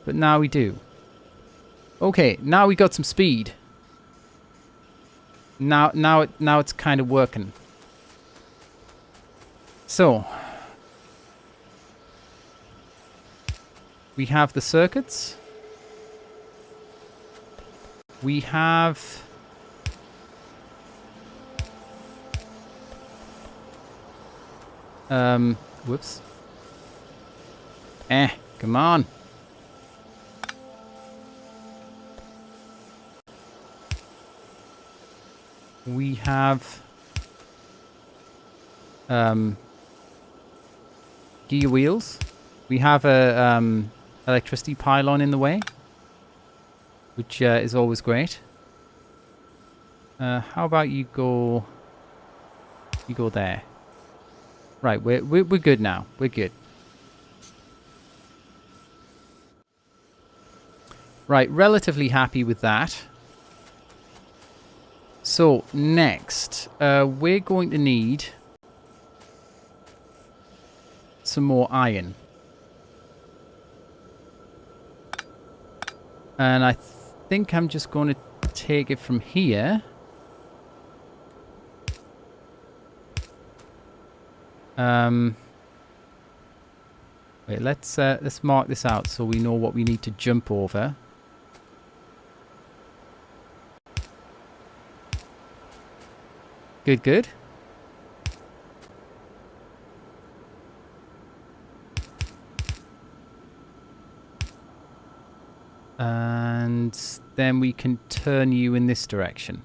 But now we do. Okay, now we got some speed. Now it's kind of working. So we have the circuits. We have whoops. Come on. We have gear wheels. We have a electricity pylon in the way, which is always great. How about you go there? Right, we're good now. We're good. Right, relatively happy with that. So next, we're going to need some more iron. And I think I'm just going to take it from here. Wait, let's mark this out so we know what we need to jump over. Good, good. And then we can turn you in this direction.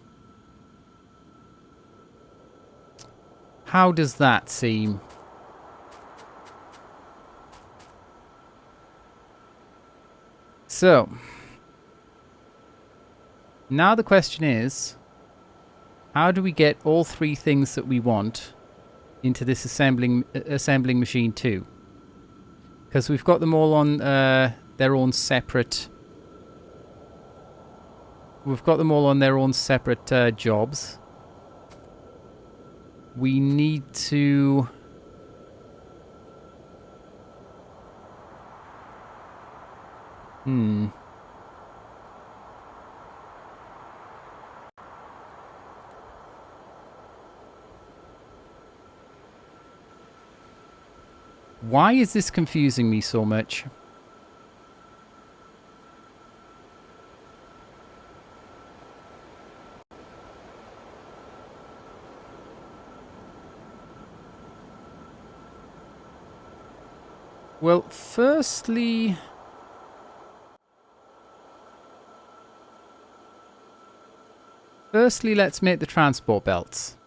How does that seem? So, now the question is, how do we get all three things that we want into this assembling machine too? Because we've got them all on their own separate... We've got them all on their own separate jobs. We need to... Why is this confusing me so much? Well, firstly... let's make the transport belts.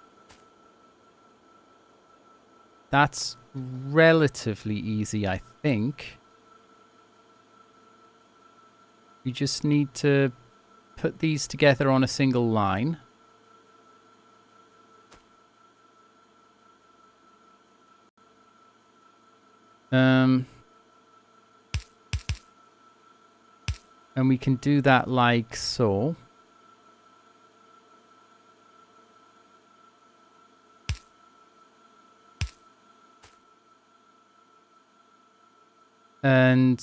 That's relatively easy, I think. We just need to put these together on a single line. And we can do that like so. And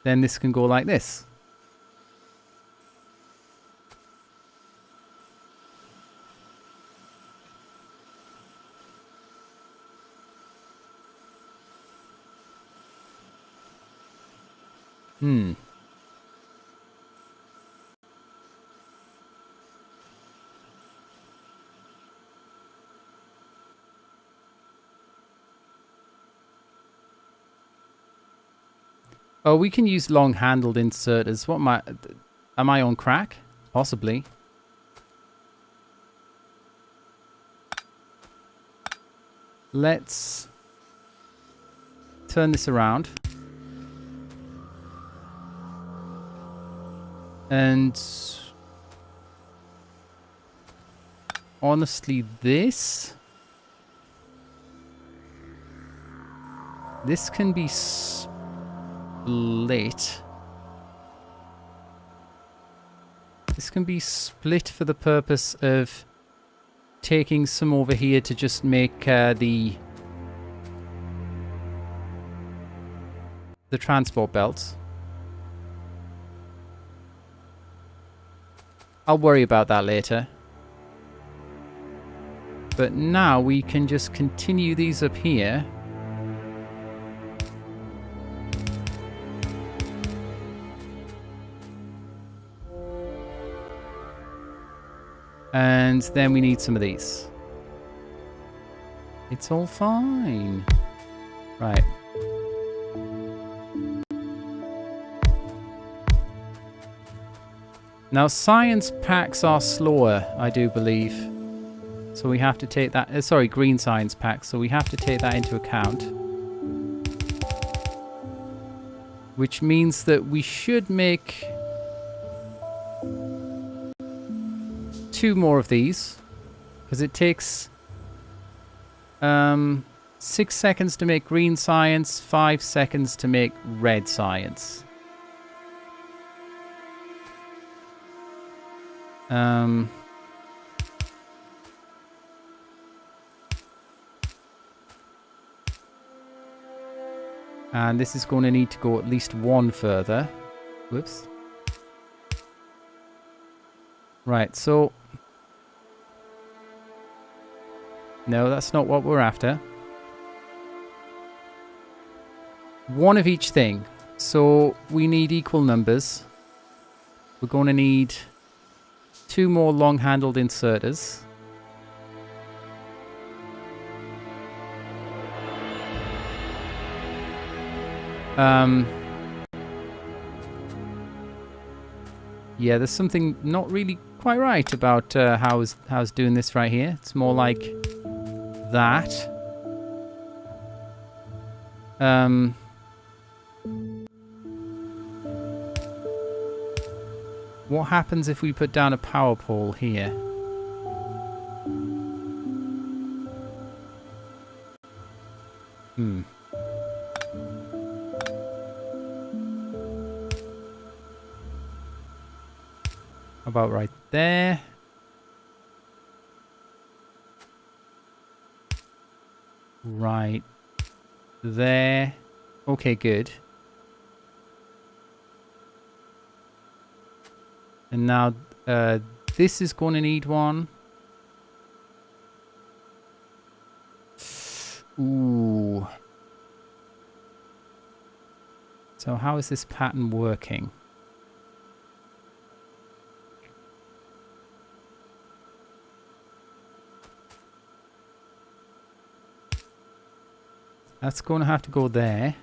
then this can go like this. Oh, we can use long-handled inserters. What am I on crack? Possibly. Let's turn this around. And honestly, this can be split. This can be split for the purpose of taking some over here to just make the transport belts. I'll worry about that later. But now we can just continue these up here. And then we need some of these. It's all fine. Right. Now, science packs are slower, I do believe. So we have to take that... sorry, green science packs. So we have to take that into account. Which means that we should make 2 more of these, because it takes 6 seconds to make green science, 5 seconds to make red science. And this is going to need to go at least 1 further. Whoops. Right, so... No, that's not what we're after. 1 of each thing. So we need equal numbers. We're going to need 2 more long-handled inserters. Yeah, there's something not really quite right about how's doing this right here. It's more like that. What happens if we put down a power pole here? About right there. Right there. Okay, good. And now this is going to need one. Ooh. So how is this pattern working? That's going to have to go there.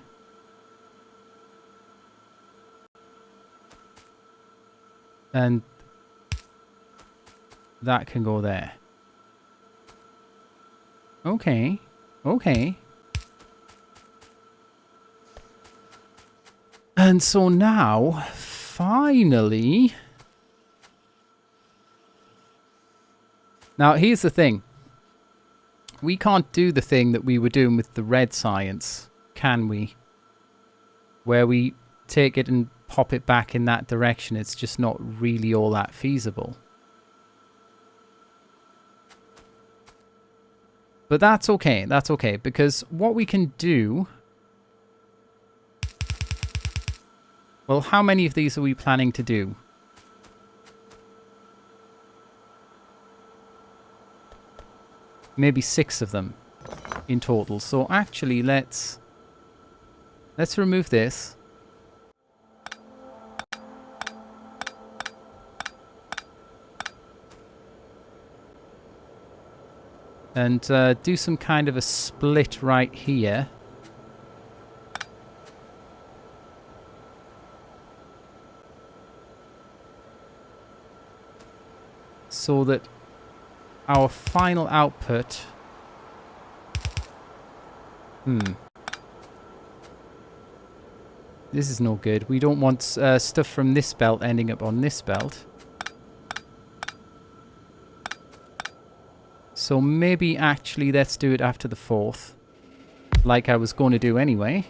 And that can go there. Okay. Okay. And so now, finally... Now, here's the thing. We can't do the thing that we were doing with the red science, can we? Where we take it and pop it back in that direction. It's just not really all that feasible. But that's okay. That's okay. Because what we can do... Well, how many of these are we planning to do? Maybe 6 of them in total. So actually, let's remove this. And do some kind of a split right here. So that our final output... This is no good. We don't want stuff from this belt ending up on this belt. So maybe actually let's do it after the 4th. Like I was going to do anyway.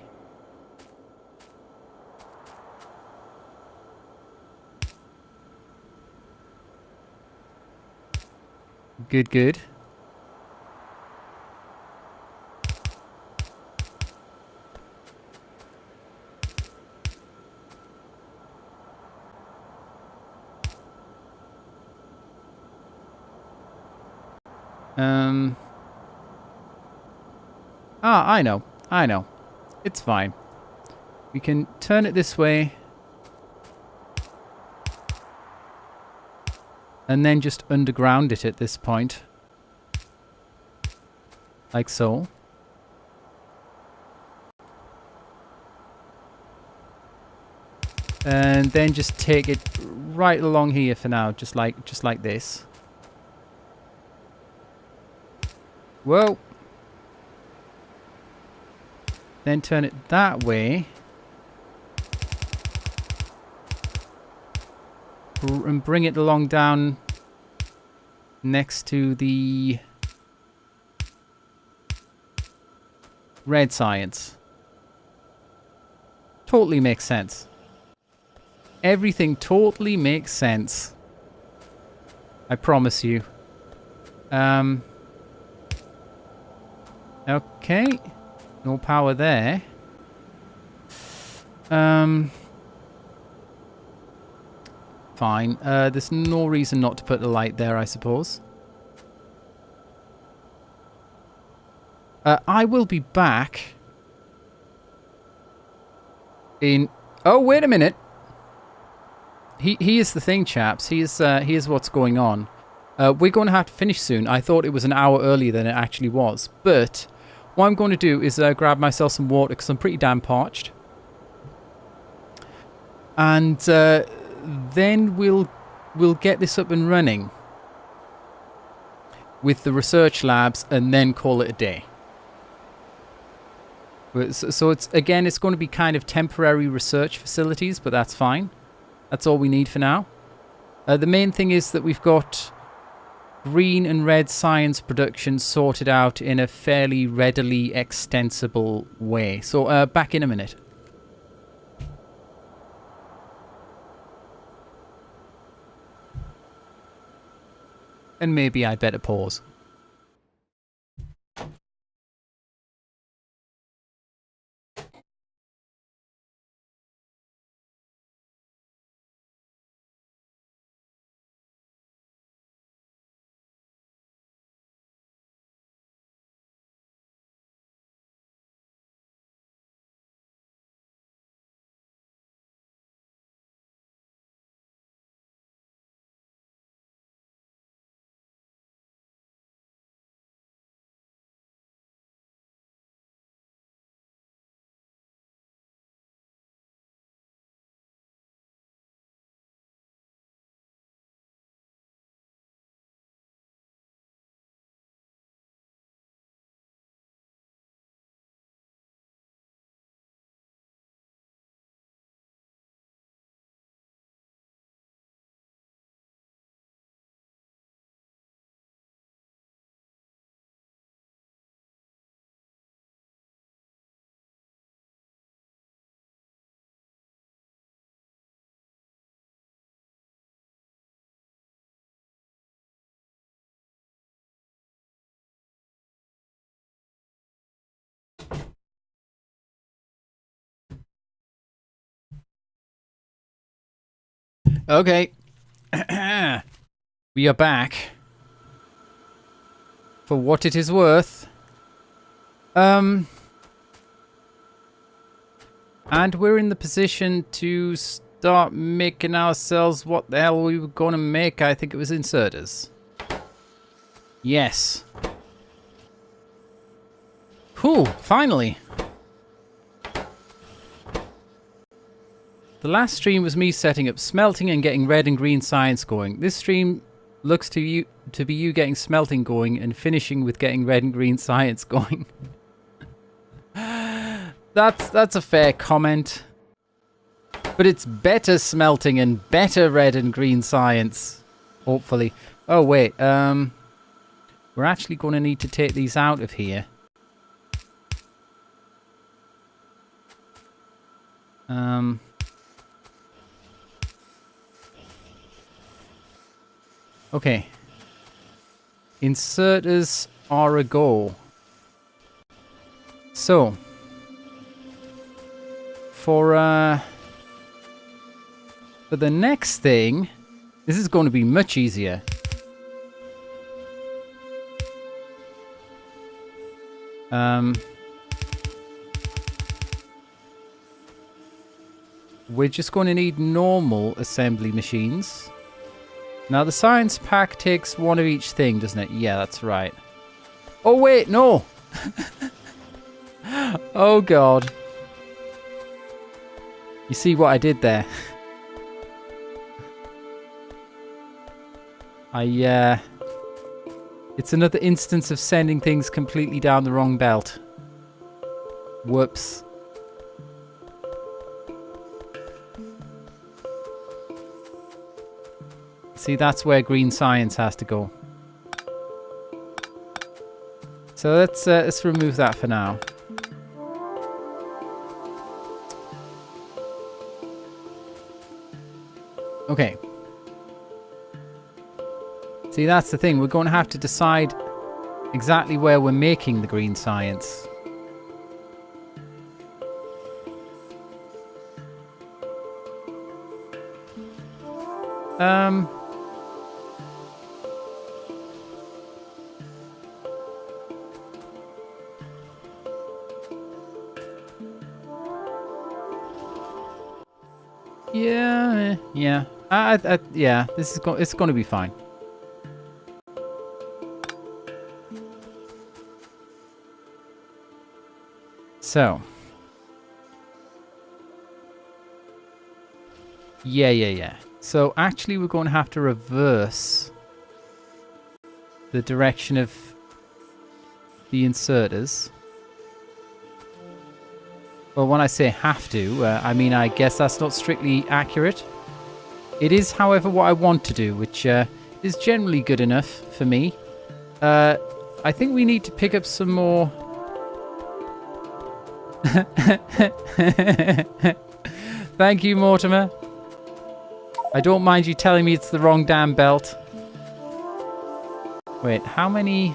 Good, good. I know. I know. It's fine. We can turn it this way. And then just underground it at this point. Like so. And then just take it right along here for now, just like this. Whoa. Then turn it that way. And bring it along down next to the red science. Totally makes sense. Everything totally makes sense. I promise you. Okay. No power there. Fine. There's no reason not to put the light there, I suppose. I will be back in... Oh, wait a minute. Here's the thing, chaps. Here's what's going on. We're going to have to finish soon. I thought it was an hour earlier than it actually was. But what I'm going to do is grab myself some water because I'm pretty damn parched. And then we'll get this up and running with the research labs and then call it a day. So it's going to be kind of temporary research facilities, but that's fine. That's all we need for now. The main thing is that we've got green and red science production sorted out in a fairly readily extensible way. So back in a minute. And maybe I better pause. Okay. We are back. For what it is worth. And we're in the position to start making ourselves what the hell we were going to make. I think it was inserters. Yes. Whew, finally. The last stream was me setting up smelting and getting red and green science going. This stream looks to be you getting smelting going and finishing with getting red and green science going. That's a fair comment. But it's better smelting and better red and green science. Hopefully. Oh wait, we're actually going to need to take these out of here. Okay. Inserters are a go. So, for the next thing, this is going to be much easier. We're just going to need normal assembly machines. Now, the science pack takes one of each thing, doesn't it? Yeah, that's right. Oh, wait, no! Oh, God. You see what I did there? It's another instance of sending things completely down the wrong belt. Whoops. See, that's where green science has to go. So let's remove that for now. Okay. See, that's the thing. We're going to have to decide exactly where we're making the green science. Yeah. Yeah. It's going to be fine. So, Yeah. So actually we're going to have to reverse the direction of the inserters. Well, when I say have to, I mean, I guess that's not strictly accurate. It is, however, what I want to do, which is generally good enough for me. I think we need to pick up some more... Thank you, Mortimer. I don't mind you telling me it's the wrong damn belt. Wait, how many...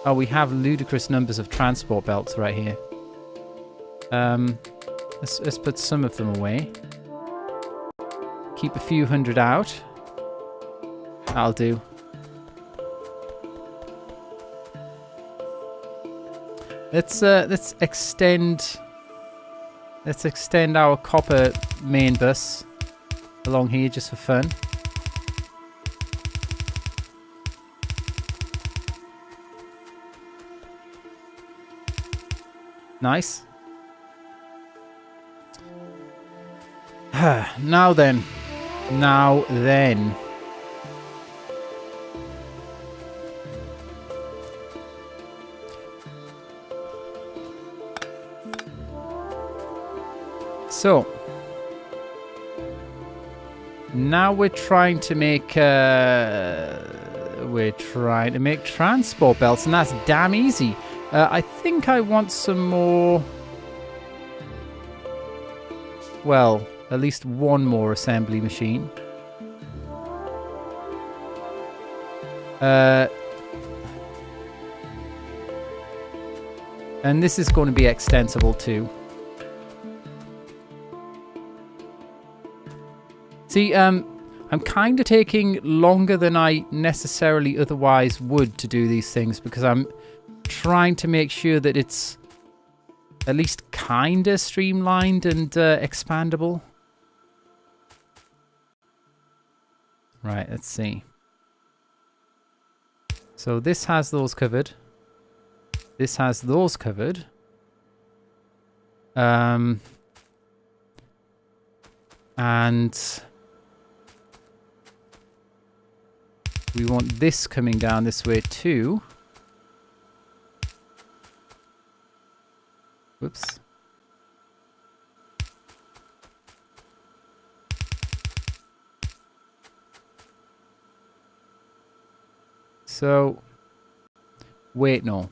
Oh, we have ludicrous numbers of transport belts right here. Let's put some of them away. Keep a few hundred out. That'll do. Let's extend our copper main bus along here just for fun. Nice. Now then. So, now we're trying to make transport belts, and that's damn easy. I think I want some more. Well, at least one more assembly machine. And this is going to be extensible too. See, I'm kind of taking longer than I necessarily otherwise would to do these things because I'm trying to make sure that it's at least kind of streamlined and expandable. Right, let's see. So this has those covered. This has those covered. And we want this coming down this way too. Whoops. So, wait, no.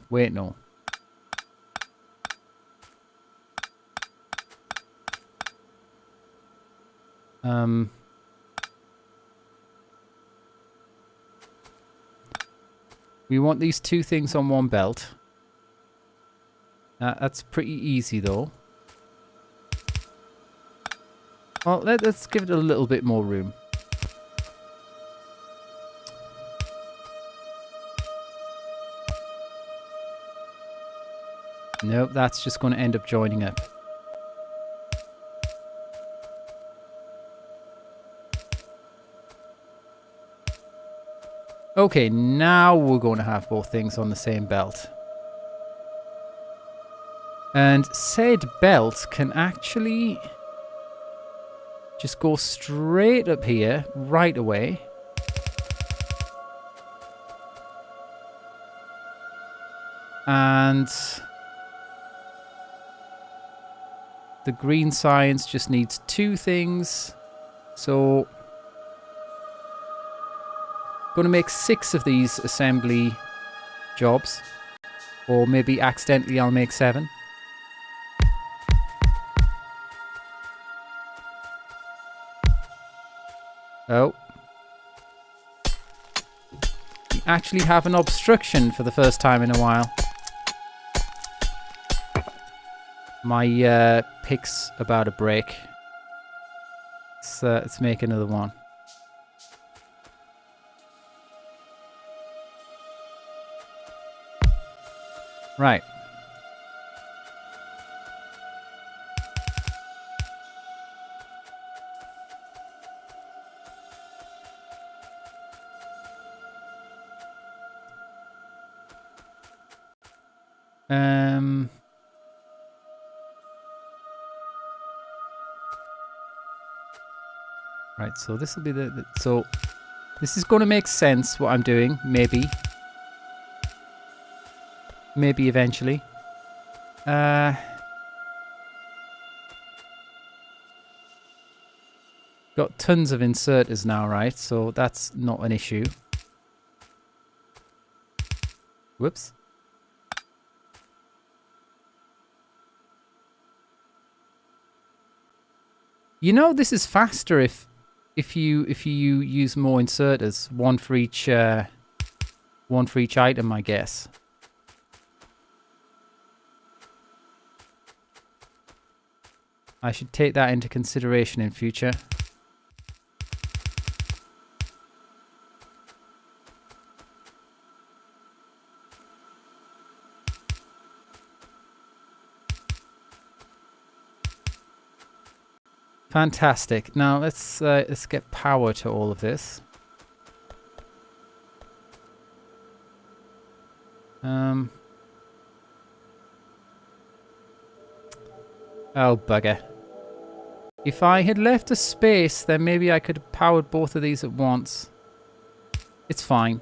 We want these two things on one belt. That's pretty easy though. Well, let's give it a little bit more room. Nope, that's just going to end up joining up. Okay, now we're going to have both things on the same belt. And said belt can actually just go straight up here right away. And the green science just needs two things. So going to make 6 of these assembly jobs. Or maybe accidentally I'll make 7. Oh. We actually have an obstruction for the first time in a while. My pick's about to break. Let's make another one. Right. Right, so this will be so this is going to make sense what I'm doing, maybe. Maybe eventually. Got tons of inserters now, right? So that's not an issue. Whoops. You know, this is faster if you use more inserters, one for each item, I guess. I should take that into consideration in future. Fantastic. Now let's get power to all of this. Oh bugger. If I had left a space, then maybe I could have powered both of these at once. It's fine.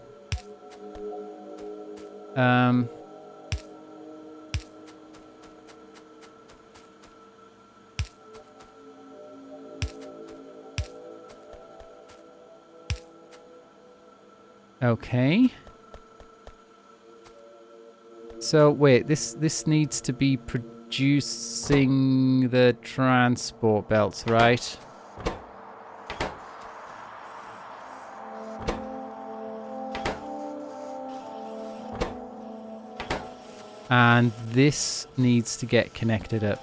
Okay. So wait, this needs to be producing the transport belts, right? And this needs to get connected up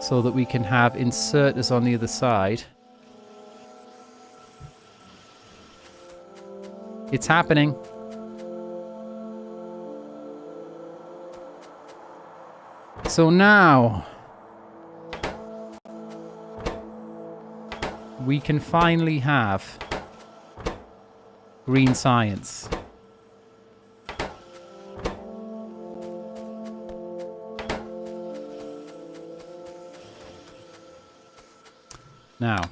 so that we can have inserters on the other side. It's happening. So now we can finally have green science. Now,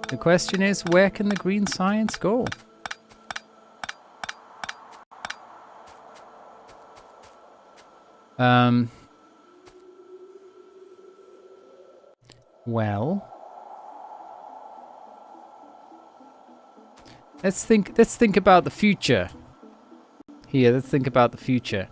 the question is, where can the green science go? Well, let's think about the future. Here, let's think about the future.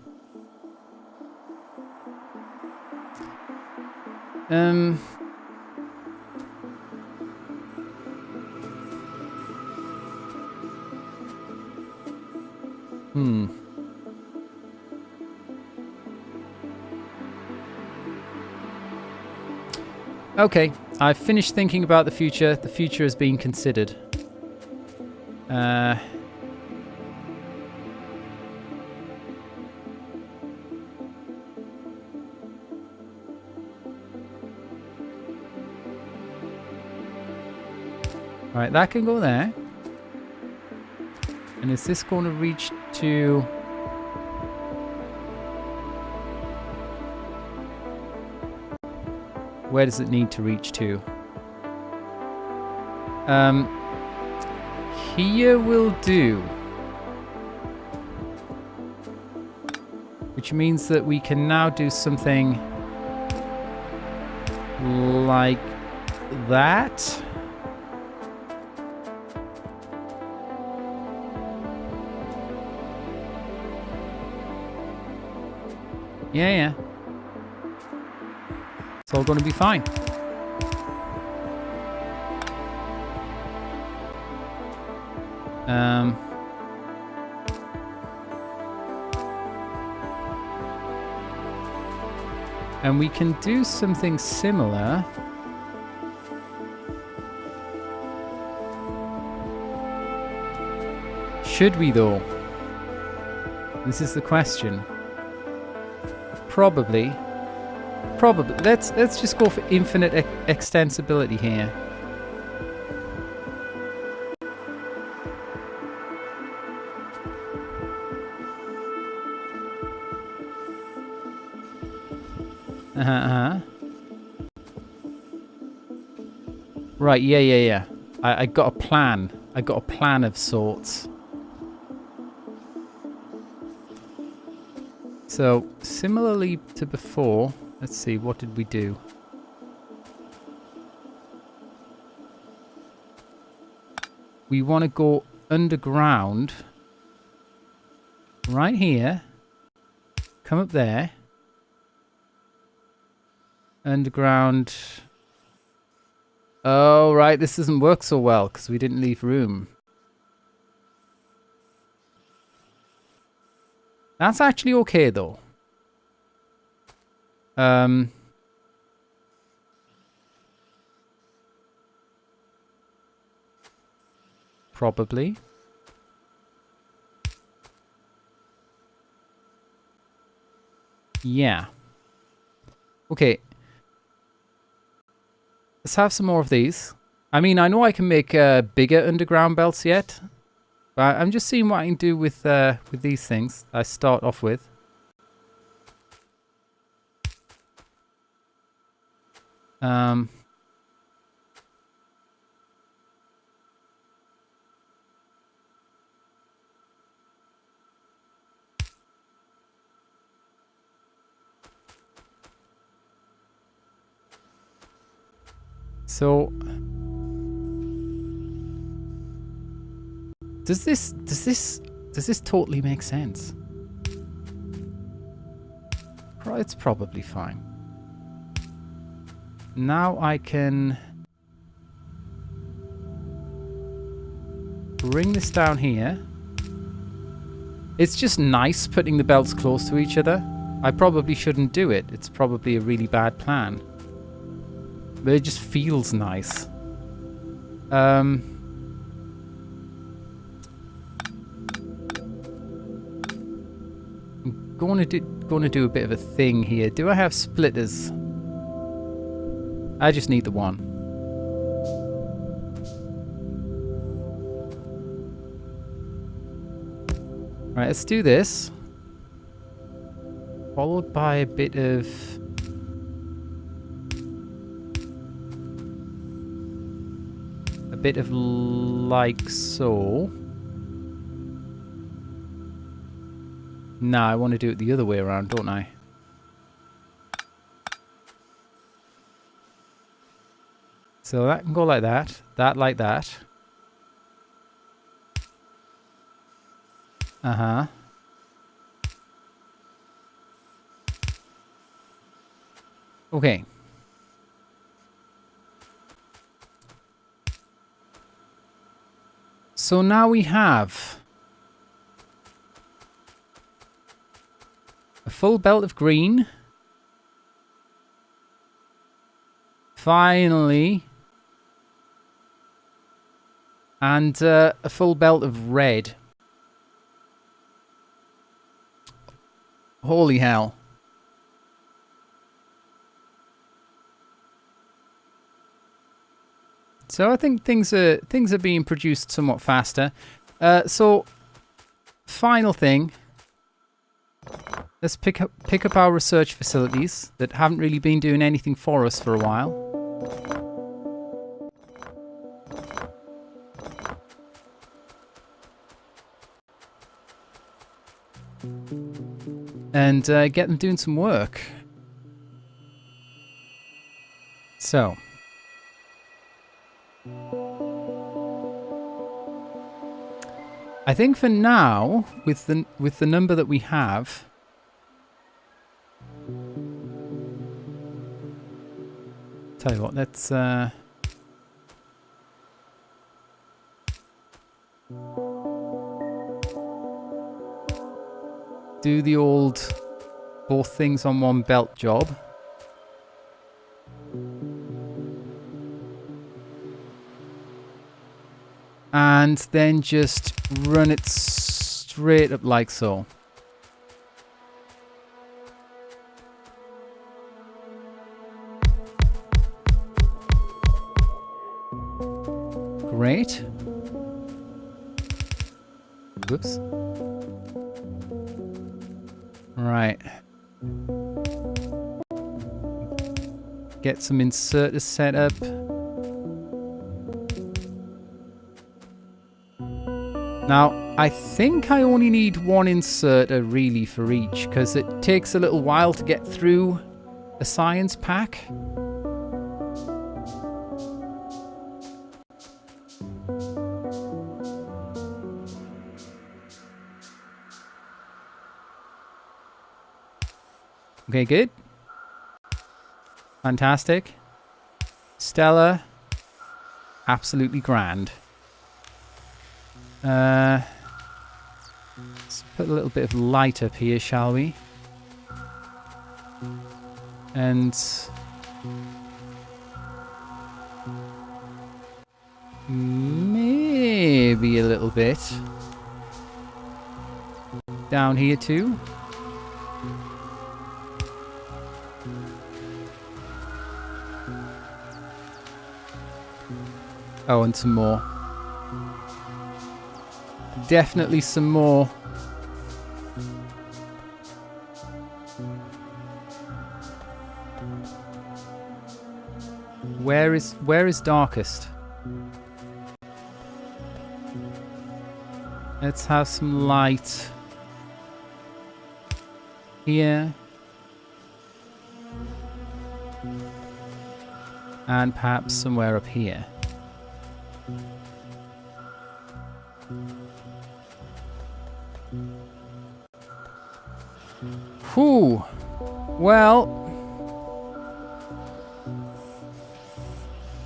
Okay, I've finished thinking about the future. The future is being considered. Right, that can go there. And is this going to reach to... Where does it need to reach to? Here will do. Which means that we can now do something like that. Yeah. It's all going to be fine. And we can do something similar. Should we though? This is the question. Probably. Let's just go for infinite extensibility here. Right, yeah. I got a plan. I got a plan of sorts. So, similarly to before, let's see, what did we do? We want to go underground. Right here. Come up there. Underground. Oh, right, this doesn't work so well because we didn't leave room. That's actually okay, though. Probably. Yeah. Okay. Let's have some more of these. I mean, I know I can make bigger underground belts yet. But I'm just seeing what I can do with these things I start off with. So does this totally make sense? It's probably fine. Now I can bring this down here. It's just nice putting the belts close to each other. I probably shouldn't do it. It's probably a really bad plan. But it just feels nice. I'm going to do a bit of a thing here. Do I have splitters? I just need the one. Right, let's do this. Followed by a bit of... like so. Nah, I want to do it the other way around, don't I? So that can go like that. That like that. Uh-huh. Okay. So now we have a full belt of green. Finally. And a full belt of red. Holy hell. So I think things are being produced somewhat faster. So final thing. Let's pick up our research facilities that haven't really been doing anything for us for a while. And get them doing some work. So. I think for now, with the number that we have, tell you what, let's do the old both things on one belt job. And then just run it straight up like so. Great. Whoops. Right. Get some inserters set up. Now, I think I only need one inserter really for each, because it takes a little while to get through a science pack. Okay, good. Fantastic. Stellar. Absolutely grand. Let's put a little bit of light up here, shall we? And maybe a little bit down here too. Oh, and some more. Definitely some more. Where is darkest? Let's have some light here. And perhaps somewhere up here. Whew. Well,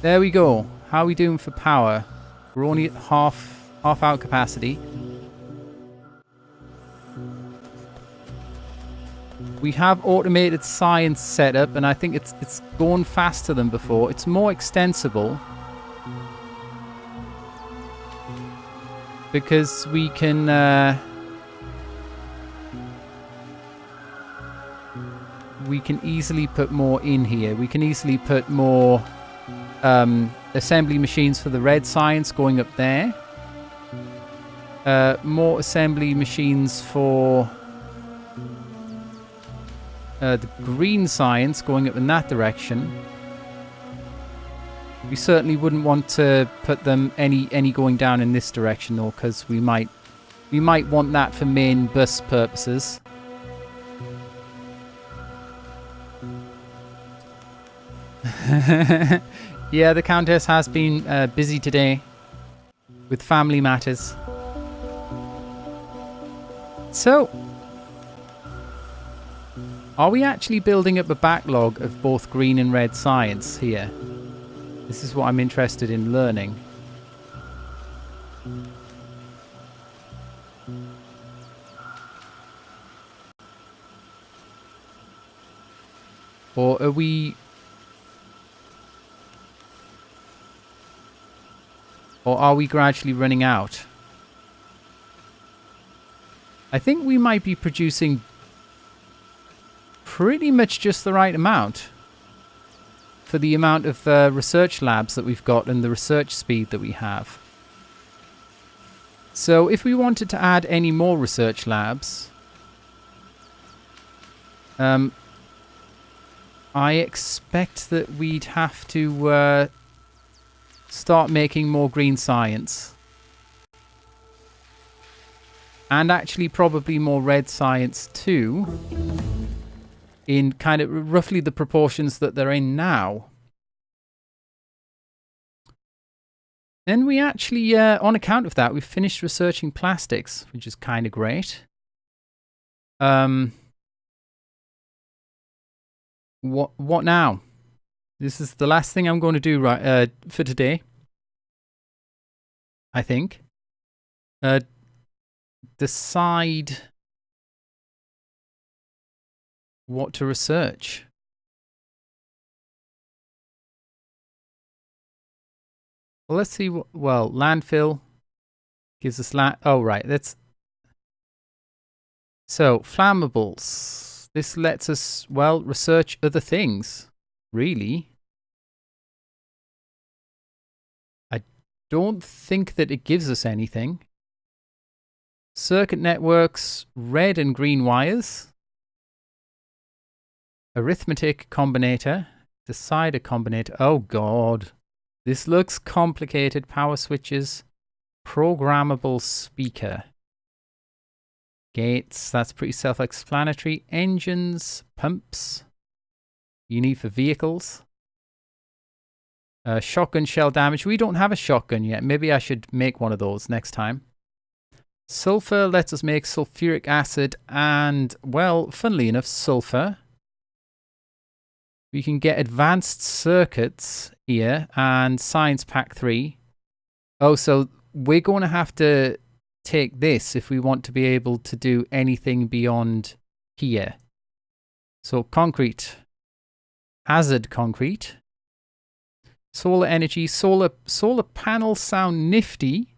there we go. How are we doing for power? We're only at half out capacity. We have automated science set up, and I think it's going faster than before. It's more extensible because we can easily put more in here. We can easily put more assembly machines for the red science going up there. More assembly machines for the green science going up in that direction. We certainly wouldn't want to put them any going down in this direction though, because we might want that for main bus purposes. Yeah, the Countess has been busy today with family matters. So, are we actually building up a backlog of both green and red science here? This is what I'm interested in learning. Or are we... Or are we gradually running out? I think we might be producing pretty much just the right amount for the amount of research labs that we've got and the research speed that we have. So if we wanted to add any more research labs, I expect that we'd have to start making more green science. And actually probably more red science too. In kind of roughly the proportions that they're in now. Then we actually, on account of that, we've finished researching plastics, which is kind of great. What now? This is the last thing I'm going to do for today. I think. Decide what to research. Well, let's see what... Well, landfill gives us land... Oh, right. That's... So, flammables. This lets us, well, research other things. Really. I don't think that it gives us anything. Circuit networks, red and green wires. Arithmetic combinator. Decider combinator. Oh, God. This looks complicated. Power switches. Programmable speaker. Gates, that's pretty self-explanatory. Engines, pumps. You need for vehicles. Shotgun shell damage. We don't have a shotgun yet. Maybe I should make one of those next time. Sulfur lets us make sulfuric acid and, well, funnily enough, sulfur. We can get advanced circuits here and science pack 3. Oh, so we're going to have to take this if we want to be able to do anything beyond here. So concrete. Hazard concrete. Solar energy. Solar panels sound nifty.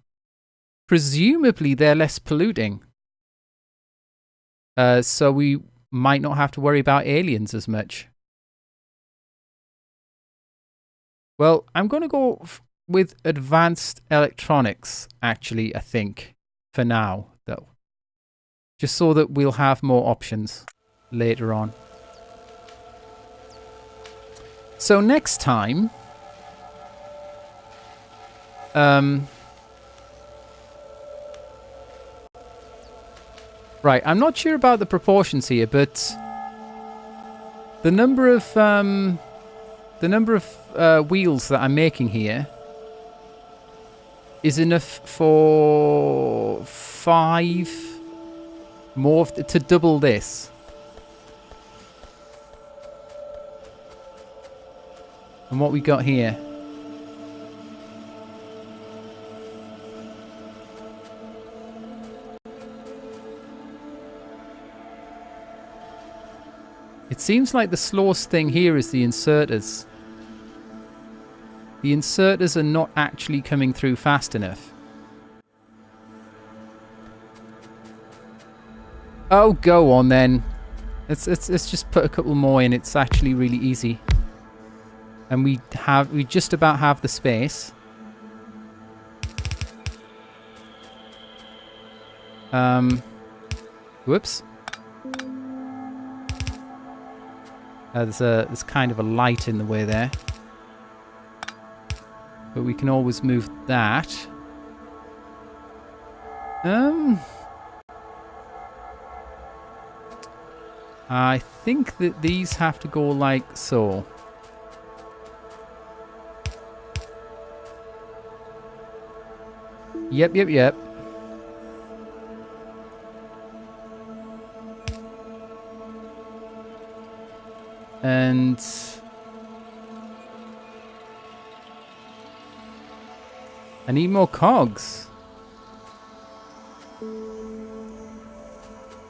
Presumably they're less polluting. So we might not have to worry about aliens as much. Well, I'm going to go with advanced electronics, actually, I think, for now, though. Just so that we'll have more options later on. So next time... right, I'm not sure about the proportions here, but the number of wheels that I'm making here is enough for 5 more to double this. And what we got here? It seems like the slowest thing here is the inserters. The inserters are not actually coming through fast enough. Oh, go on then. Let's just put a couple more in. It's actually really easy. And we just about have the space. Whoops. There's kind of a light in the way there. But we can always move that. I think that these have to go like so. Yep. And I need more cogs.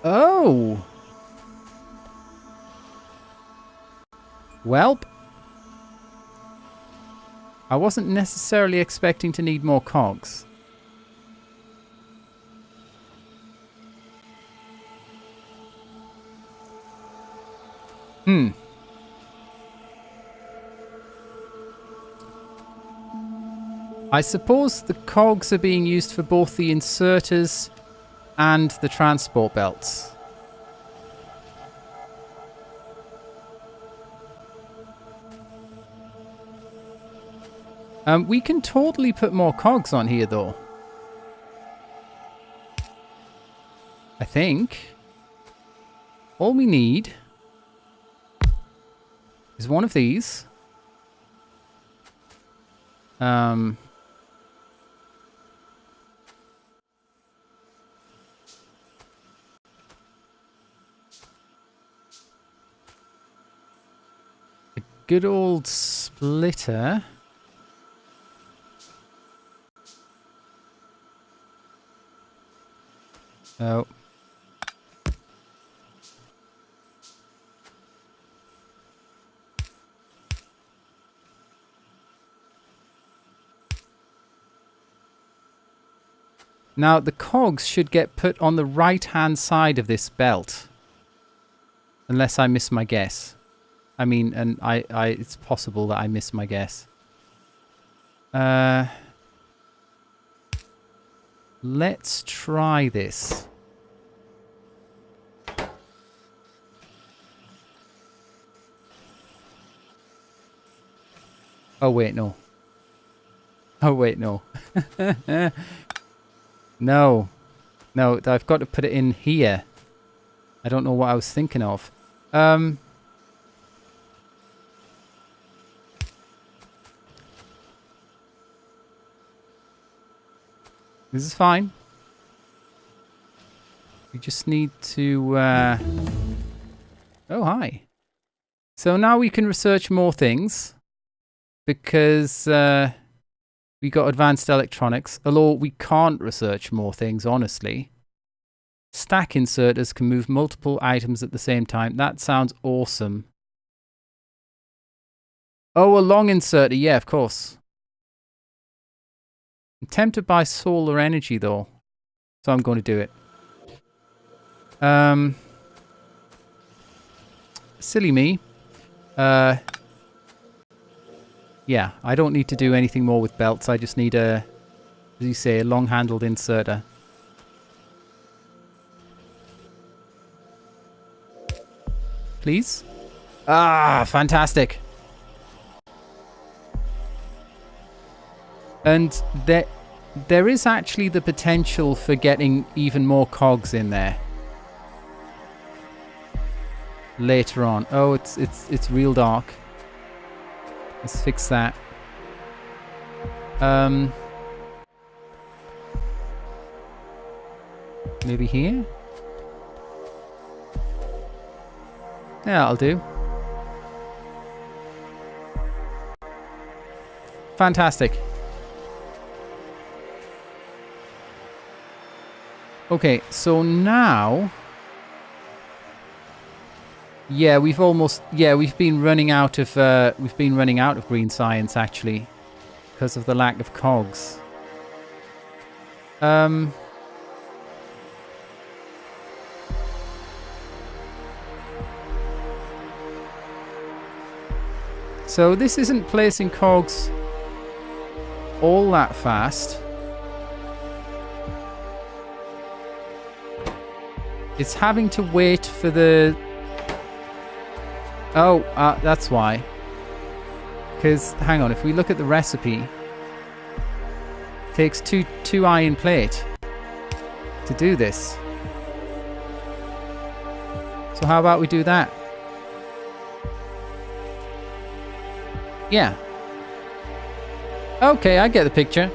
Oh. Welp. I wasn't necessarily expecting to need more cogs. I suppose the cogs are being used for both the inserters and the transport belts. We can totally put more cogs on here, though. I think. All we need is one of these. A good old splitter. Oh. Now, the cogs should get put on the right-hand side of this belt. Unless I miss my guess. I mean, and it's possible that I miss my guess. Let's try this. Oh, wait, no. Oh, wait, no. No. No, I've got to put it in here. I don't know what I was thinking of. This is fine. We just need to... Oh, hi. So now we can research more things. Because we got advanced electronics. Although we can't research more things, honestly. Stack inserters can move multiple items at the same time. That sounds awesome. Oh, a long inserter. Yeah, of course. I'm tempted by solar energy, though. So I'm going to do it. Silly me. Yeah, I don't need to do anything more with belts. I just need a, as you say, a long-handled inserter. Please? Ah, fantastic. And there is actually the potential for getting even more cogs in there later on. Oh, it's real dark. Let's fix that. Maybe here? Yeah, I'll do. Fantastic. Okay, so now... Yeah, we've been running out of green science actually because of the lack of cogs. So this isn't placing cogs all that fast. It's having to wait for the... Oh, that's why. Because, hang on, if we look at the recipe, it takes two iron plate to do this. So how about we do that? Yeah. Okay, I get the picture.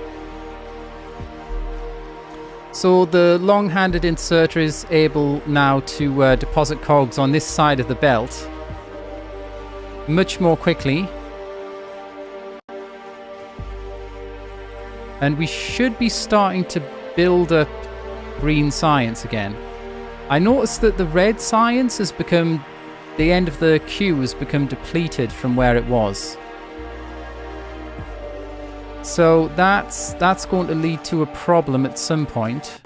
So the long-handed inserter is able now to deposit cogs on this side of the belt much more quickly. And we should be starting to build up green science again. I noticed that the red science has become... The end of the queue has become depleted from where it was. So that's going to lead to a problem at some point.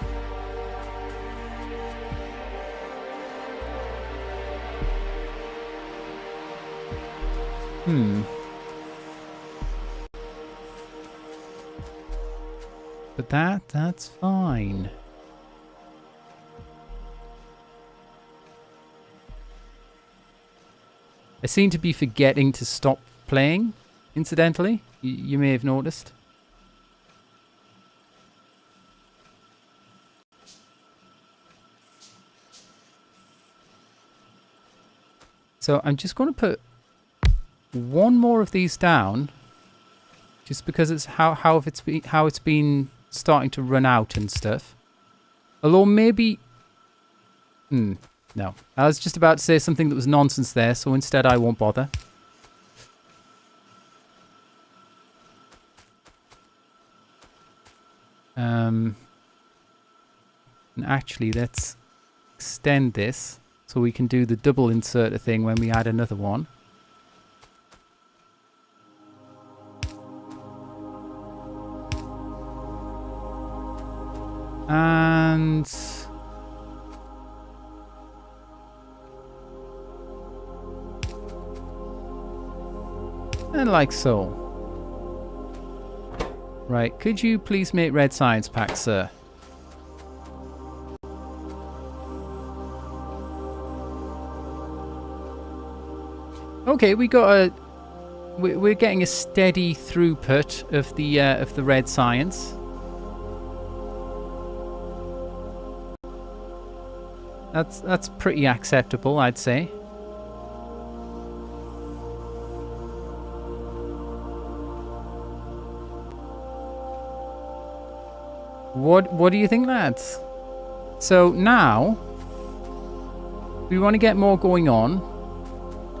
But that's fine. I seem to be forgetting to stop playing, incidentally. You may have noticed. So I'm just going to put one more of these down, just because it's how it's been starting to run out and stuff. Although maybe, no, I was just about to say something that was nonsense there, so instead I won't bother. And actually, let's extend this so we can do the double inserter thing when we add another one. And like so. Right, could you please make red science packs, sir? Okay, we're getting a steady throughput of the red science. That's pretty acceptable, I'd say. What do you think, lads? So now we want to get more going on.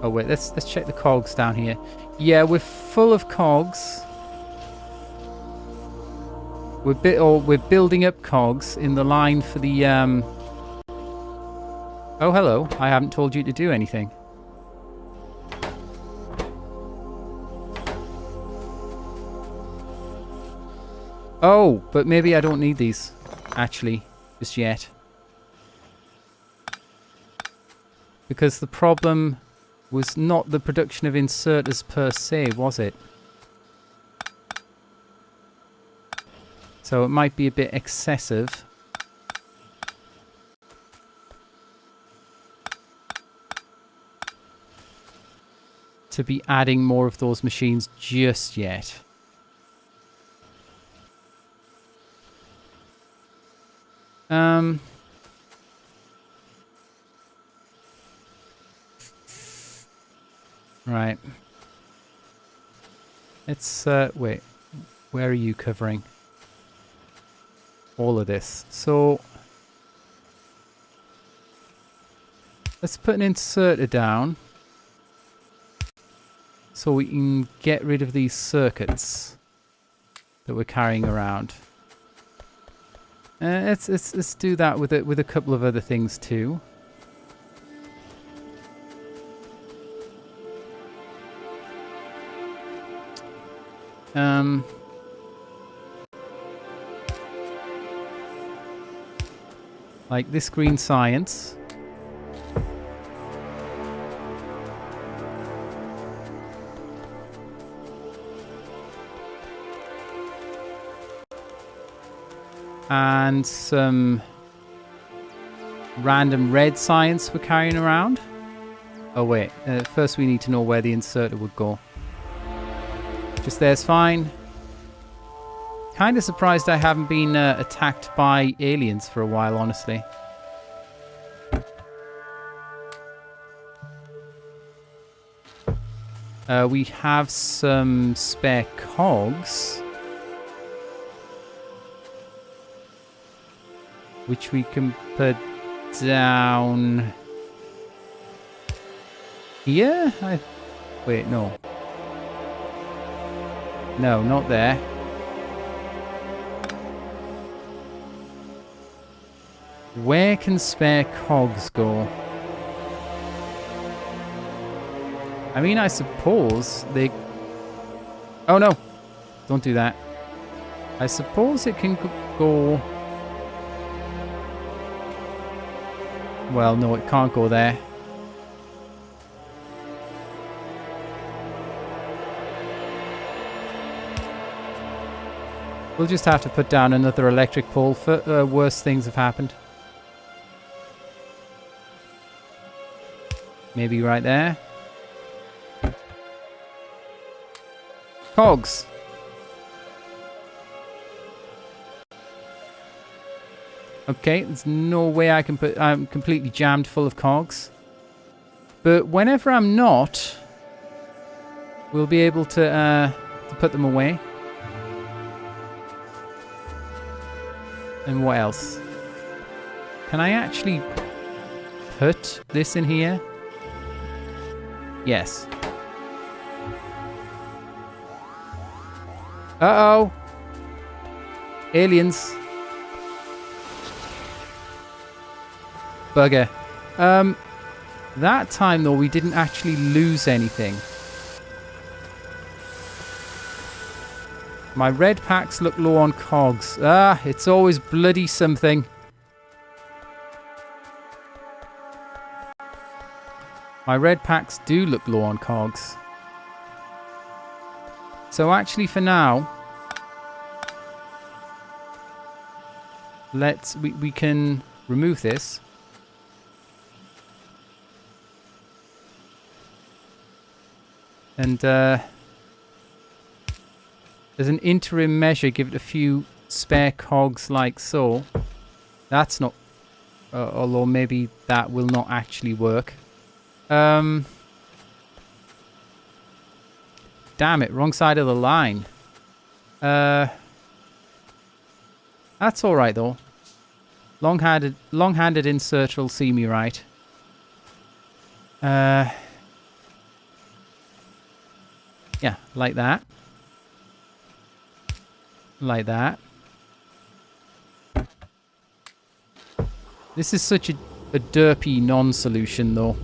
Oh wait, let's check the cogs down here. Yeah, we're full of cogs. We're building up cogs in the line for the Oh, hello. I haven't told you to do anything. Oh, but maybe I don't need these, actually, just yet. Because the problem was not the production of inserters per se, was it? So it might be a bit excessive. To be adding more of those machines just yet. Right. Let's, wait. Where are you covering? All of this. So, let's put an inserter down. So we can get rid of these circuits that we're carrying around. Let's do that with a couple of other things too. Like this green science. And some random red science we're carrying around. Oh wait, first we need to know where the inserter would go. Just there's fine. Kind of surprised I haven't been attacked by aliens for a while, honestly. We have some spare cogs. Which we can put down here? Wait, no. No, not there. Where can spare cogs go? I mean, I suppose they... Oh, no. Don't do that. I suppose it can go... Well, no, it can't go there. We'll just have to put down another electric pole for worse things have happened. Maybe right there. Cogs. Okay, there's no way I can put... I'm completely jammed full of cogs. But whenever I'm not, we'll be able to put them away. And what else? Can I actually put this in here? Yes. Uh-oh. Aliens. Bugger. That time, though, we didn't actually lose anything. My red packs look low on cogs. Ah, it's always bloody something. My red packs do look low on cogs. So actually for now, we can remove this. And as an interim measure, give it a few spare cogs like so. That's not... Although maybe that will not actually work. Damn it, wrong side of the line. That's alright though. Long-handed insert will see me right. Yeah, like that. Like that. This is such a derpy non-solution though.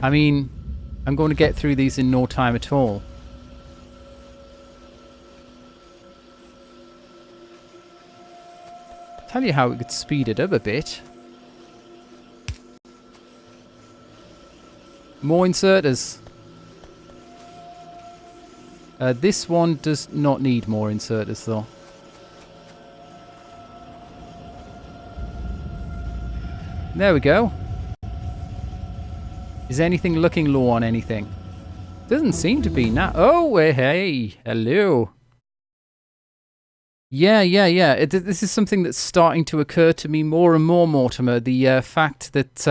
I mean, I'm going to get through these in no time at all. Tell you how we could speed it up a bit. More inserters. This one does not need more inserters though. There we go. Is anything looking low on anything? Doesn't seem to be now. Oh, hey, hello. Yeah. This is something that's starting to occur to me more and more, Mortimer. The fact that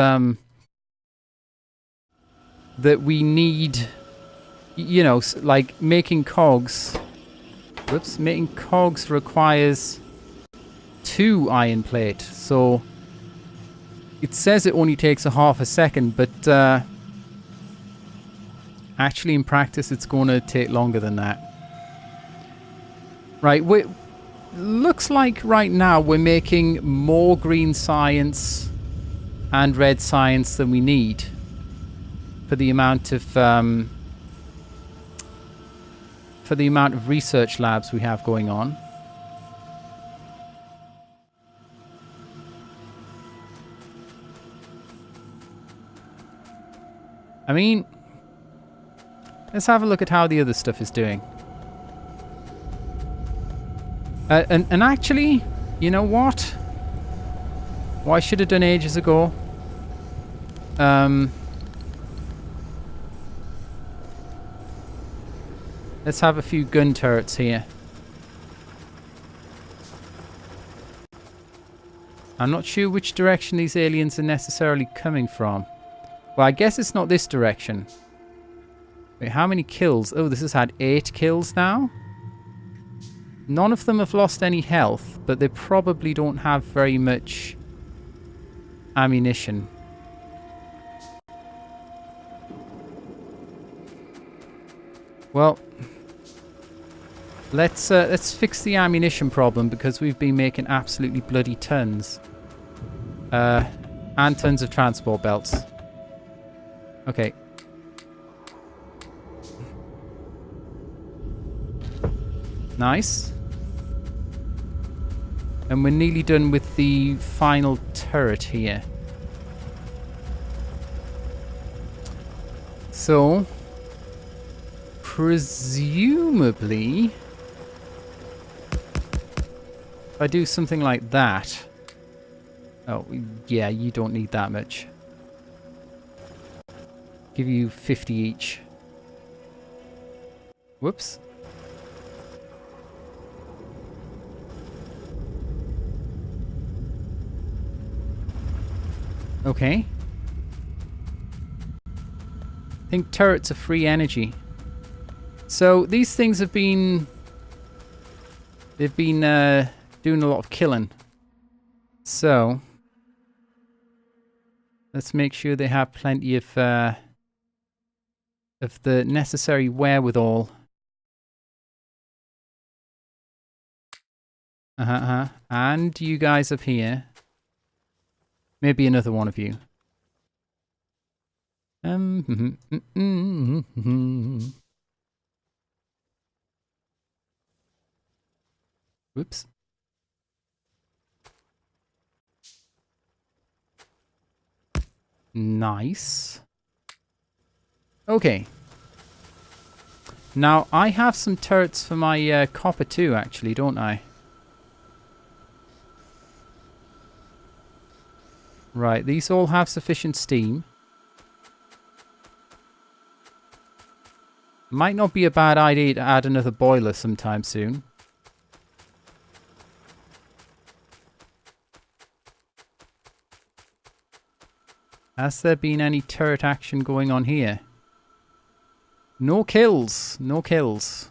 that we need, you know, like making cogs. Whoops, making cogs requires 2 iron plate. So it says it only takes a half a second, but actually in practice it's going to take longer than that. Right, looks like right now we're making more green science and red science than we need for the amount of research labs we have going on. I mean, let's have a look at how the other stuff is doing. And actually, you know what? What I should have done ages ago. Let's have a few gun turrets here. I'm not sure which direction these aliens are necessarily coming from. Well, I guess it's not this direction. Wait, how many kills? Oh, this has had 8 kills now. None of them have lost any health, but they probably don't have very much ammunition. Well, let's fix the ammunition problem because we've been making absolutely bloody tons. And tons of transport belts. Okay. Nice. And we're nearly done with the final turret here. So, presumably, if I do something like that... Oh, yeah, you don't need that much. Give you 50 each. Whoops. Okay. I think turrets are free energy. So these things have been... They've been doing a lot of killing. So... Let's make sure they have plenty of the necessary wherewithal. And you guys up here. Maybe another one of you. Whoops. Nice. Okay. Now, I have some turrets for my copper too, actually, don't I? Right, these all have sufficient steam. Might not be a bad idea to add another boiler sometime soon. Has there been any turret action going on here? No kills. No kills.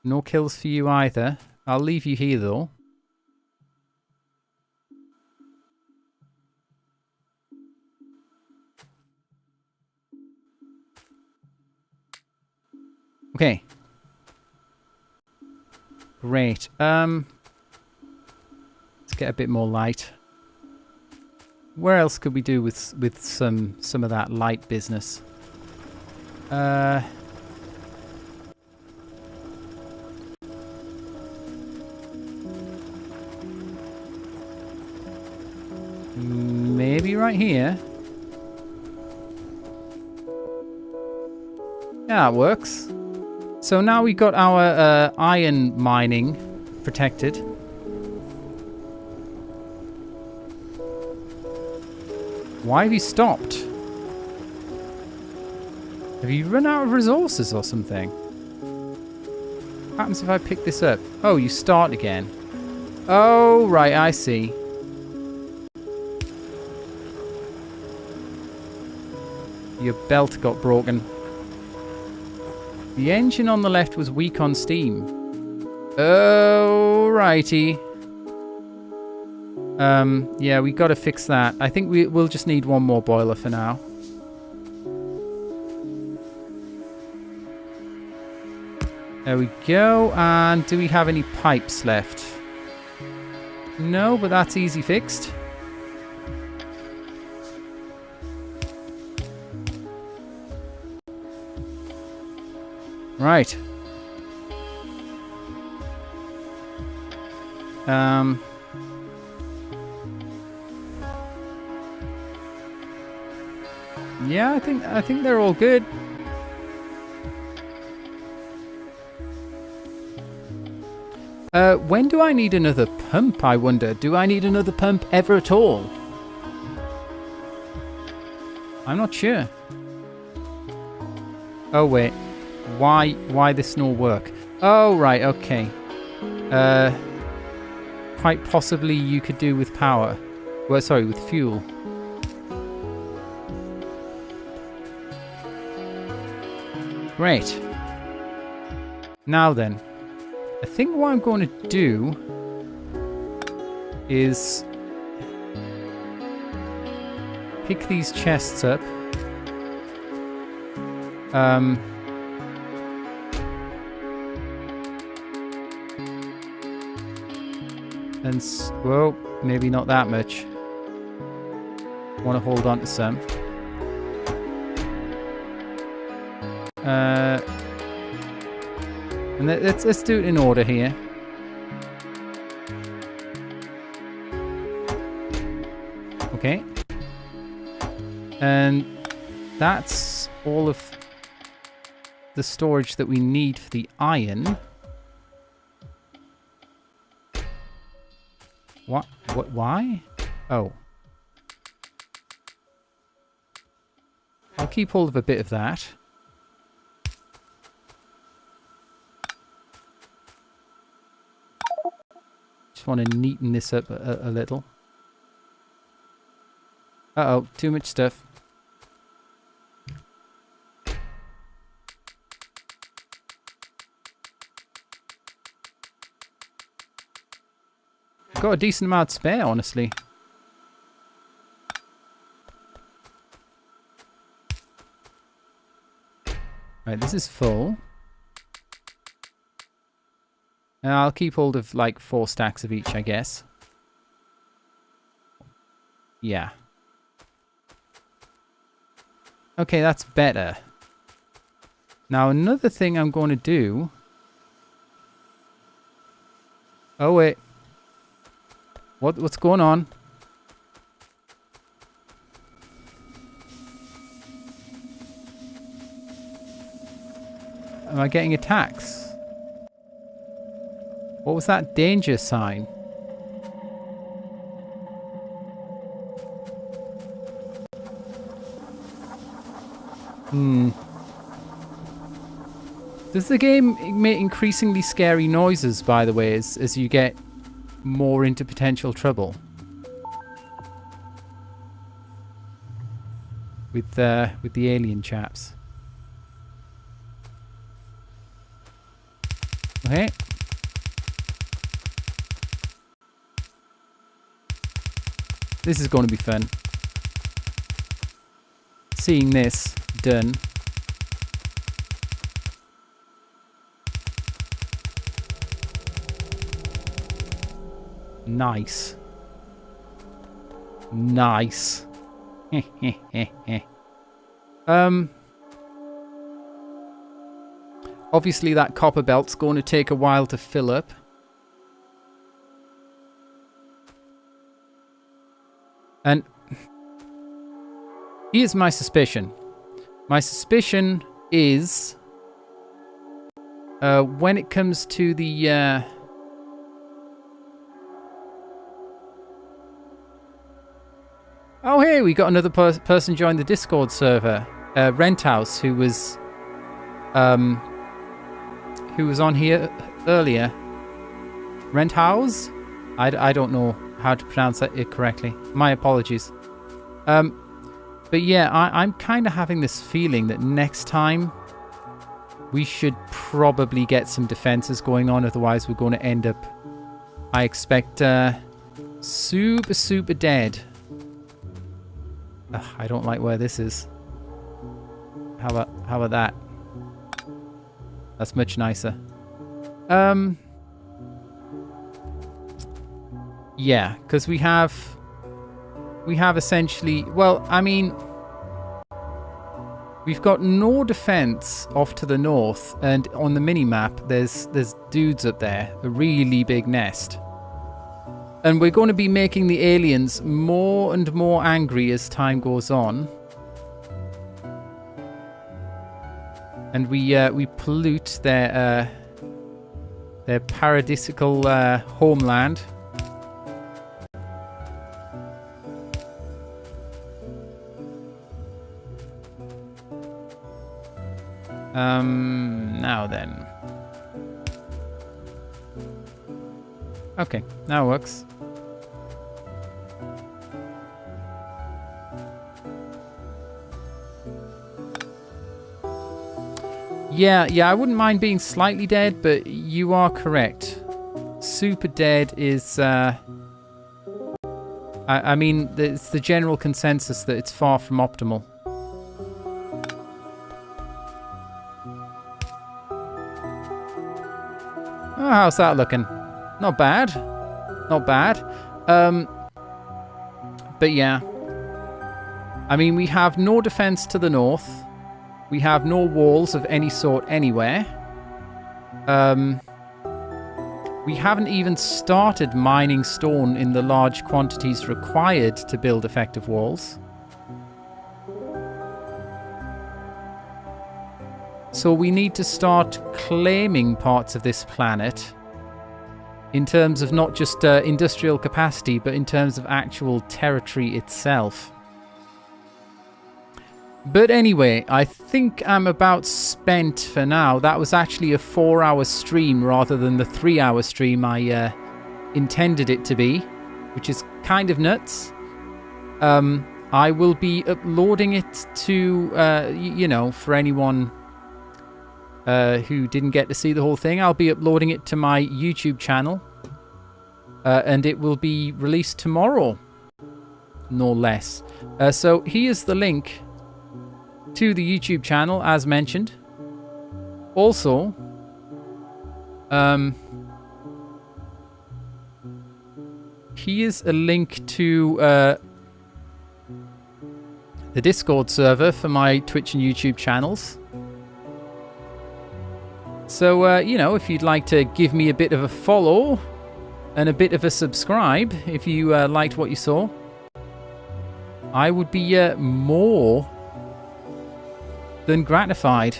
No kills for you either. I'll leave you here though. Okay. Great. Let's get a bit more light. Where else could we do with some of that light business? Maybe right here. Yeah, that works. So now we got our iron mining protected. Why have you stopped? Have you run out of resources or something? What happens if I pick this up? Oh, you start again. Oh, right, I see. Your belt got broken. The engine on the left was weak on steam. Oh, righty. Yeah, we got to fix that. I think we'll just need one more boiler for now. There we go. And do we have any pipes left? No, but that's easy fixed. Right. Yeah, I think they're all good. When do I need another pump, I wonder? Do I need another pump ever at all? I'm not sure. Oh, wait. Why this no work? Oh, right, okay. Quite possibly you could do with power. Well, sorry, with fuel. Great. Now then, I think what I'm going to do is pick these chests up. And, well, maybe not that much. Want to hold on to some. And let's do it in order here. Okay. And that's all of the storage that we need for the iron. What? Why? Oh. I'll keep hold of a bit of that. Just want to neaten this up a little. Uh-oh, too much stuff. Got a decent amount spare, honestly. Right, this is full. And I'll keep hold of like 4 stacks of each, I guess. Yeah. Okay, that's better. Now another thing I'm going to do... Oh wait. What's going on? Am I getting attacks? What was that danger sign? Does the game make increasingly scary noises, by the way, as you get more into potential trouble? With the alien chaps. Okay. This is going to be fun. Seeing this done. Nice. Nice. Obviously that copper belt's going to take a while to fill up. And here's my suspicion. My suspicion is when it comes to the oh, hey, we got another person join the Discord server. Renthouse, who was on here earlier. Renthouse? I don't know how to pronounce that correctly. My apologies. But yeah, I'm kind of having this feeling that next time we should probably get some defenses going on. Otherwise, we're going to end up, I expect, super dead. Ugh, I don't like where this is. How about that? That's much nicer. Yeah, because we have essentially, well, I mean, we've got no defense off to the north, and on the mini-map, there's dudes up there, a really big nest. And we're going to be making the aliens more and more angry as time goes on. And we pollute their paradisical homeland. Now then. Okay, now it works. Yeah, I wouldn't mind being slightly dead, but you are correct. Super dead is, I mean, it's the general consensus that it's far from optimal. Oh, how's that looking? Not bad. Not bad. But yeah. I mean, we have no defense to the north. We have no walls of any sort anywhere. We haven't even started mining stone in the large quantities required to build effective walls. So we need to start claiming parts of this planet in terms of not just industrial capacity, but in terms of actual territory itself. But anyway, I think I'm about spent for now. That was actually a 4-hour stream rather than the 3-hour stream I intended it to be, which is kind of nuts. I will be uploading it to, you know, for anyone who didn't get to see the whole thing, I'll be uploading it to my YouTube channel. And it will be released tomorrow, no less. So here's the link to the YouTube channel, as mentioned. Also, here's a link to the Discord server for my Twitch and YouTube channels. So, you know, if you'd like to give me a bit of a follow and a bit of a subscribe, if you liked what you saw, I would be more than gratified.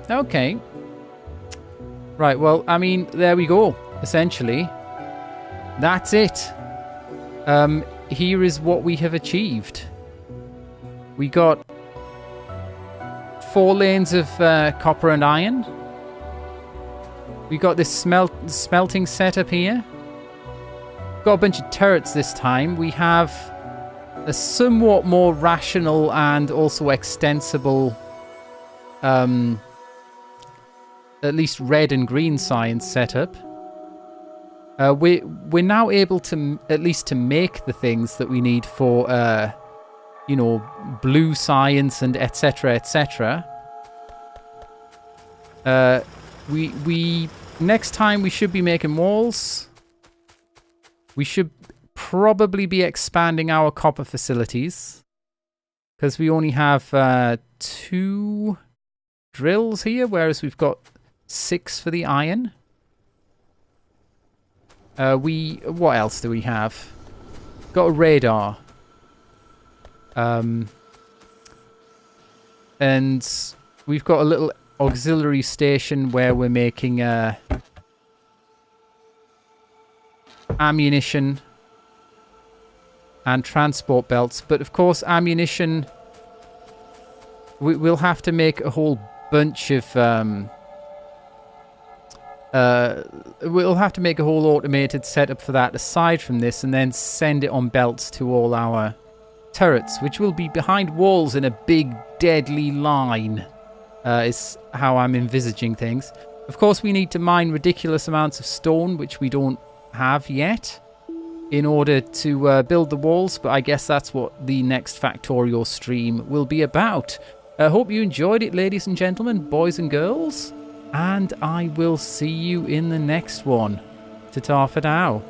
Okay. Right, well, I mean, there we go, essentially. That's it. here is what we have achieved. We got 4 lanes of copper and iron. We got this smelting setup here. Got a bunch of turrets this time. We have a somewhat more rational and also extensible, at least red and green science setup. We're now able to at least to make the things that we need for, you know, blue science and etc. etc. We next time we should be making walls. We should probably be expanding our copper facilities because we only have 2 drills here, whereas we've got 6 for the iron. What else do we have? Got a radar. And we've got a little auxiliary station where we're making ammunition and transport belts. But of course, ammunition, we'll have to make a whole bunch of we'll have to make a whole automated setup for that aside from this, and then send it on belts to all our turrets, which will be behind walls in a big deadly line, is how I'm envisaging things. Of course, we need to mine ridiculous amounts of stone, which we don't have yet, in order to build the walls, but I guess that's what the next Factorio stream will be about. I hope you enjoyed it, ladies and gentlemen, boys and girls, and I will see you in the next one. Ta-ta for now.